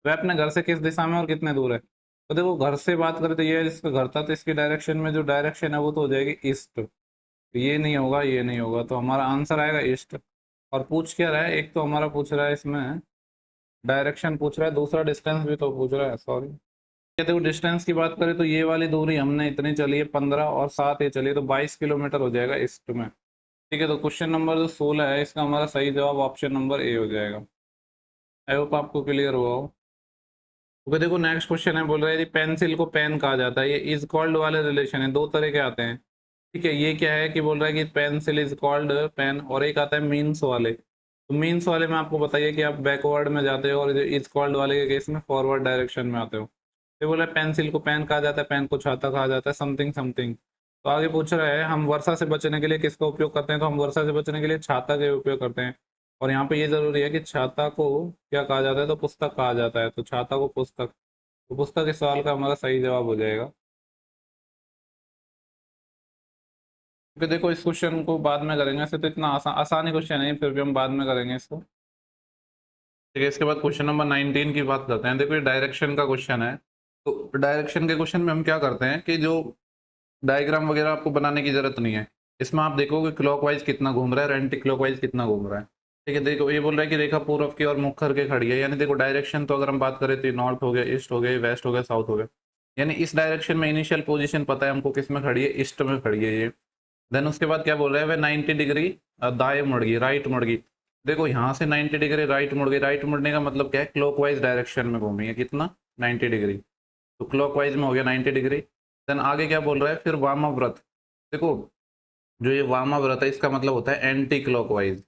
वह अपने घर से किस दिशा में और कितने दूर है। तो देखो घर से बात करें तो ये जिसका घर था, तो इसकी डायरेक्शन में जो डायरेक्शन है वो तो हो जाएगी ईस्ट। ये नहीं होगा, ये नहीं होगा, तो हमारा आंसर आएगा ईस्ट। और पूछ क्या रहा है, एक तो हमारा पूछ रहा है इसमें डायरेक्शन पूछ रहा है, दूसरा डिस्टेंस भी तो पूछ रहा है, सॉरी। ये देखो डिस्टेंस की बात करें तो ये वाली दूरी हमने इतनी चली है 15 और 7 ये चली है, तो 22 किलोमीटर हो जाएगा ईस्ट में। ठीक है, तो क्वेश्चन नंबर जो 16 है इसका हमारा सही जवाब ऑप्शन नंबर ए हो जाएगा। आई होप आपको क्लियर हुआ हो। ओके, देखो नेक्स्ट क्वेश्चन है, बोल रहा है यदि पेंसिल को पेन कहा जाता है, ये इज कॉल्ड वाले रिलेशन है, दो तरह के आते हैं। ठीक है, ये क्या है कि बोल रहा है कि पेंसिल इज कॉल्ड पेन, और एक आता है मीन्स वाले। तो मीन्स वाले में आपको बताइए कि आप बैकवर्ड में जाते हो, और इज कॉल्ड वाले के केस में फॉरवर्ड डायरेक्शन में आते हो। तो बोला पेंसिल को पेन कहा जाता है, पेन को छाता कहा जाता है, समथिंग समथिंग। तो आगे पूछ रहा है हम वर्षा से बचने के लिए किसका उपयोग करते हैं, तो हम वर्षा से बचने के लिए छाता का उपयोग करते हैं। और यहाँ पे ये जरूरी है कि छाता को क्या कहा जाता है, तो पुस्तक कहा जाता है, तो छाता को पुस्तक। तो पुस्तक इस सवाल का हमारा सही जवाब हो जाएगा। क्योंकि देखो इस क्वेश्चन को बाद में करेंगे, ऐसे तो इतना आसानी क्वेश्चन है, फिर भी हम बाद में करेंगे इसको। ठीक है, इसके बाद क्वेश्चन नंबर 19 की बात करते हैं। देखो ये डायरेक्शन का क्वेश्चन है, तो डायरेक्शन के क्वेश्चन में हम क्या करते हैं कि जो डायग्राम वगैरह आपको बनाने की जरूरत नहीं है। इसमें आप देखोगे क्लॉकवाइज कितना घूम रहा है और एंटी क्लॉकवाइज कितना घूम रहा है। ठीक है, देखो ये बोल रहा है कि रेखा पूर्व की ओर मुख करके खड़ी है, यानी देखो डायरेक्शन तो अगर हम बात करें तो नॉर्थ हो गया, ईस्ट हो गया, वेस्ट हो गया, साउथ हो गया, यानी इस डायरेक्शन में इनिशियल पोजीशन पता है हमको किस में खड़ी है, ईस्ट में खड़ी है ये। देन उसके बाद क्या बोल रहा है, वह 90 डिग्री दाएं मुड़ गई, राइट मुड़ गई। देखो यहाँ से 90 डिग्री राइट मुड़ गई, राइट मुड़ने का मतलब क्या है, क्लॉकवाइज डायरेक्शन में घूमी है, कितना 90 डिग्री, तो क्लॉकवाइज में हो गया 90 डिग्री। देन आगे क्या बोल रहा है, फिर वामाव्रत। देखो जो ये वामाव्रत है इसका मतलब होता है एंटी क्लॉकवाइज।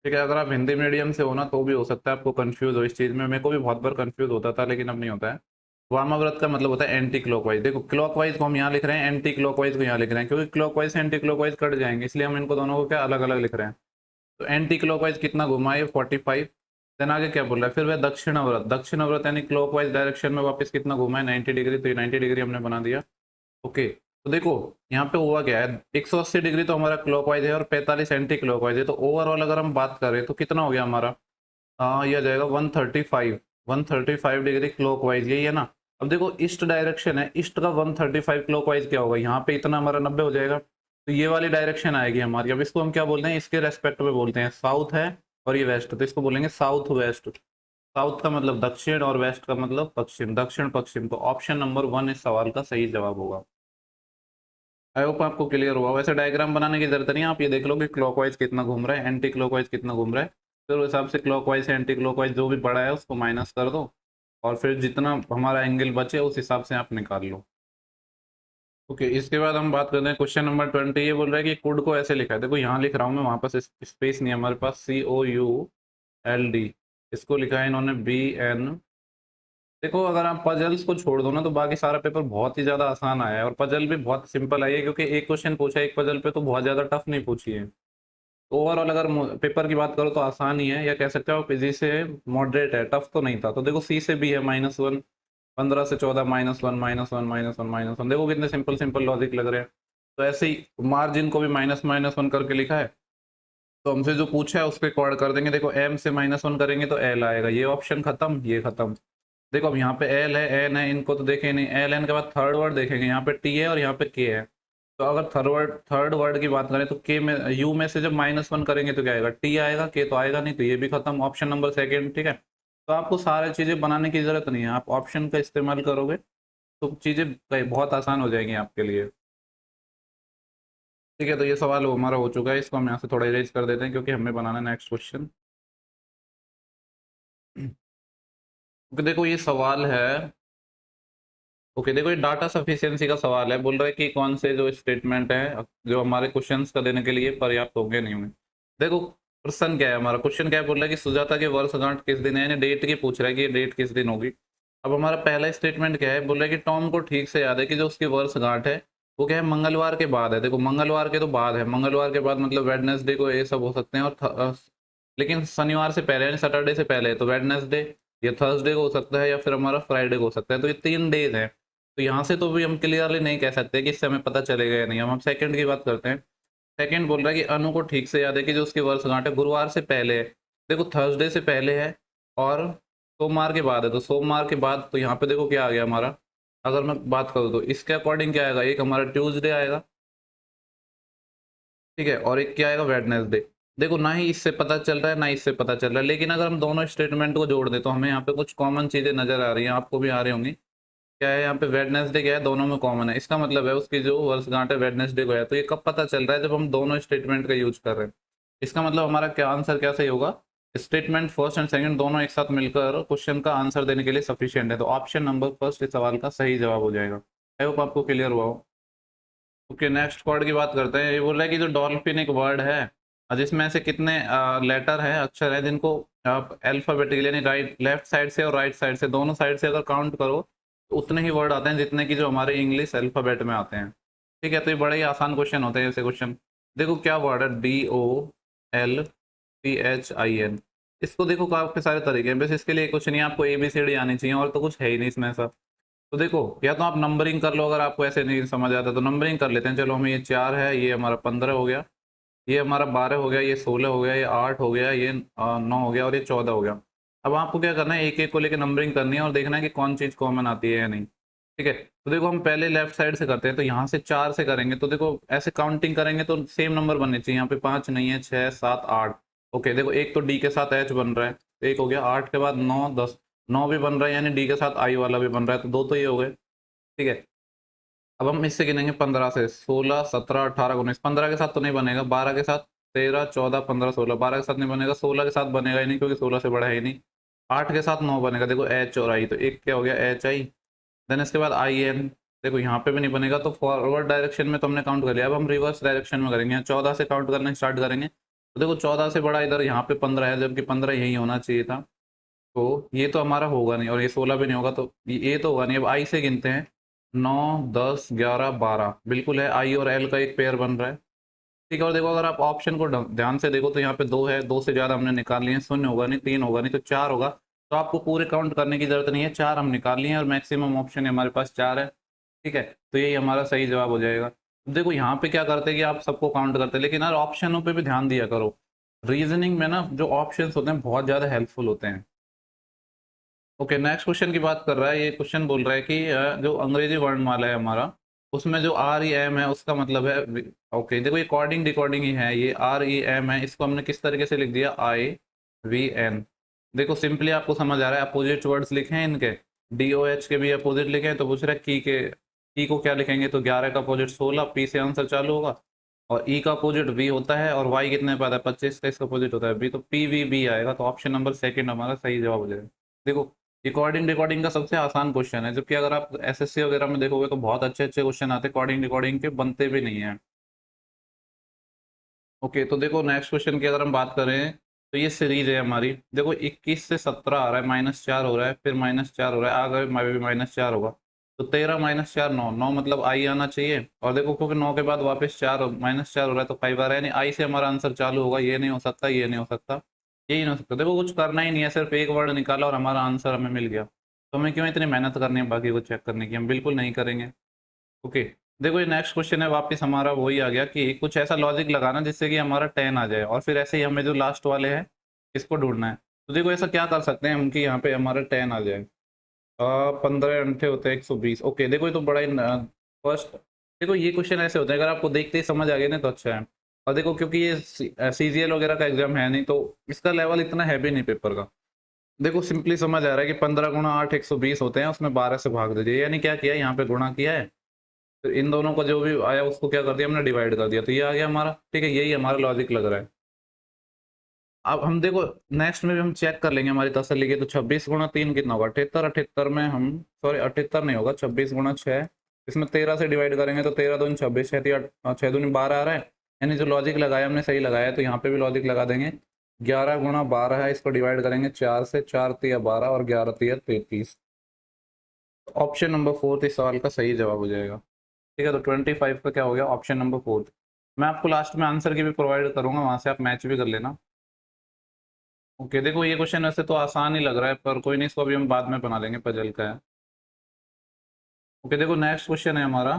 ठीक है, अगर आप हिंदी मीडियम से हो ना तो भी हो सकता है आपको कंफ्यूज हो इस चीज में, मेरे को भी बहुत बार कंफ्यूज होता था लेकिन अब नहीं होता है। वामाव्रत का मतलब होता है एंटी क्लॉकवाइज। देखो क्लॉकवाइज को हम यहाँ लिख रहे हैं, एंटी क्लॉकवाइज को यहाँ लिख रहे हैं, क्योंकि क्लॉकवाइज से एंटी क्लॉकवाइज कट जाएंगे, इसलिए हम इनको दोनों को क्या अलग अलग लिख रहे हैं। तो एंटी क्लॉकवाइज कितना घुमा है, 45। देन आगे क्या बोल रहा है, फिर वह दक्षिणाव्रत, दक्षिणाव्रत यानी क्लॉकवाइज डायरेक्शन में वापस कितना घुमा है, 90 डिग्री, तो ये 90 डिग्री हमने बना दिया। ओके, तो देखो यहाँ पे हुआ क्या है, 180 डिग्री तो हमारा क्लॉकवाइज है और 45 एंटी क्लॉकवाइज है, तो ओवरऑल अगर हम बात करें तो कितना हो गया हमारा, ये आ जाएगा 135, 135 डिग्री क्लॉकवाइज, यही है ना। अब देखो ईस्ट डायरेक्शन है, ईस्ट का 135 क्लॉकवाइज क्या होगा, यहाँ पे इतना हमारा 90 हो जाएगा, तो ये वाली डायरेक्शन आएगी हमारी। अब इसको हम क्या बोलते हैं, इसके रेस्पेक्ट में बोलते हैं, साउथ है और ये वेस्ट, तो इसको बोलेंगे साउथ वेस्ट। साउथ का मतलब दक्षिण और वेस्ट का मतलब पश्चिम, दक्षिण पश्चिम। तो ऑप्शन नंबर 1 इस सवाल का सही जवाब होगा। आई होप आपको क्लियर हुआ। वैसे डायग्राम बनाने की जरूरत नहीं है, आप ये देख लो कि क्लॉकवाइज कितना घूम रहा है, एंटी क्लॉकवाइज कितना घूम रहा है, फिर उस हिसाब से क्लॉकवाइज से एंटी क्लॉकवाइज जो भी बड़ा है उसको माइनस कर दो, और फिर जितना हमारा एंगल बचे उस हिसाब से आप निकाल लो। ओके, इसके बाद हम बात करते हैं क्वेश्चन नंबर 20। ये बोल रहा है कि कुड को ऐसे लिखा है, देखो यहाँ लिख रहा हूँ मैं, वहां पर स्पेस नहीं है हमारे पास, COULD, इसको लिखा है इन्होंने BN। देखो अगर आप पजल्स को छोड़ दो ना तो बाकी सारा पेपर बहुत ही ज्यादा आसान आया है, और पजल भी बहुत सिंपल आई है, क्योंकि एक क्वेश्चन पूछा है एक पजल पे, तो बहुत ज्यादा टफ नहीं पूछी है। ओवरऑल अगर पेपर की बात करो तो आसान ही है, या कह सकते हो आप इजी से मॉडरेट है, टफ तो नहीं था। तो देखो C से B है -1, 15 से 14 -1 -1 -1 -1, देखो कितने सिंपल सिंपल लॉजिक लग रहे हैं। तो ऐसे ही मार्जिन को भी -1 करके लिखा है, तो हमसे जो पूछा है उसके अकॉर्ड कर देंगे। देखो M से -1 करेंगे तो L आएगा, ये ऑप्शन खत्म, ये खत्म। देखो अब यहाँ पे L है N है, इनको तो देखे नहीं, L N के बाद थर्ड वर्ड देखेंगे, यहाँ पे T है और यहाँ पे K है। तो अगर थर्ड वर्ड की बात करें तो K में U में से जब -1 करेंगे तो क्या आएगा, T आएगा, K तो आएगा नहीं, तो ये भी खत्म, ऑप्शन नंबर सेकेंड। ठीक है, तो आपको सारी चीजें बनाने की जरूरत नहीं है, आप ऑप्शन का इस्तेमाल करोगे तो चीजें बहुत आसान हो जाएंगी आपके लिए। ठीक है, तो ये सवाल हमारा हो चुका है, इसको हम यहाँ से थोड़ा इरेज कर देते हैं क्योंकि हमें बनाना है नेक्स्ट क्वेश्चन। देखो ये सवाल है, ओके देखो ये डाटा सफिशिएंसी का सवाल है, बोल रहा है कि कौन से जो स्टेटमेंट है जो हमारे क्वेश्चंस का देने के लिए पर्याप्त होंगे नहीं होंगे। देखो प्रश्न क्या है हमारा, क्वेश्चन क्या है, बोल रहा है कि सुजाता की वर्षगांठ किस दिन है, यानी डेट की पूछ रहा है कि ये डेट किस दिन होगी। अब हमारा पहला स्टेटमेंट क्या है, बोल रहा है कि टॉम को ठीक से याद है कि जो उसकी वर्षगांठ है वो क्या है, मंगलवार के बाद है। देखो मंगलवार के तो बाद है, मंगलवार के बाद मतलब वेडनेसडे को ये सब हो सकते हैं, और लेकिन शनिवार से पहले यानी सैटरडे से पहले है, तो वेडनेसडे या थर्सडे को हो सकता है, या फिर हमारा फ्राइडे को हो सकता है। तो ये 3 डेज है, तो यहाँ से तो भी हम क्लियरली नहीं कह सकते कि इससे हमें पता चलेगा या नहीं। हम सेकंड की बात करते हैं। सेकंड बोल रहा है कि अनु को ठीक से याद है कि जो उसकी वर्षगांठ है गुरुवार से पहले है। देखो थर्सडे से पहले है और सोमवार के बाद है, तो सोमवार के बाद, तो यहाँ पे देखो क्या आ गया हमारा, अगर मैं बात करूँ तो इसके अकॉर्डिंग क्या आएगा, एक हमारा ट्यूसडे आएगा, ठीक है, और एक क्या आएगा, वेडनेसडे। देखो ना ही इससे पता चल रहा है ना इससे पता चल रहा है, लेकिन अगर हम दोनों स्टेटमेंट को जोड़ दे तो हमें यहाँ पे कुछ कॉमन चीजें नजर आ रही हैं, आपको भी आ रही होंगी। क्या है यहाँ पे, वेडनेसडे क्या है, दोनों में कॉमन है, इसका मतलब है उसकी जो वर्षगांठ है वेडनेसडे को है। तो ये कब पता चल रहा है, जब हम दोनों स्टेटमेंट का यूज कर रहे हैं। इसका मतलब हमारा क्या आंसर क्या सही होगा, स्टेटमेंट फर्स्ट एंड सेकंड दोनों एक साथ मिलकर क्वेश्चन का आंसर देने के लिए सफिशिएंट है, तो ऑप्शन नंबर फर्स्ट इस सवाल का सही जवाब हो जाएगा। आई होप आपको क्लियर हुआ हो। ओके, नेक्स्ट वर्ड की बात करते हैं। ये बोल रहा है कि जो डॉल्फिन एक वर्ड है जिसमें से कितने लेटर है, अक्षर है, जिनको आप अल्फाबेटिकली यानी राइट लेफ्ट साइड से और राइट साइड से दोनों साइड से अगर काउंट करो तो उतने ही वर्ड आते हैं जितने की जो हमारे इंग्लिश अल्फाबेट में आते हैं। ठीक है, तो ये बड़े ही आसान क्वेश्चन होते हैं ऐसे क्वेश्चन। देखो क्या वर्ड है, DOLPHIN। इसको देखो काफी सारे तरीके हैं, बस इसके लिए क्वेश्चन ही आपको ABCD आनी चाहिए, और तो कुछ है ही नहीं इसमें ऐसा। तो देखो या तो आप नंबरिंग कर लो, अगर आपको ऐसे नहीं समझ आता तो नंबरिंग कर लेते हैं। चलो हमें ये 4 है, ये हमारा 15 हो गया, ये हमारा 12 हो गया, ये 16 हो गया, ये 8 हो गया, ये 9 हो गया, और ये 14 हो गया। अब आपको क्या करना है, एक एक को लेकर नंबरिंग करनी है और देखना है कि कौन चीज कॉमन आती है या नहीं। ठीक है, तो देखो हम पहले लेफ्ट साइड से करते हैं, तो यहाँ से 4 से करेंगे, तो देखो ऐसे काउंटिंग करेंगे तो सेम नंबर बनने चाहिए, यहाँ पे 5 नहीं है, 6 7 8। ओके देखो एक तो डी के साथ एच बन रहा है, तो एक हो गया, 8 के बाद 9 10, 9 भी बन रहा है यानी डी के साथ आई वाला भी बन रहा है, तो दो तो ये हो गए। ठीक है, अब हम इससे गिनेंगे 15 से, 16 17 18 19, 15 के साथ तो नहीं बनेगा, 12 के साथ 13 14 15 16, 12 के साथ नहीं बनेगा, 16 के साथ बनेगा ही नहीं क्योंकि 16 से बड़ा है ही नहीं। 8 के साथ 9 बनेगा, देखो एच और आई, तो एक क्या हो गया, एच आई। देन इसके बाद आई एन, देखो यहाँ पे भी नहीं बनेगा, तो फॉरवर्ड डायरेक्शन में तो हमने काउंट कर लिया, अब हम रिवर्स डायरेक्शन में करेंगे, 14 से काउंट करना स्टार्ट करेंगे। तो देखो 14 से बड़ा इधर यहाँ पे 15 है, जबकि 15 यही होना चाहिए था, तो ये तो हमारा होगा नहीं, और ये 16 भी नहीं होगा, तो ये तो होगा नहीं। अब आई से गिनते हैं, 9 10 11 12 बिल्कुल है, आई और एल का एक पेयर बन रहा है। ठीक है, और देखो अगर आप ऑप्शन को ध्यान से देखो तो यहाँ पे 2 है, 2 से ज्यादा हमने निकाल लिए, शून्य होगा नहीं, 3 होगा नहीं, तो 4 होगा। तो आपको पूरे काउंट करने की जरूरत नहीं है, 4 हम निकाल लिए और मैक्सिमम ऑप्शन हमारे पास 4 है। ठीक है, तो यही हमारा सही जवाब हो जाएगा। देखो यहाँ पे क्या करते हैं कि आप सबको काउंट करते हैं, लेकिन यार ऑप्शनों पे भी ध्यान दिया करो। रीजनिंग में ना जो ऑप्शंस होते हैं बहुत ज्यादा हेल्पफुल होते हैं। ओके, नेक्स्ट क्वेश्चन की बात कर रहा है, ये क्वेश्चन बोल रहा है कि जो अंग्रेजी वर्णमाला है हमारा, उसमें जो आर ई एम है उसका मतलब है ओके देखो ये कॉर्डिंग रिकॉर्डिंग ही है, ये आर ई एम है, इसको हमने किस तरीके से लिख दिया, आई वी एन। देखो सिंपली आपको समझ आ रहा है, अपोजिट वर्ड्स लिखे हैं इनके, DOH के भी अपोजिट लिखे हैं, तो पूछ रहा है की को क्या लिखेंगे, तो 11 का अपोजिट 16, पी से आंसर चालू होगा, और ई का अपोजिट वी होता है, और वाई कितने पे आता है 25 का, इसका अपोजिट होता है बी, तो PVB आएगा, तो ऑप्शन नंबर सेकंड हमारा सही जवाब हो जाएगा। देखो रिकॉर्डिंग रिकॉर्डिंग का सबसे आसान क्वेश्चन है, जबकि अगर आप SSC वगैरह में देखोगे तो बहुत अच्छे अच्छे क्वेश्चन आते हैं, रिकॉर्डिंग रिकॉर्डिंग के बनते भी नहीं है। ओके, तो देखो नेक्स्ट क्वेश्चन की अगर हम बात करें, तो ये सीरीज है हमारी, देखो 21 से 17 आ रहा है, -4 हो रहा है, फिर -4 हो रहा है, आगे भी -4 होगा, तो 13 -4 9, 9 मतलब आई आना चाहिए, और देखो क्योंकि 9 के बाद वापस 4 -4 हो रहा है, तो 5 आ रहा है, यानी आई से हमारा आंसर चालू होगा, ये नहीं हो सकता, ये नहीं हो सकता, यही नहीं हो सकता। देखो कुछ करना ही नहीं है, सिर्फ एक वर्ड निकाला और हमारा आंसर हमें मिल गया, तो हमें क्यों इतनी मेहनत करनी है बाकी को चेक करने की, हम बिल्कुल नहीं करेंगे। ओके, देखो ये नेक्स्ट क्वेश्चन है, वापस हमारा वही आ गया कि कुछ ऐसा लॉजिक लगाना जिससे कि हमारा 10 आ जाए, और फिर ऐसे ही हमें जो लास्ट वाले हैं इसको ढूंढना है। तो देखो ऐसा क्या कर सकते हैं हम कि यहाँ पे हमारा 10 आ जाए। 15 अंठे होते हैं 120। ओके, देखो ये तो बड़ा ही फर्स्ट, देखो ये क्वेश्चन ऐसे होते हैं, अगर आपको देखते ही समझ आ गया ना तो अच्छा है। और देखो क्योंकि ये CGL वगैरह का एग्जाम है नहीं, तो इसका लेवल इतना हैवी नहीं पेपर का। देखो सिंपली समझ आ रहा है कि 15 गुणा 8 120 होते हैं, उसमें 12 से भाग दीजिए, यानी क्या किया, यहाँ पे गुणा किया है, तो इन दोनों का जो भी आया उसको क्या कर दिया हमने, डिवाइड कर दिया, तो ये आ गया हमारा, ठीक है, यही हमारा लॉजिक लग रहा है। अब हम देखो नेक्स्ट में भी हम चेक कर लेंगे हमारी तसल्ली के, तो 26 गुणा 3 कितना होगा, 78, 78 में हम, सॉरी 78 नहीं होगा, 26 गुणा 6, इसमें 13 से डिवाइड करेंगे तो 13 दूनी 26, 6 दूनी 12 आ रहा है, यानी जो लॉजिक लगाया हमने सही लगाया है, तो यहाँ पे भी लॉजिक लगा देंगे। 11 गुणा 12 है, इसको डिवाइड करेंगे 4 से, 4 तिया 12 और 11 तिया 33, ऑप्शन नंबर 4 इस सवाल का सही जवाब हो जाएगा। ठीक है, तो 25 का क्या हो गया, ऑप्शन नंबर 4। मैं आपको लास्ट में आंसर की भी प्रोवाइड करूंगा, वहां से आप मैच भी कर लेना। ओके, देखो ये क्वेश्चन वैसे तो आसान ही लग रहा है, पर कोई नहीं, इसको अभी हम बाद में बना लेंगे, पजल का है। ओके, देखो नेक्स्ट क्वेश्चन है हमारा,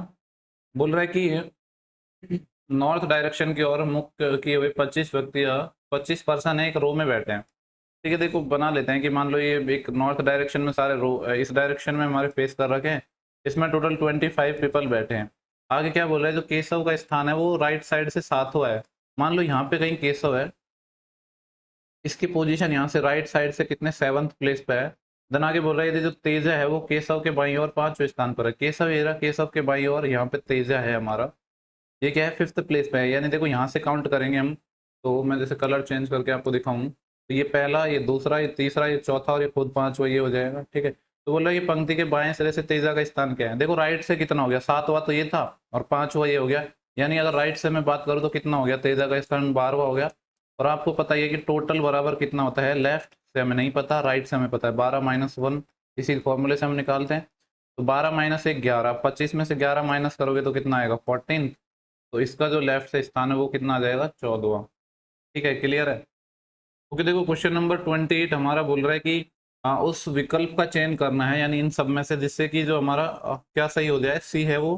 बोल रहा है कि नॉर्थ डायरेक्शन की ओर मुख किए हुए 25 व्यक्ति, 25 पर्सन एक रो में बैठे हैं। ठीक है, देखो बना लेते हैं कि मान लो ये एक नॉर्थ डायरेक्शन में सारे रो इस डायरेक्शन में हमारे फेस कर रखे हैं, इसमें टोटल 25 पीपल बैठे हैं। आगे क्या बोल रहा है, जो केशव का स्थान है वो राइट साइड से 7वां है। मान लो यहाँ पे कहीं केशव है, इसकी पोजीशन यहाँ से राइट साइड से कितने 7th प्लेस पे है। देन आगे बोल रहा है ये जो तेजा है वो केशव के बाईं ओर 5वें स्थान पर है, केशव ये रहा, केशव के बाईं ओर यहाँ पे तेजा है हमारा, ये क्या है 5th प्लेस पे है, यानी देखो यहाँ से काउंट करेंगे हम, तो मैं जैसे कलर चेंज करके आपको दिखाऊं, तो ये पहला, ये दूसरा, ये तीसरा, ये चौथा, और ये खुद 5वां, ये हो जाएगा। ठीक है, तो बोल रहा है ये पंक्ति के बाएं सिरे से तेजा का स्थान क्या है, देखो राइट से कितना हो गया, 7वां तो ये था और 5वां ये हो गया, यानी अगर राइट से मैं बात करूँ तो कितना हो गया, तेजा का स्थान 12वां हो गया। और आपको पता ही है कि टोटल बराबर कितना होता है, लेफ्ट से हमें नहीं पता, राइट से हमें पता है, 12 - 1, इसी फॉर्मूले से हम निकालते हैं। तो 12 - 1 11, 25 में से 11 माइनस करोगे तो कितना आएगा 14, तो इसका जो लेफ्ट से स्थान है वो कितना आ जाएगा 14वां। ठीक है, क्लियर है। ओके, देखो क्वेश्चन नंबर 28 हमारा बोल रहा है कि उस विकल्प का चयन करना है, यानी इन सब में से, जिससे कि जो हमारा क्या सही हो जाए, सी है वो,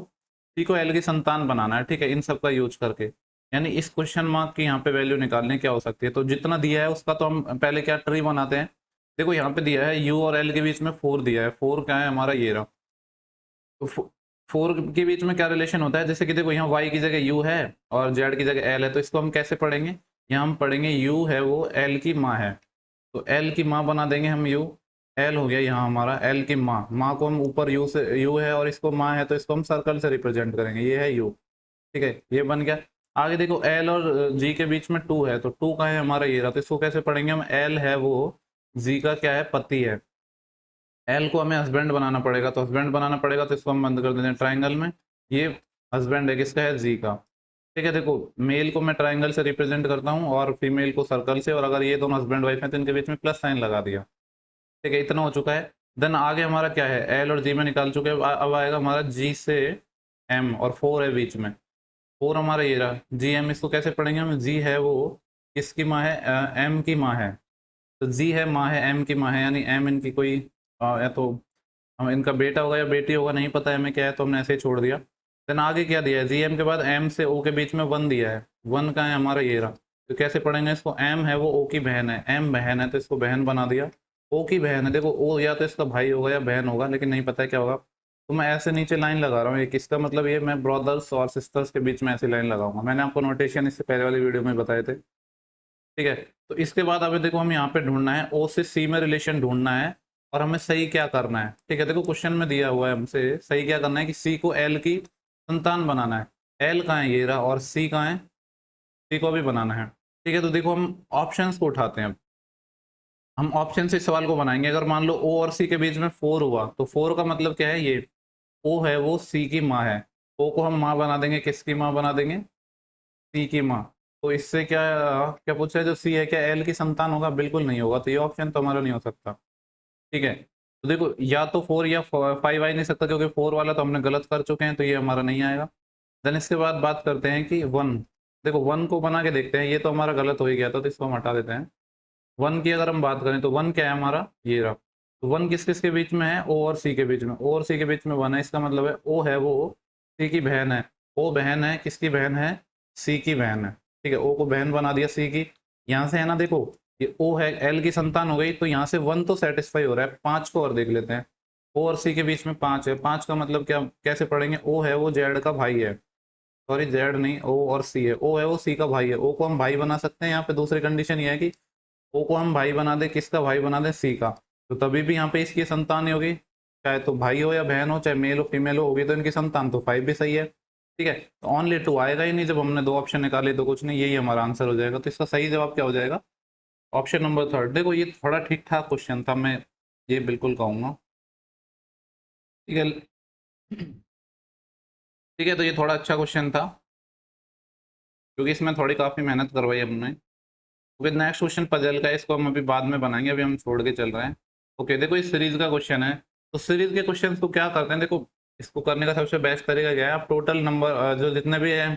सी को एल की संतान बनाना है। ठीक है, इन सब का यूज करके, यानी इस क्वेश्चन मार्क की यहाँ पे वैल्यू निकालने क्या हो सकती है, तो जितना दिया है उसका तो हम पहले क्या ट्री बनाते हैं। देखो यहाँ पे दिया है यू और एल के बीच में 4 दिया है, 4 क्या है हमारा, ये रहा, तो 4 के बीच में क्या रिलेशन होता है, जैसे कि देखो यहाँ y की जगह u है और z की जगह l है, तो इसको हम कैसे पढ़ेंगे, यहाँ हम पढ़ेंगे u है वो l की माँ है, तो l की माँ बना देंगे हम u, l हो गया यहाँ हमारा l की माँ, माँ को हम ऊपर u से, u है और इसको माँ है, तो इसको हम सर्कल से रिप्रेजेंट करेंगे, ये है u। ठीक है, ये बन गया। आगे देखो l और g के बीच में 2 है, तो 2 का है हमारा ये रहा, तो इसको कैसे पढ़ेंगे हम, l है वो, g का क्या है, पति है, एल को हमें हस्बैंड बनाना पड़ेगा, तो हस्बैंड बनाना पड़ेगा, तो इसको हम बंद कर देते हैं ट्राइंगल में, ये हस्बैंड है किसका है, जी का। ठीक है, देखो मेल को मैं ट्राइंगल से रिप्रेजेंट करता हूँ और फीमेल को सर्कल से, और अगर ये दोनों हस्बैंड वाइफ हैं तो इनके बीच में प्लस साइन लगा दिया। ठीक है, इतना हो चुका है। देन आगे हमारा क्या है, एल और जी में निकाल चुके हैं, अब आएगा हमारा जी से एम, और 4 है बीच में, 4 हमारा ये रहा जी एम, इसको कैसे पढ़ेंगे हम, जी है वो किसकी माँ है, एम की माँ है, तो जी है माँ है एम की माँ है, यानी एम इनकी कोई या तो हम इनका बेटा होगा या बेटी होगा, नहीं पता है हमें क्या है, तो हमने ऐसे ही छोड़ दिया। देन आगे क्या दिया है, जी एम के बाद एम से ओ के बीच में 1 दिया है, 1 का है हमारा ये रहा, तो कैसे पढ़ेंगे इसको, एम है वो ओ की बहन है, एम बहन है तो इसको बहन बना दिया, ओ की बहन है, देखो ओ या तो इसका भाई होगा या बहन होगा, लेकिन नहीं पता है क्या होगा, तो मैं ऐसे नीचे लाइन लगा रहा हूँ, ये किसका मतलब, ये मैं ब्रदर्स और सिस्टर्स के बीच में ऐसी लाइन लगाऊंगा, मैंने आपको नोटेशन इससे पहले वाली वीडियो में बताए थे। ठीक है। तो इसके बाद अभी देखो हम यहाँ पे ढूंढना है ओ से सी में रिलेशन ढूंढना है, और हमें सही क्या करना है। ठीक है, देखो क्वेश्चन में दिया हुआ है हमसे सही क्या करना है कि सी को एल की संतान बनाना है। एल कहाँ है, ये रहा, और सी कहाँ है, सी को भी बनाना है। ठीक है, तो देखो हम ऑप्शंस को उठाते हैं। अब हम ऑप्शन से इस सवाल को बनाएंगे। अगर मान लो ओ और सी के बीच में 4 हुआ, तो 4 का मतलब क्या है, ये ओ है वो सी की माँ है। ओ को हम माँ बना देंगे, किसकी माँ बना देंगे, सी की माँ। तो इससे क्या क्या पूछा है, जो सी है क्या एल की संतान होगा, बिल्कुल नहीं होगा, तो ये ऑप्शन तो हमारा नहीं हो सकता। ठीक है, तो देखो या तो 4 या 5 आ ही नहीं सकता, क्योंकि 4 वाला तो हमने गलत कर चुके हैं, तो ये हमारा नहीं आएगा। देन इसके बाद बात करते हैं कि 1। देखो 1 को बना के देखते हैं, ये तो हमारा गलत हो ही गया था, तो इसको हम हटा देते हैं। 1 की अगर हम बात करें तो 1 क्या है हमारा, ये रहा। तो 1 किस किस के बीच में है, ओ और सी के बीच में। ओ और सी के बीच में 1 है, इसका मतलब है ओ है वो सी की बहन है। ओ बहन है, किसकी बहन है, सी की बहन है। ठीक है, ओ को बहन बना दिया सी की। यहाँ से है ना, देखो ये ओ है, एल की संतान हो गई, तो यहाँ से 1 तो सेटिस्फाई हो रहा है। 5 को और देख लेते हैं। ओ और सी के बीच में 5 है। 5 का मतलब क्या, कैसे पढ़ेंगे, ओ है वो जेड का भाई है। सॉरी जेड नहीं, ओ और सी है। ओ है वो सी का भाई है, ओ को हम भाई बना सकते हैं। यहाँ पे दूसरी कंडीशन ये है कि ओ को हम भाई बना दे, किसका भाई बना दे, सी का। तो तभी भी यहाँ पे इसकी संतान ही होगी, चाहे तो भाई हो या बहन हो, चाहे मेल हो फीमेल हो, होगी तो इनकी संतान, तो 5 भी सही है। ठीक है, तो ओनली 2 आएगा ही नहीं, जब हमने 2 ऑप्शन निकाले तो कुछ नहीं, यही हमारा आंसर हो जाएगा। तो इसका सही जवाब क्या हो जाएगा, ऑप्शन नंबर 3। देखो ये थोड़ा ठीक ठाक क्वेश्चन था, मैं ये बिल्कुल कहूंगा। ठीक है, ठीक है, तो ये थोड़ा अच्छा क्वेश्चन था, क्योंकि इसमें थोड़ी काफी मेहनत करवाई हमने। ओके, नेक्स्ट क्वेश्चन पजल का है, इसको हम अभी बाद में बनाएंगे, अभी हम छोड़ के चल रहे हैं। ओके, देखो इस सीरीज का क्वेश्चन है। तो सीरीज के क्वेश्चन को क्या करते हैं, देखो इसको करने का सबसे बेस्ट तरीका क्या है, आप टोटल नंबर जो जितने भी है,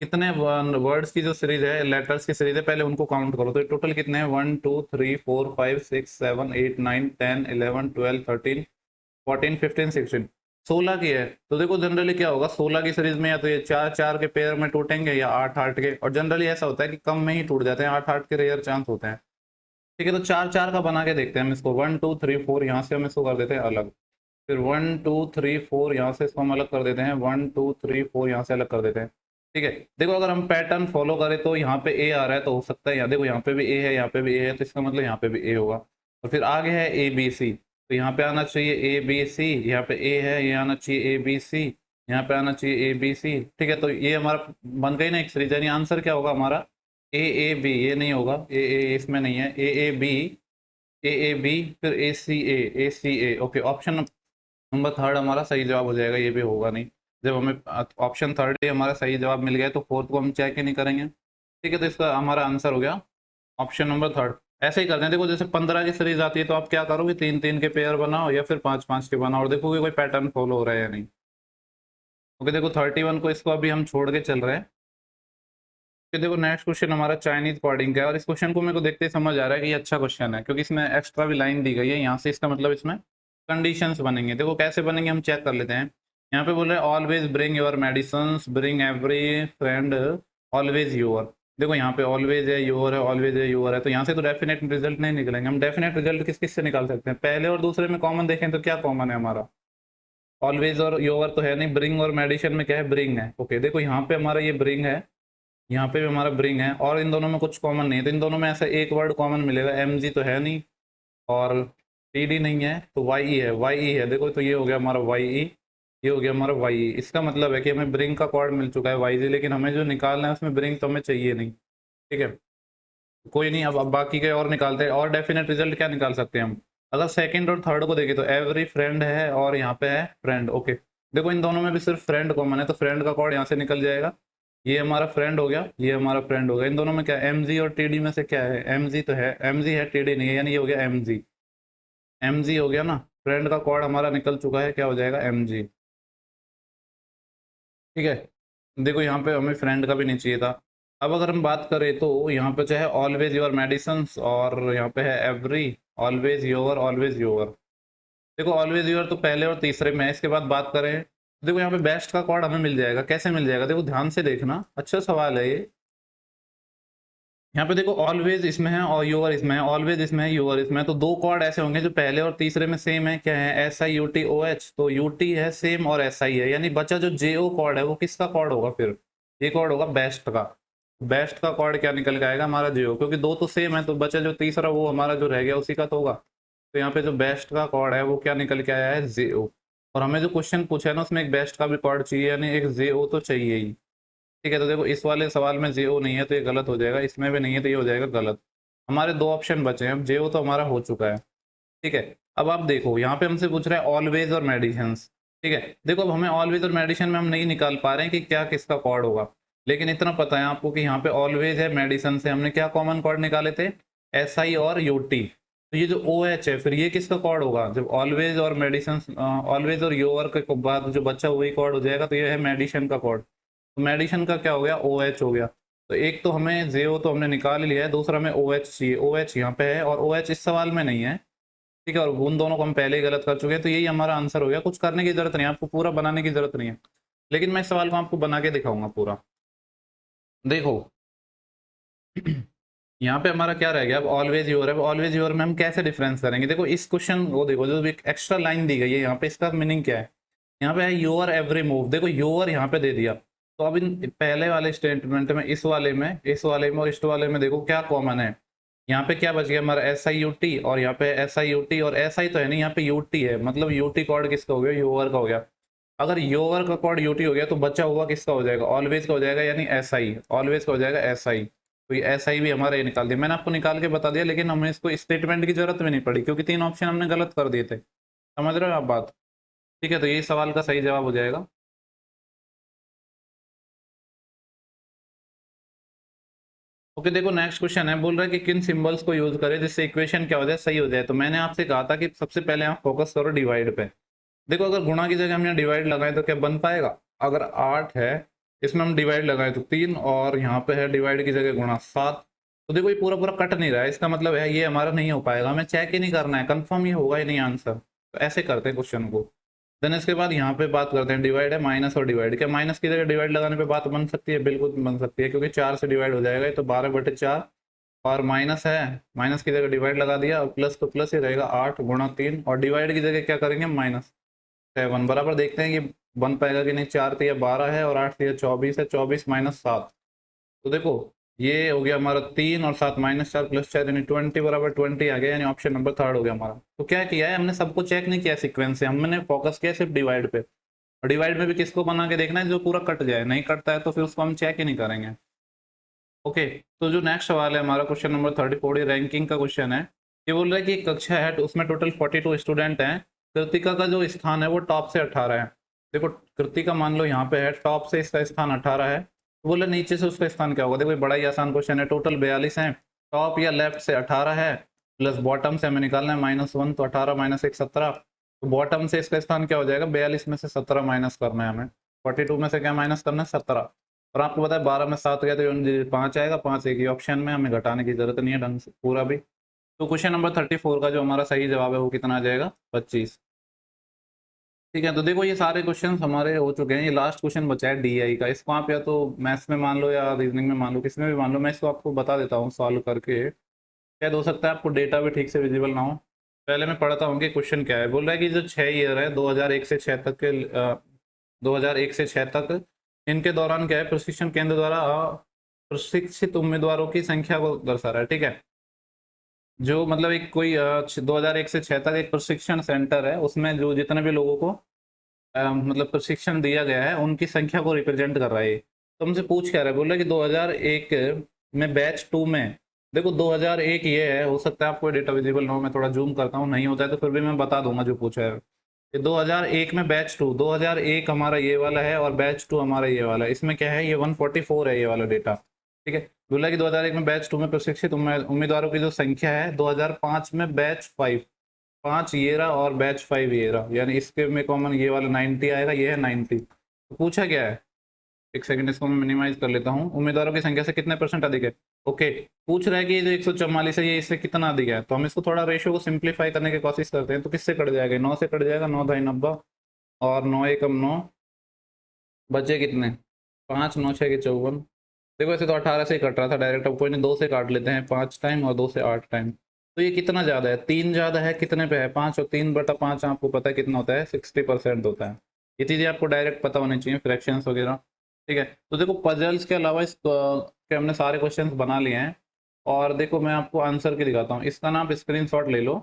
कितने वर्ड्स की जो सीरीज है, लेटर्स की सीरीज है, पहले उनको काउंट करो। तो टोटल कितने हैं, 1 2 3 4 5 6 7 8 9 10 11 12 13 14 15 16, 16 की है। तो देखो जनरली क्या होगा, 16 की सीरीज में या तो ये 4 4 के पेयर में टूटेंगे, या 8 8 के, और जनरली ऐसा होता है कि कम में ही टूट जाते हैं, 8 8 के रेयर चांस होते हैं। ठीक है, तो 4 4 का बना के देखते हैं हम इसको। 1 2 3 4 यहाँ से हम इसको कर देते हैं अलग। फिर 1 2 3 4 यहाँ से इसको हम अलग कर देते हैं। 1 2 3 4 यहाँ से अलग कर देते हैं। ठीक है, देखो अगर हम पैटर्न फॉलो करें तो यहाँ पे ए आ रहा है, तो हो सकता है यहाँ देखो यहाँ पे भी ए है, यहाँ पे भी ए है, तो इसका मतलब यहाँ पे भी ए होगा। और फिर आगे है ए बी सी, तो यहाँ पे आना चाहिए ए बी सी, यहाँ पे ए है, ये आना चाहिए ए बी सी, यहाँ पे आना चाहिए ए बी सी। ठीक है, तो ये हमारा बन गई ना एक सीरीज, यानी आंसर क्या होगा हमारा, ए बी। ये नहीं होगा, ए इसमें नहीं है, ए बी, ए बी, फिर ए सी ए। ओके, ऑप्शन नंबर 3 हमारा सही जवाब हो जाएगा, ये भी होगा नहीं। जब हमें ऑप्शन 3 ही हमारा सही जवाब मिल गया, तो 4th को हम चेक ही नहीं करेंगे। ठीक है, तो इसका हमारा आंसर हो गया ऑप्शन नंबर 3। ऐसे ही करते हैं, देखो जैसे 15 की सीरीज आती है, तो आप क्या करोगे, 3 3 के पेयर बनाओ या फिर 5 5 के बनाओ, और देखोगे कोई पैटर्न फॉलो हो रहा है या नहीं। ओके, देखो 31 को इसको अभी हम छोड़ के चल रहे हैं। फिर देखो नेक्स्ट क्वेश्चन हमारा चाइनीज कोडिंग का है, और इस क्वेश्चन को मेरे को देखते ही समझ आ रहा है कि ये अच्छा क्वेश्चन है, क्योंकि इसमें एक्स्ट्रा भी लाइन दी गई है यहाँ से। इसका मतलब इसमें कंडीशंस बनेंगे, देखो कैसे बनेंगे हम चेक कर लेते हैं। यहाँ पे बोल रहे हैं always bring your medicine, bring every friend, always your. देखो यहाँ पे ऑलवेज है, योर है, ऑलवेज है, योर है, तो यहाँ से तो डेफिनेट रिजल्ट नहीं निकलेंगे। हम डेफिनेट रिजल्ट किस किस से निकाल सकते हैं, पहले और दूसरे में कॉमन देखें तो क्या कॉमन है हमारा, ऑलवेज और योर तो है नहीं, ब्रिंग और मेडिसिन में क्या है, ब्रिंग है। ओके, देखो यहाँ पे हमारा ये ब्रिंग है, यहाँ पे भी हमारा ब्रिंग है, और इन दोनों में कुछ कॉमन नहीं है, तो इन दोनों में ऐसा एक वर्ड कॉमन मिलेगा, एम जी तो है नहीं, और टी डी नहीं है, तो वाई ई है, वाई ई है। देखो तो ये हो गया हमारा वाई ई, ये हो गया हमारा वाई ई। इसका मतलब है कि हमें ब्रिंग का कॉर्ड मिल चुका है वाई जी, लेकिन हमें जो निकालना है उसमें ब्रिंग तो हमें चाहिए नहीं। ठीक है, कोई नहीं, अब बाकी के और निकालते हैं। और डेफिनेट रिजल्ट क्या निकाल सकते हैं हम, अगर सेकंड और थर्ड को देखें तो एवरी फ्रेंड है, और यहाँ पे है फ्रेंड। ओके, देखो इन दोनों में भी सिर्फ फ्रेंड कॉमन है, तो फ्रेंड का कॉर्ड यहाँ से निकल जाएगा। ये हमारा फ्रेंड हो गया, ये हमारा फ्रेंड हो गया। इन दोनों में क्या एम जी और टी डी में से क्या है, एम जी तो है, एम जी है, टी डी नहीं है, यानी ये हो गया एम जी। एम जी हो गया ना, फ्रेंड का कॉर्ड हमारा निकल चुका है, क्या हो जाएगा, एम जी। ठीक है, देखो यहाँ पे हमें फ्रेंड का भी नहीं चाहिए था। अब अगर हम बात करें तो यहाँ पे चाहे ऑलवेज योर मेडिसिन, और यहाँ पे है every, always your, always your. देखो ऑलवेज योर तो पहले और तीसरे में है। इसके बाद बात करें, देखो यहाँ पे बेस्ट का कॉर्ड हमें मिल जाएगा, कैसे मिल जाएगा, देखो ध्यान से देखना, अच्छा सवाल है ये। यहाँ पे देखो ऑलवेज इसमें है और यूआर इसमें है, ऑलवेज इसमें है, यूआर इसमें है, तो दो कॉर्ड ऐसे होंगे जो पहले और तीसरे में सेम है, क्या है, S I U T O H, तो यू टी है सेम और एस आई है, यानी बचा जो जे ओ कॉर्ड है वो किसका कॉर्ड होगा, फिर ये कॉर्ड होगा बेस्ट का। बेस्ट का कॉर्ड क्या निकल के आएगा हमारा जीरो, क्योंकि दो तो सेम है, तो बचा जो तीसरा वो हमारा जो रह गया उसी का तो होगा। तो यहाँ पे जो बेस्ट का कॉर्ड है वो क्या निकल के आया है, जीरो। और हमें जो क्वेश्चन पूछा है ना उसमें एक बेस्ट का भी कॉर्ड चाहिए, यानी एक जीरो तो चाहिए ही। ठीक है, तो देखो इस वाले सवाल में जीरो नहीं है तो ये गलत हो जाएगा, इसमें भी नहीं है तो ये हो जाएगा गलत। हमारे दो ऑप्शन बचे हैं, अब जीरो तो हमारा हो चुका है। ठीक है, अब आप देखो यहाँ पे हमसे पूछ रहा है ऑलवेज और मेडिसिंस। ठीक है, देखो अब हमें ऑलवेज और मेडिसिन में हम नहीं निकाल पा रहे हैं कि क्या किसका कॉर्ड होगा, लेकिन इतना पता है आपको कि यहाँ पे ऑलवेज है, मेडिसिन से हमने क्या कॉमन कॉर्ड निकाले थे, एस आई और यूटी। तो ये जो ओ एच है फिर ये किसका कॉर्ड होगा, जब ऑलवेज और मेडिसिन, ऑलवेज और योर के बाद जो बच्चा वही कॉर्ड हो जाएगा, तो ये है मेडिसिन का कॉर्ड। तो मेडिसिन का क्या हो गया, ओ एच हो गया। तो एक तो हमें जीरो तो हमने निकाल ही लिया है, दूसरा हमें ओ एच चाहिए, ओ एच यहाँ पे है और ओ एच इस सवाल में नहीं है। ठीक है, और उन दोनों को हम पहले ही गलत कर चुके हैं, तो यही हमारा आंसर हो गया। कुछ करने की जरूरत नहीं है आपको, पूरा बनाने की जरूरत नहीं है, लेकिन मैं इस सवाल को आपको बना के दिखाऊंगा पूरा। देखो यहाँ पे हमारा क्या रह गया, अब ऑलवेज योर है, ऑलवेज योर में हम कैसे डिफरेंस करेंगे। देखो इस क्वेश्चन वो देखो, जो एक एक्स्ट्रा लाइन दी गई है यहाँ पे, इसका मीनिंग क्या है। यहाँ पे है योर एवरी मूव, देखो योर यहाँ पे दे दिया, तो अब इन पहले वाले स्टेटमेंट में, इस वाले में और इस वाले में देखो क्या कॉमन है। यहाँ पे क्या बच गया हमारा, एस आई यू टी, और यहाँ पे एस आई यू टी, और एस आई तो है नहीं, यहाँ पे यू टी है, मतलब यू टी कॉर्ड किसका हो गया, योवर का हो गया। अगर योवर का कॉर्ड यूटी हो गया तो बचा हुआ किसका हो जाएगा, ऑलवेज का हो जाएगा, यानी एस आई, ऑलवेज का हो जाएगा एस आई। तो ये एस आई भी हमारा ये निकाल दिया, मैंने आपको निकाल के बता दिया, लेकिन हमें इसको स्टेटमेंट की जरूरत भी नहीं पड़ी, क्योंकि तीन ऑप्शन हमने गलत कर दिए थे। समझ रहे हो आप बात। ठीक है, तो यही सवाल का सही जवाब हो जाएगा। ओके, देखो नेक्स्ट क्वेश्चन है, बोल रहा है कि किन सिंबल्स को यूज करें जिससे इक्वेशन क्या हो जाए, सही हो जाए। तो मैंने आपसे कहा था कि सबसे पहले आप फोकस करो डिवाइड पे। देखो अगर गुणा की जगह हमने डिवाइड लगाए तो क्या बन पाएगा, अगर 8 है इसमें हम डिवाइड लगाए तो 3, और यहाँ पे है डिवाइड की जगह गुणा 7। तो देखो ये पूरा पूरा कट नहीं रहा है, इसका मतलब है ये हमारा नहीं हो पाएगा, हमें चेक ही नहीं करना है, कंफर्म ये होगा ही नहीं आंसर। तो ऐसे करते हैं क्वेश्चन को। देन इसके बाद यहाँ पे बात करते हैं डिवाइड है, माइनस और डिवाइड। क्या माइनस की जगह डिवाइड लगाने पे बात बन सकती है, बिल्कुल बन सकती है, क्योंकि 4 से डिवाइड हो जाएगा, तो 12/4। और माइनस है, माइनस की जगह डिवाइड लगा दिया, और प्लस तो प्लस ही रहेगा, 8 × 3, और डिवाइड की जगह क्या करेंगे, -7 बराबर। देखते हैं कि बन पाएगा कि नहीं। 4 तिया 12 है और 8 तिया 24 है, 24 - 7। तो देखो ये हो गया हमारा 3 और 7 -4 + 4 यानी 20 बराबर 20 आ गया, यानी ऑप्शन नंबर 3 हो गया हमारा। तो क्या किया है हमने, सबको चेक नहीं किया सीक्वेंस से, हमने फोकस किया सिर्फ डिवाइड पे। और डिवाइड में भी किसको बना के देखना है, जो पूरा कट जाए, नहीं कटता है तो फिर उसको हम चेक ही नहीं करेंगे। ओके, तो जो नेक्स्ट सवाल है हमारा क्वेश्चन नंबर 34, ये रैंकिंग का क्वेश्चन है। ये बोल रहा है कि एक कक्षा है, तो उसमें टोटल 42 स्टूडेंट हैं। कृतिका का जो स्थान है वो टॉप से 18 है। देखो कृतिका मान लो यहाँ पे है, टॉप से इसका स्थान 18 है, तो बोले नीचे से उसका स्थान क्या होगा। देखो ये बड़ा ही आसान क्वेश्चन है, टोटल 42 है, टॉप या लेफ्ट से 18 है, प्लस बॉटम से हमें निकालना है -1, तो 18 - 1 17। तो बॉटम से इसका स्थान क्या हो जाएगा, 42 में से 17 माइनस करना है हमें, 42 में से क्या माइनस करना है, 17। और आपको पता है 12 में 7 गया तो 5 आएगा, 5 एक ही ऑप्शन में, हमें घटाने की जरूरत नहीं है ढंग से पूरा भी। तो क्वेश्चन नंबर 34 का जो हमारा सही जवाब है वो कितना आ जाएगा, 25। ठीक है, तो देखो ये सारे क्वेश्चन हमारे हो चुके हैं, ये लास्ट क्वेश्चन बचा है डीआई का। इसको आप या तो मैथ्स में मान लो या रीजनिंग में मान लो, किसी में भी मान लो, मैं इसको आपको बता देता हूँ सॉल्व करके। शायद हो सकता है आपको डेटा भी ठीक से विजिबल ना हो। पहले मैं पढ़ता हूँ कि क्वेश्चन क्या है। बोल रहा है कि जो 6 ईयर है 2001 से 6 तक के, 2001 से 6 तक, इनके दौरान क्या है, प्रशिक्षण केंद्र द्वारा प्रशिक्षित उम्मीदवारों की संख्या को दर्शा रहा है। ठीक है, जो मतलब एक कोई 2001 से 6 तक एक प्रशिक्षण सेंटर है, उसमें जो जितने भी लोगों को मतलब प्रशिक्षण दिया गया है उनकी संख्या को रिप्रेजेंट कर रहा है ये। तो हमसे पूछ क्या रहा है, बोल रहा है कि 2001 में बैच 2 में, देखो 2001 ये है, हो सकता है आपको डेटा विजिबल ना हो, मैं थोड़ा जूम करता हूँ, नहीं होता है तो फिर भी मैं बता दूंगा जो पूछा है। ये 2001 में बैच 2, 2001 हमारा ये वाला है और बैच 2 हमारा ये वाला है, इसमें क्या है, ये 144 है ये वाला डेटा। ठीक है, बोला कि 2001 में बैच 2 में प्रशिक्षित उम्मीदवारों की जो संख्या है, 2005 में बैच 5 ये रहा, और बैच 5 ये रहा, यानी इसके में कॉमन ये वाला 90 आएगा, ये है 90। तो पूछा क्या है, एक सेकंड इसको मैं मिनिमाइज कर लेता हूँ, उम्मीदवारों की संख्या से कितने % अधिक है। ओके, पूछ रहा है कि ये जो 144 है ये इससे कितना अधिक है, तो हम इसको थोड़ा रेशियो को सिंप्लीफाई करने की कोशिश करते हैं। तो किससे कट जाएगा, 9 से कट जाएगा, 9 × 90, और 9 एकम 9, बचे कितने, 5 9 6 के 54। देखो ऐसे तो 18 से ही कट रहा था डायरेक्ट, अब कोई नहीं 2 से काट लेते हैं, 5 टाइम और 2 से 8 टाइम। तो ये कितना ज़्यादा है, 3 ज़्यादा है, कितने पे है, 5, और 3/5 आपको पता है कितना होता है, 60% होता है। ये चीज़ें आपको डायरेक्ट पता होनी चाहिए, फ्रैक्शंस वगैरह। ठीक है, तो देखो पजल्स के अलावा इस कि हमने सारे क्वेश्चंस बना लिए हैं। और देखो मैं आपको आंसर की दिखाता हूँ, इसका ना आप स्क्रीनशॉट ले लो,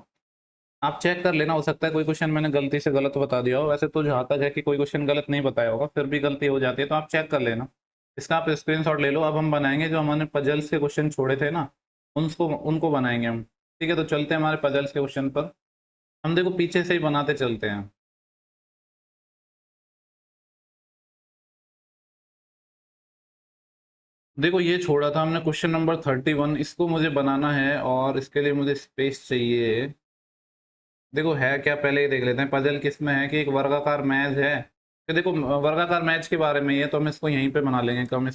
आप चेक कर लेना, हो सकता है कोई क्वेश्चन मैंने गलती से गलत बता दिया हो। वैसे तो जहाँ तक है कि कोई क्वेश्चन गलत नहीं बताया होगा, फिर भी गलती हो जाती है तो आप चेक कर लेना। इसका आप स्क्रीनशॉट ले लो। अब हम बनाएंगे जो हमने पजल्स के क्वेश्चन छोड़े थे ना, उनको उनको बनाएंगे हम। ठीक है, तो चलते हैं हमारे पजल्स के क्वेश्चन पर। हम देखो पीछे से ही बनाते चलते हैं। देखो ये छोड़ा था हमने क्वेश्चन नंबर 31, इसको मुझे बनाना है और इसके लिए मुझे स्पेस चाहिए। देखो है क्या, पहले ही देख लेते हैं। पजल किसमें है कि एक वर्गाकार मैज है, कि देखो वर्गाकार मैच के बारे में ये, तो हम इसको यहीं पे बना लेंगे, कम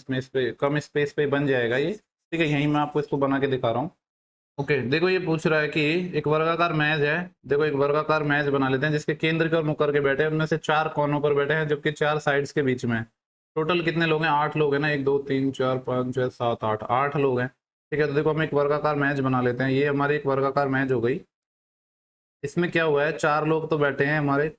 स्पेस पे बन जाएगा ये। ठीक है, यहीं मैं आपको इसको बना के दिखा रहा हूँ। ओके, देखो ये पूछ रहा है कि एक वर्गाकार मैज है। देखो एक वर्गाकार मैज बना लेते हैं जिसके केंद्र की ओर मुकर के बैठे हैं, उनमें से 4 कोनों पर बैठे हैं जबकि 4 साइड्स के बीच में है। टोटल कितने लोग हैं? 8 लोग हैं ना, 1 2 3 4 5 6 7 8, 8 लोग हैं। ठीक है, तो देखो हम एक वर्गाकार मैच बना लेते हैं। ये हमारी एक वर्गाकार मैच हो गई। इसमें क्या हुआ है, 4 लोग तो बैठे हैं हमारे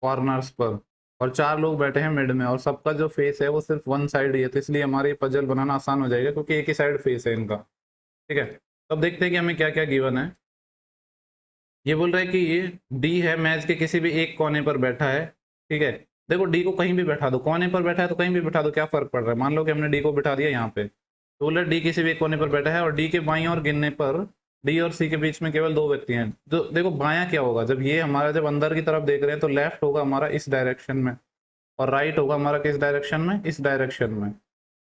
कॉर्नर्स पर और 4 लोग बैठे हैं मिड में, और सबका जो फेस है वो सिर्फ वन साइड ही है, तो इसलिए हमारी पजल बनाना आसान हो जाएगा क्योंकि एक ही साइड फेस है इनका। ठीक है, तो अब देखते हैं कि हमें क्या क्या गिवन है। ये बोल रहा है कि ये डी है, मैच के किसी भी एक कोने पर बैठा है। ठीक है, देखो डी को कहीं भी बैठा दो, कोने पर बैठा है तो कहीं भी बैठा दो, क्या फर्क पड़ रहा है। मान लो कि हमने डी को बिठा दिया यहाँ पे, तो बोल रहा है डी किसी भी एक कोने पर बैठा है और डी के बाईं ओर गिनने पर डी और सी के बीच में केवल 2 व्यक्ति हैं। तो देखो बायां क्या होगा, जब ये हमारा जब अंदर की तरफ देख रहे हैं तो लेफ्ट होगा हमारा इस डायरेक्शन में और राइट होगा हमारा किस डायरेक्शन में, इस डायरेक्शन में।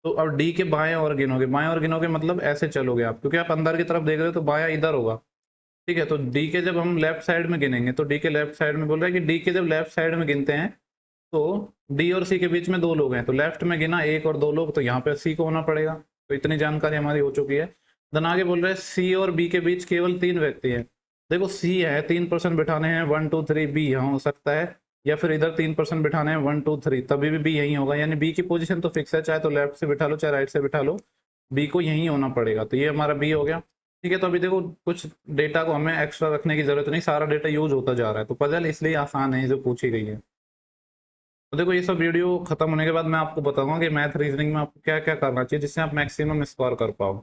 तो अब डी के बाएं और गिनोगे, बाएं और गिनोगे मतलब ऐसे चलोगे आप, क्योंकि आप अंदर की तरफ देख रहे हो तो बायां इधर होगा। ठीक है, तो डी के जब हम लेफ्ट साइड में गिनेंगे तो डी के लेफ्ट साइड में बोल रहा है कि डी के जब लेफ्ट साइड में गिनते हैं तो डी और सी के बीच में 2 लोग हैं, तो लेफ्ट में गिना 1 और 2 लोग, तो यहाँ पे सी को होना पड़ेगा। तो इतनी जानकारी हमारी हो चुकी है। देन आगे बोल रहे हैं सी और बी के बीच केवल 3 व्यक्ति हैं। देखो सी है, 3% बिठाने हैं 1 2 3, बी यहाँ हो सकता है, या फिर इधर 3% बिठाने हैं 1 2 3, तभी भी बी यहीं होगा। यानी बी की पोजीशन तो फिक्स है, चाहे तो लेफ्ट से बिठा लो चाहे राइट से बिठा लो, बी को यहीं होना पड़ेगा। तो ये हमारा बी हो गया। ठीक है, तो अभी देखो कुछ डेटा को हमें एक्स्ट्रा रखने की जरूरत नहीं, सारा डेटा यूज होता जा रहा है, तो पजल इसलिए आसान है जो पूछी गई है। तो देखो ये सब वीडियो खत्म होने के बाद मैं आपको बताऊंगा कि मैथ रीजनिंग में आपको क्या क्या करना चाहिए जिससे आप मैक्सिमम स्कोर कर पाओ।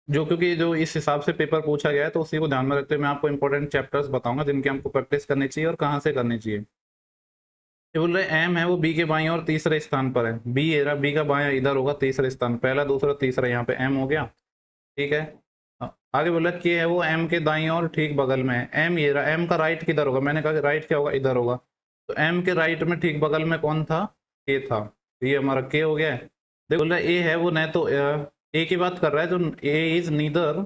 जो क्योंकि जो इस हिसाब से पेपर पूछा गया है तो उसी को ध्यान में रखते हुए मैं आपको इंपॉर्टेंट चैप्टर्स बताऊंगा जिनकी हमको प्रैक्टिस करनी चाहिए और कहाँ से करनी चाहिए। ये बोल रहे एम है वो बी के बाएं और तीसरे स्थान पर है। बी है, बी का बाएं इधर होगा, तीसरे स्थान, पहला दूसरा तीसरा, यहाँ पे एम हो गया। ठीक है, आगे बोला के है वो एम के दाईं और ठीक बगल में है। एम ये रहा, एम का राइट किधर होगा, मैंने कहा राइट क्या होगा, इधर होगा। तो एम के राइट में ठीक बगल में कौन था, के था, तो ये हमारा के हो गया है। देखो बोल रहा ए है वो, न तो ए की बात कर रहा है, जो ए इज नीदर,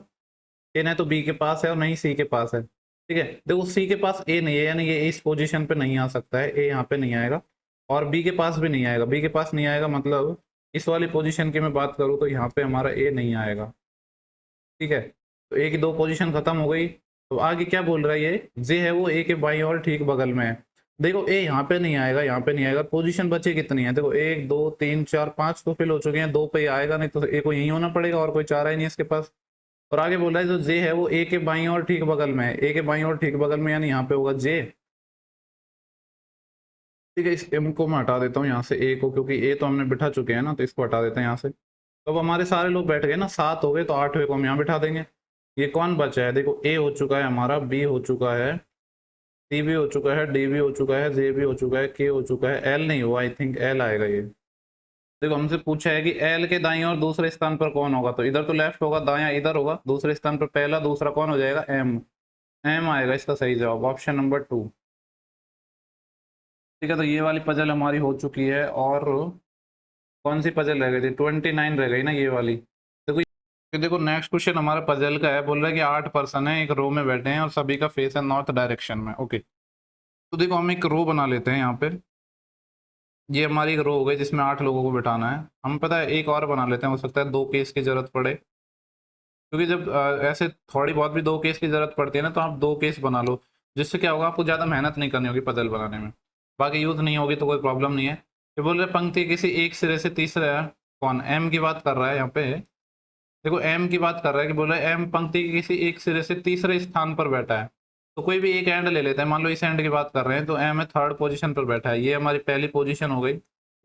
ए न तो बी के पास है और नहीं सी के पास है। ठीक है, देखो सी के पास ए नहीं है, यानी ये इस पोजीशन पे नहीं आ सकता है, ए यहाँ पे नहीं आएगा, और बी के पास भी नहीं आएगा। बी के पास नहीं आएगा मतलब इस वाली पोजीशन की मैं बात करूँ तो यहाँ पे हमारा ए नहीं आएगा। ठीक है, तो ए की 2 पोजीशन खत्म हो गई। तो आगे क्या बोल रहा है, ये जे है वो ए के बाईं और ठीक बगल में है। देखो ए यहाँ पे नहीं आएगा, यहाँ पे नहीं आएगा, पोजीशन बची कितनी है, देखो 1 2 3 4 5 तो फिल हो चुके हैं, 2 पे आएगा नहीं तो ए को यहीं होना पड़ेगा और कोई चारा ही नहीं है इसके पास। और आगे बोल रहा है जो जे है वो ए के बाईं और ठीक बगल में है, ए के बाईं और ठीक बगल में यानी यहाँ पे होगा जे। ठीक है, इस एम को मैं हटा देता हूँ यहाँ से, ए को, क्योंकि ए तो हमने बिठा चुके हैं ना, तो इसको हटा देते हैं यहाँ से। तो अब हमारे सारे लोग बैठ गए ना, 7 हो गए, तो 8वें को हम यहाँ बिठा देंगे। ये कौन बचा है, देखो ए हो चुका है हमारा, बी हो चुका है, सी भी हो चुका है, डी भी हो चुका है, जे भी हो चुका है, के हो चुका है, एल नहीं हुआ, आई थिंक एल आएगा ये। देखो हमसे पूछा है कि एल के दाईं और दूसरे स्थान पर कौन होगा, तो इधर तो लेफ्ट होगा, दायां इधर होगा, दूसरे स्थान पर पहला दूसरा कौन हो जाएगा, एम। एम आएगा इसका सही जवाब, ऑप्शन नंबर 2। ठीक है, तो ये वाली पजल हमारी हो चुकी है। और कौन सी पजल रह गई थी, 29 रह गई ना ये वाली। देखो नेक्स्ट क्वेश्चन हमारा पजल का है, बोल रहा है कि 8 पर्सन है, एक रो में बैठे हैं और सभी का फेस है नॉर्थ डायरेक्शन में। ओके, तो देखो हम एक रो बना लेते हैं यहाँ पे। ये हमारी एक रो हो गई जिसमें 8 लोगों को बिठाना है। हम पता है एक और बना लेते हैं, हो सकता है 2 केस की जरूरत पड़े, क्योंकि जब ऐसे थोड़ी बहुत भी 2 केस की जरूरत पड़ती है ना, तो आप 2 केस बना लो, जिससे क्या होगा आपको ज़्यादा मेहनत नहीं करनी होगी पजल बनाने में। बाकी यूज नहीं होगी तो कोई प्रॉब्लम नहीं है। ये बोल रहे पंक्ति किसी एक सिरे से तीसरे, कौन, एम की बात कर रहा है यहाँ पे। देखो एम की बात कर रहा है कि बोल रहा है एम पंक्ति के किसी एक सिरे से तीसरे स्थान पर बैठा है, तो कोई भी एक एंड ले लेते हैं। मान लो इस एंड की बात कर रहे हैं तो एम है 3rd पोजीशन पर बैठा है, ये हमारी पहली पोजीशन हो गई।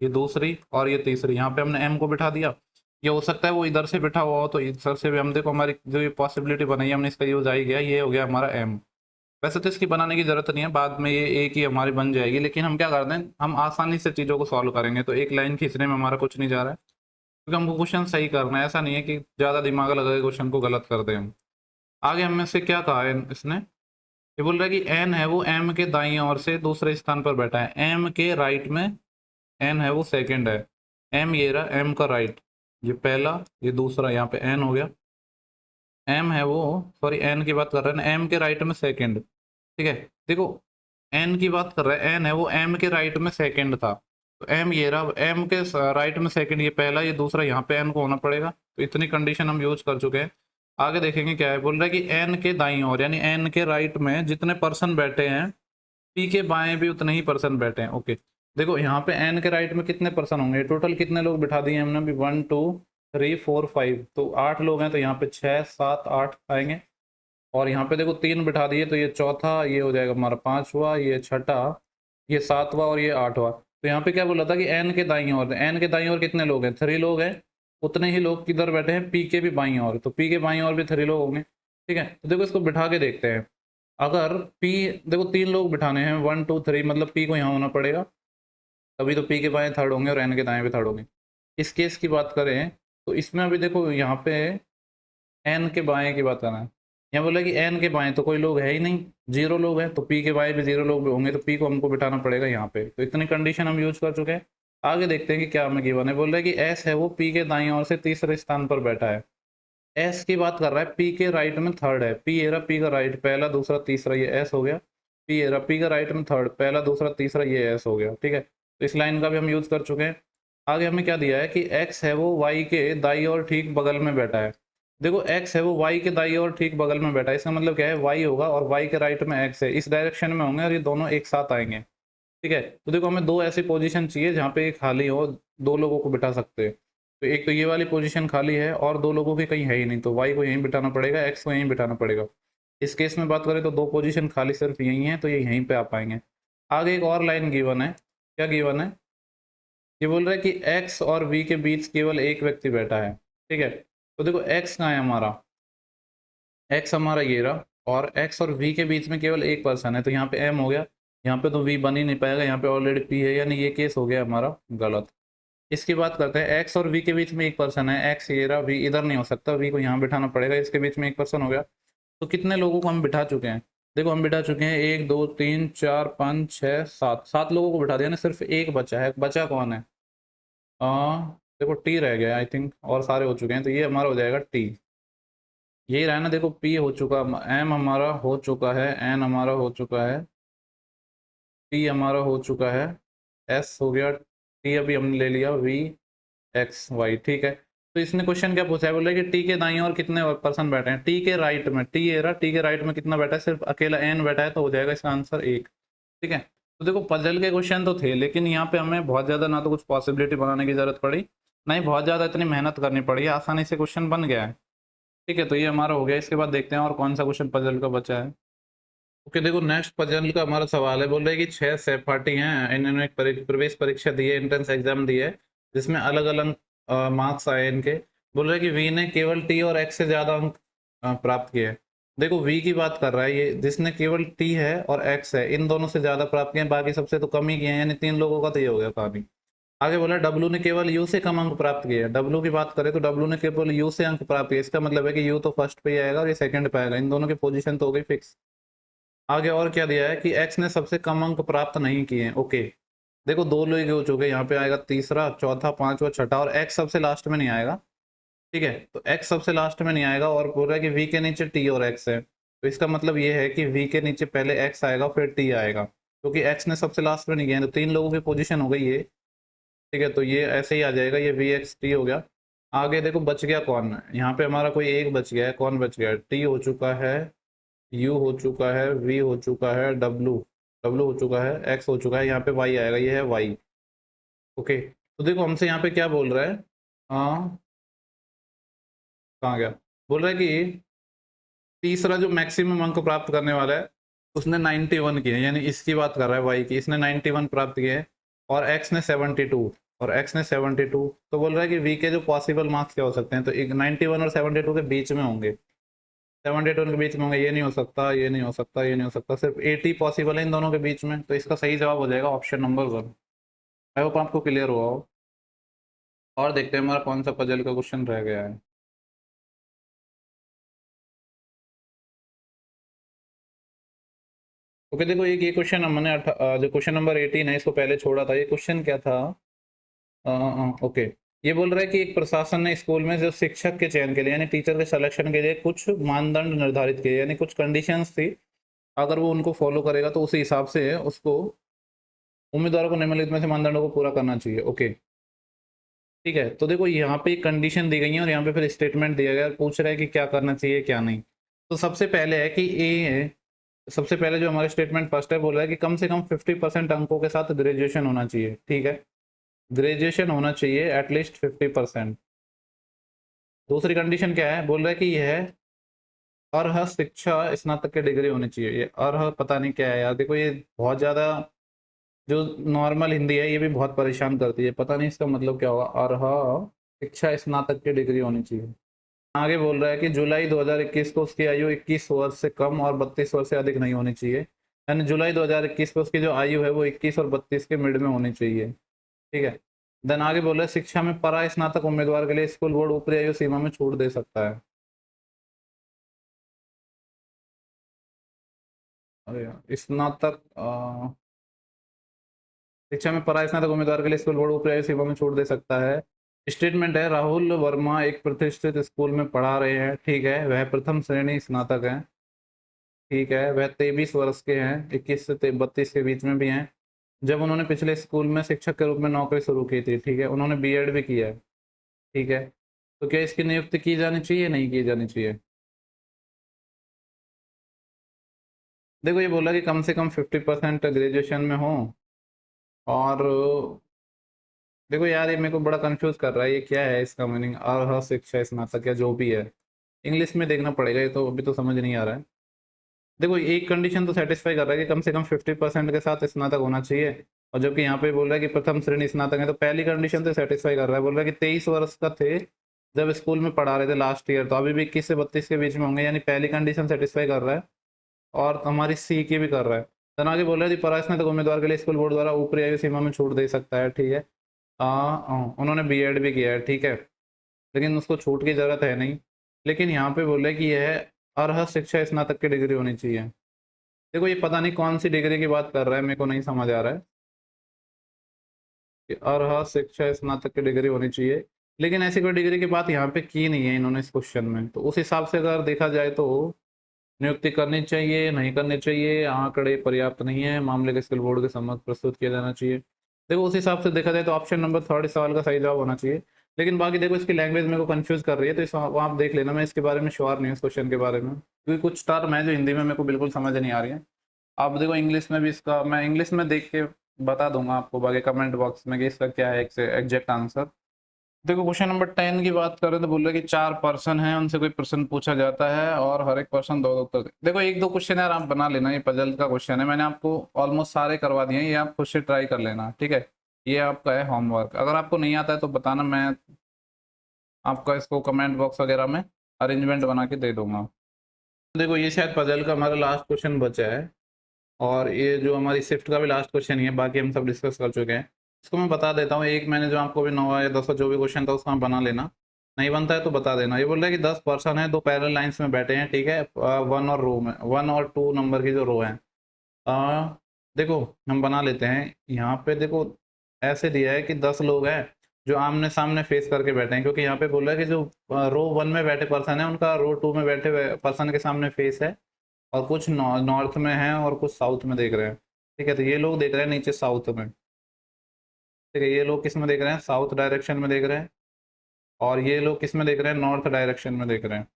ये दूसरी और ये तीसरी। यहाँ पे हमने m को बिठा दिया। ये हो सकता है वो इधर से बिठा हुआ हो, तो इधर से भी हम देखो हमारी जो ये पॉसिबिलिटी बनाई है हमने, इसका यूज आ ही गया, ये हो गया हमारा m। वैसे तो इसकी बनाने की जरूरत नहीं है, बाद में ये एक ही हमारी बन जाएगी, लेकिन हम क्या करते हैं, हम आसानी से चीज़ों को सॉल्व करेंगे। तो एक लाइन खींचने में हमारा कुछ नहीं जा रहा है, क्योंकि हमको क्वेश्चन सही करना है। ऐसा नहीं है कि ज़्यादा दिमाग लगा के क्वेश्चन को गलत कर दें हम। आगे हमें से क्या कहा है इसने, ये बोल रहा है कि n है वो m के दाईं ओर से दूसरे स्थान पर बैठा है। m के राइट में n है वो सेकंड है। m ये रहा, m का राइट, ये पहला, ये दूसरा, यहाँ पे n हो गया। m है वो, सॉरी n की बात कर रहे हैं, m के राइट में सेकंड। ठीक है, देखो n की बात कर रहा है, n है वो m के राइट में सेकंड था, तो m ये रहा, m के राइट में सेकंड, ये पहला, ये दूसरा, यहाँ पे n को होना पड़ेगा। तो इतनी कंडीशन हम यूज कर चुके हैं। आगे देखेंगे क्या है, बोल रहा है कि n के दाईं ओर यानी n के राइट में जितने पर्सन बैठे हैं, p के बाएं भी उतने ही पर्सन बैठे हैं। ओके, देखो यहाँ पे n के राइट में कितने पर्सन होंगे, टोटल कितने लोग बिठा दिए हमने अभी, 1 2 3 4 5, तो 8 लोग हैं, तो यहाँ पे 6 7 8 आएंगे। और यहाँ पे देखो 3 बिठा दिए, तो ये चौथा, ये हो जाएगा हमारा 5वां, ये छठा, ये 7वां और ये 8वां। तो यहाँ पे क्या बोला था कि n के दाईं ओर, n के दाईं ओर कितने लोग हैं, 3 लोग हैं। उतने ही लोग किधर बैठे हैं, p के भी बाईं ओर, तो p के बाईं ओर भी 3 लोग होंगे। ठीक है, तो देखो इसको बिठा के देखते हैं। अगर p, देखो 3 लोग बिठाने हैं, 1 2 3, मतलब p को यहाँ होना पड़ेगा, तभी तो p के बाएं थर्ड होंगे और n के दाएं भी थर्ड होंगे। इस केस की बात करें तो इसमें अभी देखो यहाँ पे n के बाएं की बात करना है। यहाँ बोला कि n के बाएं तो कोई लोग है ही नहीं, 0 लोग हैं, तो p के बाएं भी 0 लोग भी होंगे, तो p को हमको बिठाना पड़ेगा यहाँ पे। तो इतनी कंडीशन हम यूज कर चुके हैं। आगे देखते हैं कि क्या हमें गिवन है। बोल रहा है कि s है वो p के दाईं ओर से तीसरे स्थान पर बैठा है। s की बात कर रहा है, p के राइट में थर्ड है, p ये रहा, p का राइट, पहला दूसरा तीसरा, ये s हो गया। p ये रहा, p का राइट में थर्ड, पहला दूसरा तीसरा, ये s हो गया। ठीक है, तो इस लाइन का भी हम यूज कर चुके हैं। आगे हमें क्या दिया है कि x है वो y के दाईं ओर ठीक बगल में बैठा है। देखो x है वो y के दाईं ओर ठीक बगल में बैठा है, इसका मतलब क्या है, y होगा और y के राइट में x है, इस डायरेक्शन में होंगे और ये दोनों एक साथ आएंगे। ठीक है, तो देखो हमें दो ऐसी पोजीशन चाहिए जहाँ पे एक खाली हो, दो लोगों को बिठा सकते हैं। तो एक तो ये वाली पोजीशन खाली है और दो लोगों की कहीं है ही नहीं, तो y को यहीं बिठाना पड़ेगा, x को यहीं बिठाना पड़ेगा। इस केस में बात करें तो दो पोजीशन खाली सिर्फ यही है, तो ये यहीं पे आ पाएंगे। आगे एक और लाइन गिवन है, क्या गिवन है, ये बोल रहा है कि x और v के बीच केवल एक व्यक्ति बैठा है। ठीक है, तो देखो x कहाँ है हमारा, x हमारा ये रहा, और x और v के बीच में केवल एक पर्सन है, तो यहाँ पे m हो गया, यहाँ पे तो v बन ही नहीं पाएगा, यहाँ पे ऑलरेडी p है, यानी ये केस हो गया हमारा गलत। इसकी बात करते हैं, x और v के बीच में एक पर्सन है, x ये रहा, v इधर नहीं हो सकता, v को यहाँ बिठाना पड़ेगा, इसके बीच में एक पर्सन हो गया। तो कितने लोगों को हम बिठा चुके हैं, देखो हम बिठा चुके हैं 1 2 3 4 5 6 7, 7 लोगों को बिठा दिया ना, सिर्फ एक बचा है, बचा कौन है, देखो टी रह गया आई थिंक, और सारे हो चुके हैं, तो ये हमारा हो जाएगा टी। यही रहा ना, देखो पी हो चुका, एम हमारा हो चुका है, एन हमारा हो चुका है, टी हमारा हो चुका है, एस हो गया, टी अभी हमने ले लिया, वी एक्स वाई। ठीक है, तो इसने क्वेश्चन क्या पूछा है, बोल रहा है कि टी के दाईं ओर कितने पर्सन बैठे हैं, टी के राइट में, टी ये रहा, टी के राइट में कितना बैठा है, सिर्फ अकेला एन बैठा है, तो हो जाएगा इसका आंसर 1। ठीक है, तो देखो पजल के क्वेश्चन तो थे, लेकिन यहाँ पे हमें बहुत ज़्यादा ना तो कुछ पॉसिबिलिटी बनाने की ज़रूरत पड़ी, ना ही बहुत ज़्यादा इतनी मेहनत करनी पड़ी, आसानी से क्वेश्चन बन गया है। ठीक है, तो ये हमारा हो गया। इसके बाद देखते हैं और कौन सा क्वेश्चन पजल का बचा है। ओके, देखो नेक्स्ट पजल का हमारा सवाल है, बोल रहे हैं कि 6 सहपाठी हैं, इन्होंने एक प्रवेश परीक्षा दी है, एंट्रेंस एग्जाम दी है, जिसमें अलग अलग मार्क्स आए इनके। बोल रहे हैं कि वी ने केवल टी और एक्स से ज़्यादा अंक प्राप्त किए हैं। देखो वी की बात कर रहा है, ये जिसने केवल टी है और एक्स है, इन दोनों से ज़्यादा प्राप्त किए हैं, बाकी सबसे तो कम ही किए हैं, यानी 3 लोगों का तो ये हो गया कहानी। आगे बोला डब्लू ने केवल यू से कम अंक प्राप्त किए हैं। डब्लू की बात करें तो डब्लू ने केवल यू से अंक प्राप्त किए, इसका मतलब है कि यू तो फर्स्ट पे ही आएगा और ये सेकंड पे आएगा, इन दोनों की पोजीशन तो हो गई फिक्स। आगे और क्या दिया है कि एक्स ने सबसे कम अंक प्राप्त नहीं किए हैं। ओके, देखो दो लोग हो चुके, यहाँ पे आएगा तीसरा, चौथा, पांचवा, छठा, और एक्स सबसे लास्ट में नहीं आएगा। ठीक है, तो एक्स सबसे लास्ट में नहीं आएगा, और बोल रहा है कि वी के नीचे टी और एक्स है, तो इसका मतलब ये है कि वी के नीचे पहले एक्स आएगा फिर टी आएगा, क्योंकि एक्स ने सबसे लास्ट में नहीं किया है, तो 3 लोगों की पोजीशन हो गई ये। ठीक है, तो ये ऐसे ही आ जाएगा, ये वी एक्स टी हो गया। आगे देखो बच गया कौन, यहाँ पे हमारा कोई एक बच गया है, कौन बच गया है, टी हो चुका है, यू हो चुका है, वी हो चुका है, डब्लू डब्लू हो चुका है, एक्स हो चुका है, यहाँ पे वाई आएगा, ये है वाई। ओके, तो देखो हमसे यहाँ पे क्या बोल रहा है, हाँ कहाँ गया, बोल रहा है कि तीसरा जो मैक्सिमम अंक प्राप्त करने वाला है उसने 91 किए, यानी इसकी बात कर रहा है वाई की, इसने 91 प्राप्त किए और एक्स ने 72। और x ने 72। तो बोल रहा है कि v के जो पॉसिबल मार्क्स क्या हो सकते हैं, तो एक 91 और 72 के बीच में होंगे। 72 के बीच में होंगे, ये नहीं हो सकता, ये नहीं हो सकता, ये नहीं हो सकता, सिर्फ 80 पॉसिबल है इन दोनों के बीच में। तो इसका सही जवाब हो जाएगा ऑप्शन नंबर 1। आई होप आपको क्लियर हुआ हो। और देखते हैं हमारा कौन सा पजल का क्वेश्चन रह गया है। ओके, देखो एक ये क्वेश्चन हमने जो क्वेश्चन नंबर 18 है इसको पहले छोड़ा था। ये क्वेश्चन क्या था? ओके, ये बोल रहा है कि एक प्रशासन ने स्कूल में जो शिक्षक के चयन के लिए यानी टीचर के सिलेक्शन के लिए कुछ मानदंड निर्धारित किए, यानी कुछ कंडीशंस थी। अगर वो उनको फॉलो करेगा तो उसी हिसाब से उसको उम्मीदवारों को निम्नलिखित में से मानदंडों को पूरा करना चाहिए। ओके, ठीक है। तो देखो यहाँ पे एक कंडीशन दी गई है और यहाँ पे फिर स्टेटमेंट दिया गया, पूछ रहा है कि क्या करना चाहिए क्या नहीं। तो सबसे पहले है कि ए, सबसे पहले जो हमारा स्टेटमेंट फर्स्ट है, बोल रहा है कि कम से कम 50% अंकों के साथ ग्रेजुएशन होना चाहिए। ठीक है, ग्रेजुएशन होना चाहिए एटलीस्ट 50%। दूसरी कंडीशन क्या है, बोल रहा है कि यह अर्ह शिक्षा स्नातक की डिग्री होनी चाहिए। ये अर्ह पता नहीं क्या है यार, देखो ये बहुत ज़्यादा जो नॉर्मल हिंदी है ये भी बहुत परेशान करती है, पता नहीं इसका मतलब क्या होगा। अर्ह शिक्षा स्नातक की डिग्री होनी चाहिए। आगे बोल रहा है कि जुलाई 2021 को उसकी आयु 21 वर्ष से कम और 32 वर्ष से अधिक नहीं होनी चाहिए। यानी जुलाई 2021 को उसकी जो आयु है वो 21 और 32 के मिड में होनी चाहिए। ठीक है। देन आगे बोल रहा है शिक्षा में परा स्नातक उम्मीदवार के लिए स्कूल बोर्ड ऊपरी आयु सीमा में छूट दे सकता है। अरे यार, स्नातक शिक्षा में परा स्नातक उम्मीदवार के लिए स्कूल बोर्ड ऊपरी आयु सीमा में छूट दे सकता है। स्टेटमेंट है, राहुल वर्मा एक प्रतिष्ठित स्कूल में पढ़ा रहे हैं। ठीक है, वह प्रथम श्रेणी स्नातक हैं। ठीक है, वह 23 वर्ष के हैं, 21 से 32 के बीच में भी हैं। जब उन्होंने पिछले स्कूल में शिक्षक के रूप में नौकरी शुरू की थी। ठीक है, उन्होंने बीएड भी किया है। ठीक है, तो क्या इसकी नियुक्ति की जानी चाहिए नहीं की जानी चाहिए? देखो ये बोला कि कम से कम 50% ग्रेजुएशन में हो। और देखो यार ये मेरे को बड़ा कंफ्यूज कर रहा है, ये क्या है इसका मीनिंग, अर्ह शिक्षा स्नातक या जो भी है। इंग्लिश में देखना पड़ेगा, ये तो अभी तो समझ नहीं आ रहा है। देखो एक कंडीशन तो सेटिस्फाई कर रहा है कि कम से कम 50% के साथ स्नातक होना चाहिए, और जबकि यहाँ पे बोल रहा है कि प्रथम श्रेणी स्नातक है, तो पहली कंडीशन तो सेटिस्फाई कर रहा है। बोल रहा है कि 23 वर्ष का थे जब स्कूल में पढ़ा रहे थे लास्ट ईयर, तो अभी भी 21 से 32 के बीच में होंगे, यानी पहली कंडीशन सेटिस्फाई कर रहा है। और हमारी सी की भी कर रहा है। then आगे बोल रहा है कि परा स्नातक उम्मीदवार के लिए स्कूल बोर्ड द्वारा ऊपरी आयु सीमा में छूट दे सकता है। ठीक है, उन्होंने बीएड भी किया है। ठीक है, लेकिन उसको छूट की जरूरत है नहीं। लेकिन यहाँ पे बोले कि यह अर्ह शिक्षा स्नातक की डिग्री होनी चाहिए। देखो ये पता नहीं कौन सी डिग्री की बात कर रहा है, मेरे को नहीं समझ आ रहा है कि अर्ह शिक्षा स्नातक की डिग्री होनी चाहिए। लेकिन ऐसी कोई डिग्री की बात यहाँ पे की नहीं है इन्होंने इस क्वेश्चन में, तो उस हिसाब से अगर देखा जाए तो नियुक्ति करनी चाहिए नहीं करनी चाहिए, आंकड़े पर्याप्त नहीं है, मामले के स्कूल बोर्ड के समक्ष प्रस्तुत किया जाना चाहिए। देखो उस हिसाब से देखा जाए तो ऑप्शन नंबर 3 इस सवाल का सही जवाब होना चाहिए। लेकिन बाकी देखो इसकी लैंग्वेज मेरे को कंफ्यूज कर रही है, तो इस वो आप देख लेना, मैं इसके बारे में श्योर नहीं हूँ इस क्वेश्चन के बारे में, क्योंकि कुछ टर्म है जो हिंदी में मेरे को बिल्कुल समझ नहीं आ रही है। आप देखो इंग्लिश में भी इसका मैं इंग्लिश में देख के बता दूंगा आपको बाकी कमेंट बॉक्स में कि इसका क्या है एग्जैक्ट आंसर। देखो क्वेश्चन नंबर 10 की बात करें तो बोल रहे कि 4 पर्सन हैं, उनसे कोई प्रश्न पूछा जाता है और हर एक पर्सन दो दो उत्तर देखो एक दो क्वेश्चन यार आप बना लेना, ये पजल का क्वेश्चन है, मैंने आपको ऑलमोस्ट सारे करवा दिए हैं, ये आप खुद से ट्राई कर लेना। ठीक है, ये आपका है होमवर्क, अगर आपको नहीं आता है तो बताना, मैं आपका इसको कमेंट बॉक्स वगैरह में अरेंजमेंट बना के दे दूंगा। देखो ये शायद पजल का हमारा लास्ट क्वेश्चन बचा है, और ये जो हमारी शिफ्ट का भी लास्ट क्वेश्चन ही है, बाकी हम सब डिस्कस कर चुके हैं। इसको मैं बता देता हूँ, एक मैंने जो आपको भी 9 या 10 जो भी क्वेश्चन था उसका आप बना लेना, नहीं बनता है तो बता देना। ये बोल रहा है कि 10 पर्सन है, दो पैरेलल लाइंस में बैठे हैं। ठीक है, 1 और 2 नंबर की जो रो है। देखो हम बना लेते हैं, यहाँ पे देखो ऐसे दिया है कि 10 लोग हैं जो आमने सामने फेस करके बैठे हैं, क्योंकि यहाँ पे बोल रहा है कि जो रो 1 में बैठे पर्सन है उनका रो 2 में बैठे पर्सन के सामने फेस है, और कुछ नॉर्थ में है और कुछ साउथ में देख रहे हैं। ठीक है, तो ये लोग देख रहे हैं नीचे साउथ में। ठीक है, ये लोग किस में देख रहे हैं, साउथ डायरेक्शन में देख रहे हैं, और ये लोग किस में देख रहे हैं, नॉर्थ डायरेक्शन में देख रहे हैं।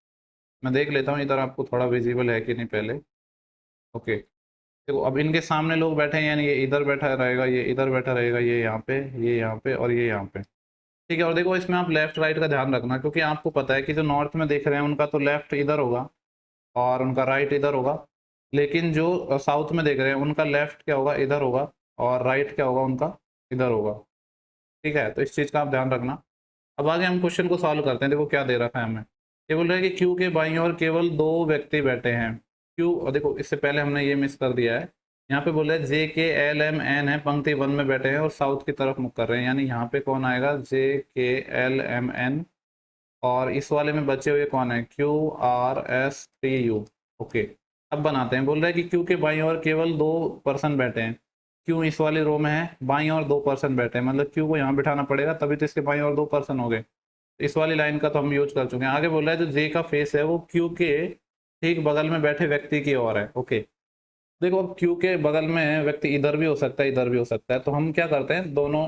मैं देख लेता हूँ इधर आपको थोड़ा विजिबल है कि नहीं पहले। ओके, देखो अब इनके सामने लोग बैठे हैं, यानी ये इधर बैठा रहेगा, ये इधर बैठा रहेगा, ये यहाँ पे, ये यहाँ पे और ये यहाँ पे। ठीक है, और देखो इसमें आप लेफ्ट राइट का ध्यान रखना, क्योंकि आपको पता है कि जो नॉर्थ में देख रहे हैं उनका तो लेफ्ट इधर होगा और उनका राइट इधर होगा, लेकिन जो साउथ में देख रहे हैं उनका लेफ्ट क्या होगा, इधर होगा, और राइट क्या होगा उनका, इधर होगा। ठीक है, तो इस चीज़ का आप ध्यान रखना। अब आगे हम क्वेश्चन को सॉल्व करते हैं। देखो क्या दे रखा है हमें, ये बोल रहा है कि क्यू के बाईं ओर केवल 2 व्यक्ति बैठे हैं। क्यू, और देखो इससे पहले हमने ये मिस कर दिया है, यहाँ पे बोल रहा है जे के एल एम एन है, पंक्ति 1 में बैठे हैं और साउथ की तरफ मुख कर रहे हैं, यानी यहाँ पे कौन आएगा, जे के एल एम एन, और इस वाले में बचे हुए कौन है, Q R S T U. Okay, अब बनाते हैं। बोल रहा है कि क्यू के बाईं ओर केवल 2 पर्सन बैठे हैं। क्यू इस वाली रो में है, बाईं ओर 2 पर्सन बैठे हैं, मतलब क्यू को यहाँ बिठाना पड़ेगा, तभी तो इसके बाईं ओर 2 पर्सन हो गए। इस वाली लाइन का तो हम यूज कर चुके हैं। आगे बोल रहा है जो जे का फेस है वो क्यू के ठीक बगल में बैठे व्यक्ति की ओर है। ओके, देखो अब क्यू के बगल में व्यक्ति इधर भी हो सकता है, इधर भी हो सकता है, तो हम क्या करते हैं, दोनों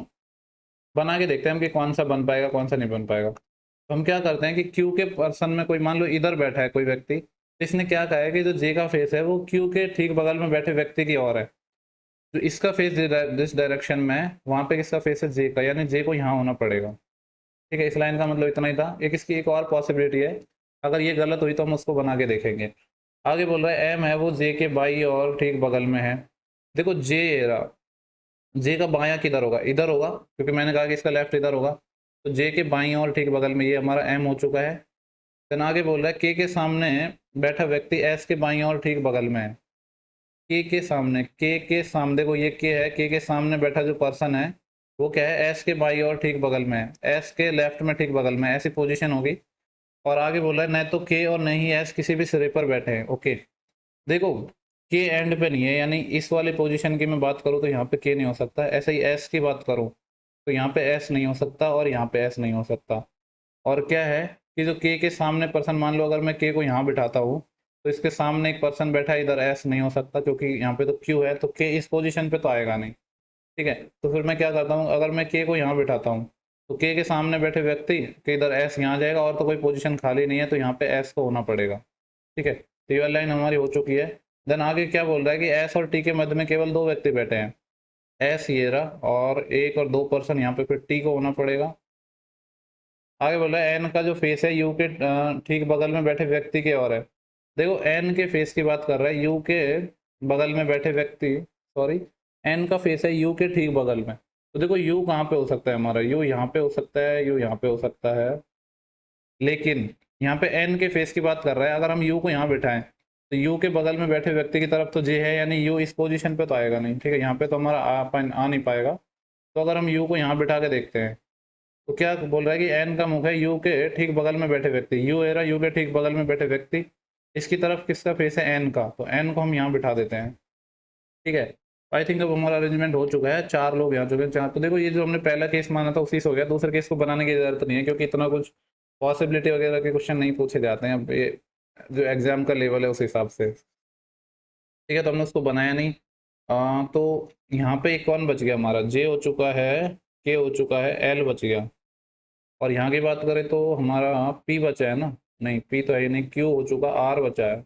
बना के देखते हैं हम कि कौन सा बन पाएगा कौन सा नहीं बन पाएगा। तो हम क्या करते हैं कि क्यू के पर्सन में कोई, मान लो इधर बैठा है कोई व्यक्ति, तो इसने क्या कहा है कि जो जे का फेस है वो क्यू के ठीक बगल में बैठे व्यक्ति की ओर है, तो इसका फेस जिस डायरेक्शन में है वहां पे किसका फेस है, जे का, यानी जे को यहाँ होना पड़ेगा। ठीक है, इस लाइन का मतलब इतना ही था। एक इसकी एक और पॉसिबिलिटी है, अगर ये गलत हुई तो हम उसको बना के देखेंगे। आगे बोल रहा है एम है वो जे के बाई और ठीक बगल में है। देखो जे रहा, जे का बायां किधर होगा, इधर होगा, क्योंकि मैंने कहा कि इसका लेफ्ट इधर होगा, तो जे के बाईं और ठीक बगल में ये हमारा एम हो चुका है। देन आगे बोल रहा है के सामने बैठा व्यक्ति एस के बाईं और ठीक बगल में है। के सामने, के सामने, देखो ये के है, के सामने बैठा जो पर्सन है वो क्या है, एस के बाई और ठीक बगल में है, एस के लेफ्ट में ठीक बगल में, ऐसी पोजीशन होगी। और आगे बोल रहा है न तो के और न ही एस किसी भी सिरे पर बैठे हैं। ओके, देखो के एंड पे नहीं है, यानी इस वाले पोजीशन की मैं बात करूँ तो यहाँ पे के नहीं हो सकता, ऐसे ही एस की बात करूँ तो यहाँ पे एस नहीं हो सकता और यहाँ पे एस नहीं हो सकता। और क्या है कि जो के सामने पर्सन, मान लो अगर मैं के को यहाँ बिठाता हूँ तो इसके सामने एक पर्सन बैठा है, इधर एस नहीं हो सकता क्योंकि यहाँ पे तो क्यू है, तो के इस पोजीशन पे तो आएगा नहीं। ठीक है, तो फिर मैं क्या करता हूँ, अगर मैं के को यहाँ बिठाता हूँ तो के सामने बैठे व्यक्ति के इधर एस यहाँ जाएगा, और तो कोई पोजीशन खाली नहीं है, तो यहाँ पे एस को होना पड़ेगा। ठीक है, तो ये लाइन हमारी हो चुकी है। देन आगे क्या बोल रहा है कि एस और टी के मध्य में केवल 2 व्यक्ति बैठे हैं। एस ये रहा, और एक और 2 पर्सन यहाँ पे, फिर टी को होना पड़ेगा। आगे बोल रहा है एन का जो फेस है यू के ठीक बगल में बैठे व्यक्ति के और है। देखो एन के फेस की बात कर रहा है, यू के बगल में बैठे व्यक्ति, सॉरी, एन का फेस है यू के ठीक बगल में, तो देखो यू कहाँ पे हो सकता है हमारा, यू यहाँ पे हो सकता है, यू यहाँ पे हो सकता है, लेकिन यहाँ पे एन के फेस की बात कर रहा है। अगर हम यू को यहाँ बिठाएं तो यू के बगल में बैठे व्यक्ति की तरफ तो जे है, यानी यू इस पोजीशन पे तो आएगा नहीं। ठीक है, यहाँ पे तो हमारा आ नहीं पाएगा। तो अगर हम यू को यहाँ बिठा के देखते हैं तो क्या बोल रहा है कि एन का मुख है यू के ठीक बगल में बैठे व्यक्ति, यू एरा यू के ठीक बगल में बैठे व्यक्ति, इसकी तरफ किसका फेस है, एन का, तो एन को हम यहाँ बिठा देते हैं। ठीक है, आई थिंक अब हमारा अरेंजमेंट हो चुका है, 4 लोग यहाँ चुके हैं, 4। तो देखो ये जो हमने पहला केस माना था उसी से हो गया, दूसरे केस को बनाने की जरूरत नहीं है क्योंकि इतना कुछ पॉसिबिलिटी वगैरह के क्वेश्चन नहीं पूछे जाते हैं, अब ये जो एग्जाम का लेवल है उस हिसाब से। ठीक है, तो हमने उसको बनाया नहीं। तो यहाँ पे एक कौन बच गया हमारा, जे हो चुका है, के हो चुका है, एल बच गया, और यहाँ की बात करें तो हमारा पी बचा है ना, नहीं पी तो है ही नहीं, क्यू हो चुका, आर बचा है।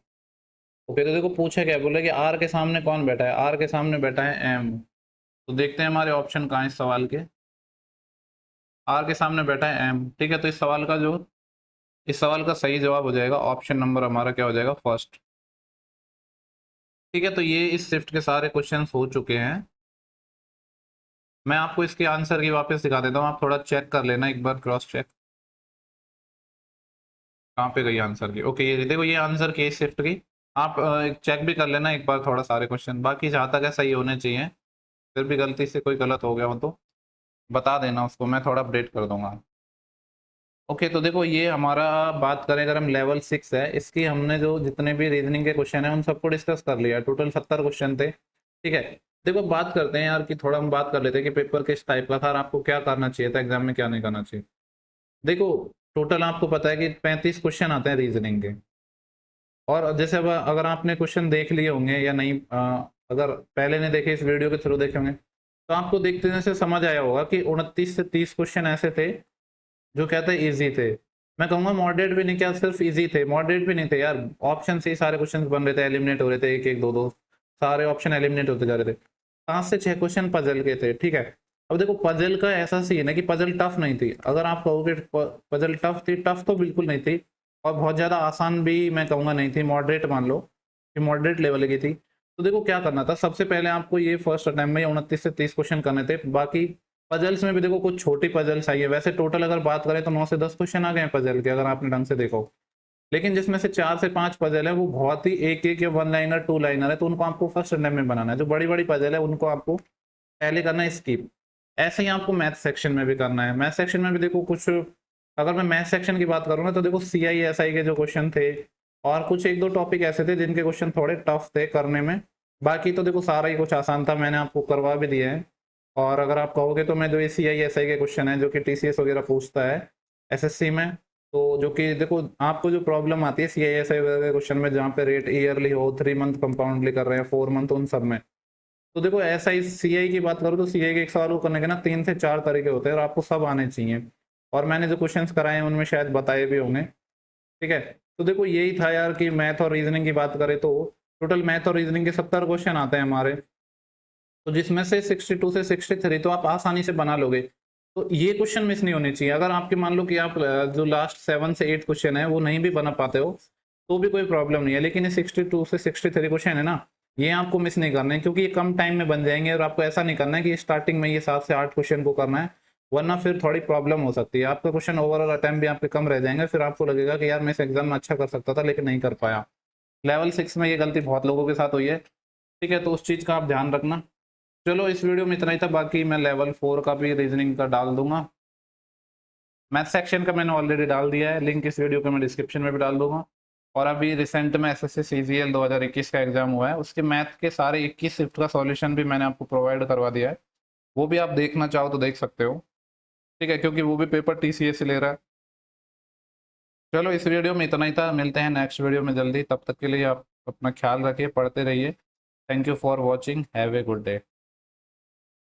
ओके, तो देखो पूछा क्या, बोले कि आर के सामने कौन बैठा है, आर के सामने बैठा है एम। तो देखते हैं हमारे ऑप्शन कहाँ है इस सवाल के, आर के सामने बैठा है एम। ठीक है, तो इस सवाल का सही जवाब हो जाएगा ऑप्शन नंबर हमारा क्या हो जाएगा, फर्स्ट। ठीक है, तो ये इस शिफ्ट के सारे क्वेश्चंस हो चुके हैं। मैं आपको इसके आंसर की वापस दिखा देता हूँ, आप थोड़ा चेक कर लेना एक बार, क्रॉस चेक कहाँ पे गई आंसर की। ओके, ये देखो ये आंसर की इस शिफ्ट की, आप चेक भी कर लेना एक बार थोड़ा सारे क्वेश्चन, बाकी जहाँ तक है सही होने चाहिए। फिर भी गलती से कोई गलत हो गया हो तो बता देना उसको, मैं थोड़ा अपडेट कर दूंगा। ओके, तो देखो ये हमारा, बात करें अगर हम लेवल 6 है इसकी, हमने जो जितने भी रीजनिंग के क्वेश्चन है उन सबको डिस्कस कर लिया, टोटल 70 क्वेश्चन थे। ठीक है, देखो बात करते हैं यार कि थोड़ा हम बात कर लेते हैं कि पेपर किस टाइप का था और आपको क्या करना चाहिए था एग्जाम में, क्या नहीं करना चाहिए। देखो टोटल आपको पता है कि 35 क्वेश्चन आते हैं रीजनिंग के, और जैसे अब अगर आपने क्वेश्चन देख लिए होंगे या नहीं, अगर पहले नहीं देखे इस वीडियो के थ्रू देखे होंगे तो आपको देखने से समझ आया होगा कि 29 से 30 क्वेश्चन ऐसे थे जो कहते हैं इजी थे। मैं कहूंगा मॉडरेट भी नहीं, क्या सिर्फ इजी थे, मॉडरेट भी नहीं थे यार, ऑप्शन से ही सारे क्वेश्चन बन रहे थे, एलिमिनेट हो रहे थे, एक एक दो दो सारे ऑप्शन एलिमिनेट होते जा रहे थे। 5 से 6 क्वेश्चन पजल के थे। ठीक है, अब देखो पजल का ऐसा सीन है कि पजल टफ नहीं थी, अगर आप कहोगे पजल टफ थी, टफ तो बिल्कुल नहीं थी, और बहुत ज़्यादा आसान भी मैं कहूँगा नहीं थी, मॉडरेट मान लो कि मॉडरेट लेवल की थी। तो देखो क्या करना था, सबसे पहले आपको ये फर्स्ट अटेम्प्ट में 29 से 30 क्वेश्चन करने थे, बाकी पजल्स में भी देखो कुछ छोटी पजल्स आई है, वैसे टोटल अगर बात करें तो 9 से 10 क्वेश्चन आ गए हैं पजल के, अगर आपने ढंग से देखो। लेकिन जिसमें से 4 से 5 पजल है वो बहुत ही एक एक या वन लाइनर टू लाइनर है, तो उनको आपको फर्स्ट अटेम्प्ट में बनाना है। जो बड़ी बड़ी पजल है उनको आपको पहले करना है स्किप। ऐसे ही आपको मैथ सेक्शन में भी करना है। मैथ सेक्शन में भी देखो कुछ, अगर मैं मैथ सेक्शन की बात करूँ ना तो देखो सी आई एस आई के जो क्वेश्चन थे और कुछ एक दो टॉपिक ऐसे थे जिनके क्वेश्चन थोड़े टफ थे करने में। बाकी तो देखो सारा ही कुछ आसान था, मैंने आपको करवा भी दिया है। और अगर आप कहोगे तो मैं जो ये सी आई एस आई के क्वेश्चन है जो कि टीसीएस वगैरह पूछता है एसएससी में, तो जो कि देखो आपको जो प्रॉब्लम आती है सी आई एस आई वगैरह के क्वेश्चन में जहाँ पे रेट ईयरली हो, 3 मंथ कंपाउंडली कर रहे हैं, 4 मंथ, उन सब में। तो देखो ऐसा ही सीआई की बात करूँ तो सीआई के एक सवाल को करने के ना 3 से 4 तरीके होते हैं और आपको सब आने चाहिए। और मैंने जो क्वेश्चंस कराए हैं उनमें शायद बताए भी होंगे। ठीक है, तो देखो यही था यार कि मैथ और रीजनिंग की बात करें तो टोटल मैथ और रीजनिंग के 70 क्वेश्चन आते हैं हमारे, तो जिसमें से 62 से 63 तो आप आसानी से बना लोगे। तो ये क्वेश्चन मिस नहीं होने चाहिए। अगर आपके मान लो कि आप जो लास्ट 7 से 8 क्वेश्चन है वो नहीं भी बना पाते हो तो भी कोई प्रॉब्लम नहीं है, लेकिन ये 62 से 63 क्वेश्चन है ना, ये आपको मिस नहीं करना है क्योंकि ये कम टाइम में बन जाएंगे। और आपको ऐसा नहीं करना है कि स्टार्टिंग में ये 7 से 8 क्वेश्चन को करना है, वरना फिर थोड़ी प्रॉब्लम हो सकती है। आपका क्वेश्चन ओवरऑल अटेम्प्ट भी आपके कम रह जाएंगे, फिर आपको लगेगा कि यार मैं इस एग्जाम में अच्छा कर सकता था लेकिन नहीं कर पाया। लेवल 6 में ये गलती बहुत लोगों के साथ हुई है। ठीक है, तो उस चीज़ का आप ध्यान रखना। चलो इस वीडियो में इतना ही था, बाकी मैं लेवल 4 का भी रीजनिंग का डाल दूंगा। मैथ सेक्शन का मैंने ऑलरेडी डाल दिया है, लिंक इस वीडियो के मैं डिस्क्रिप्शन में भी डाल दूंगा। और अभी रिसेंट में एसएससी सीजीएल 2021 का एग्जाम हुआ है, उसके मैथ के सारे 21 शिफ्ट का सॉल्यूशन भी मैंने आपको प्रोवाइड करवा दिया है, वो भी आप देखना चाहो तो देख सकते हो। ठीक है, क्योंकि वो भी पेपर टीसीएस से ले रहा है। चलो इस वीडियो में इतना ही था, मिलते हैं नेक्स्ट वीडियो में जल्दी, तब तक के लिए आप अपना ख्याल रखिए, पढ़ते रहिए। Thank you for watching, have a good day.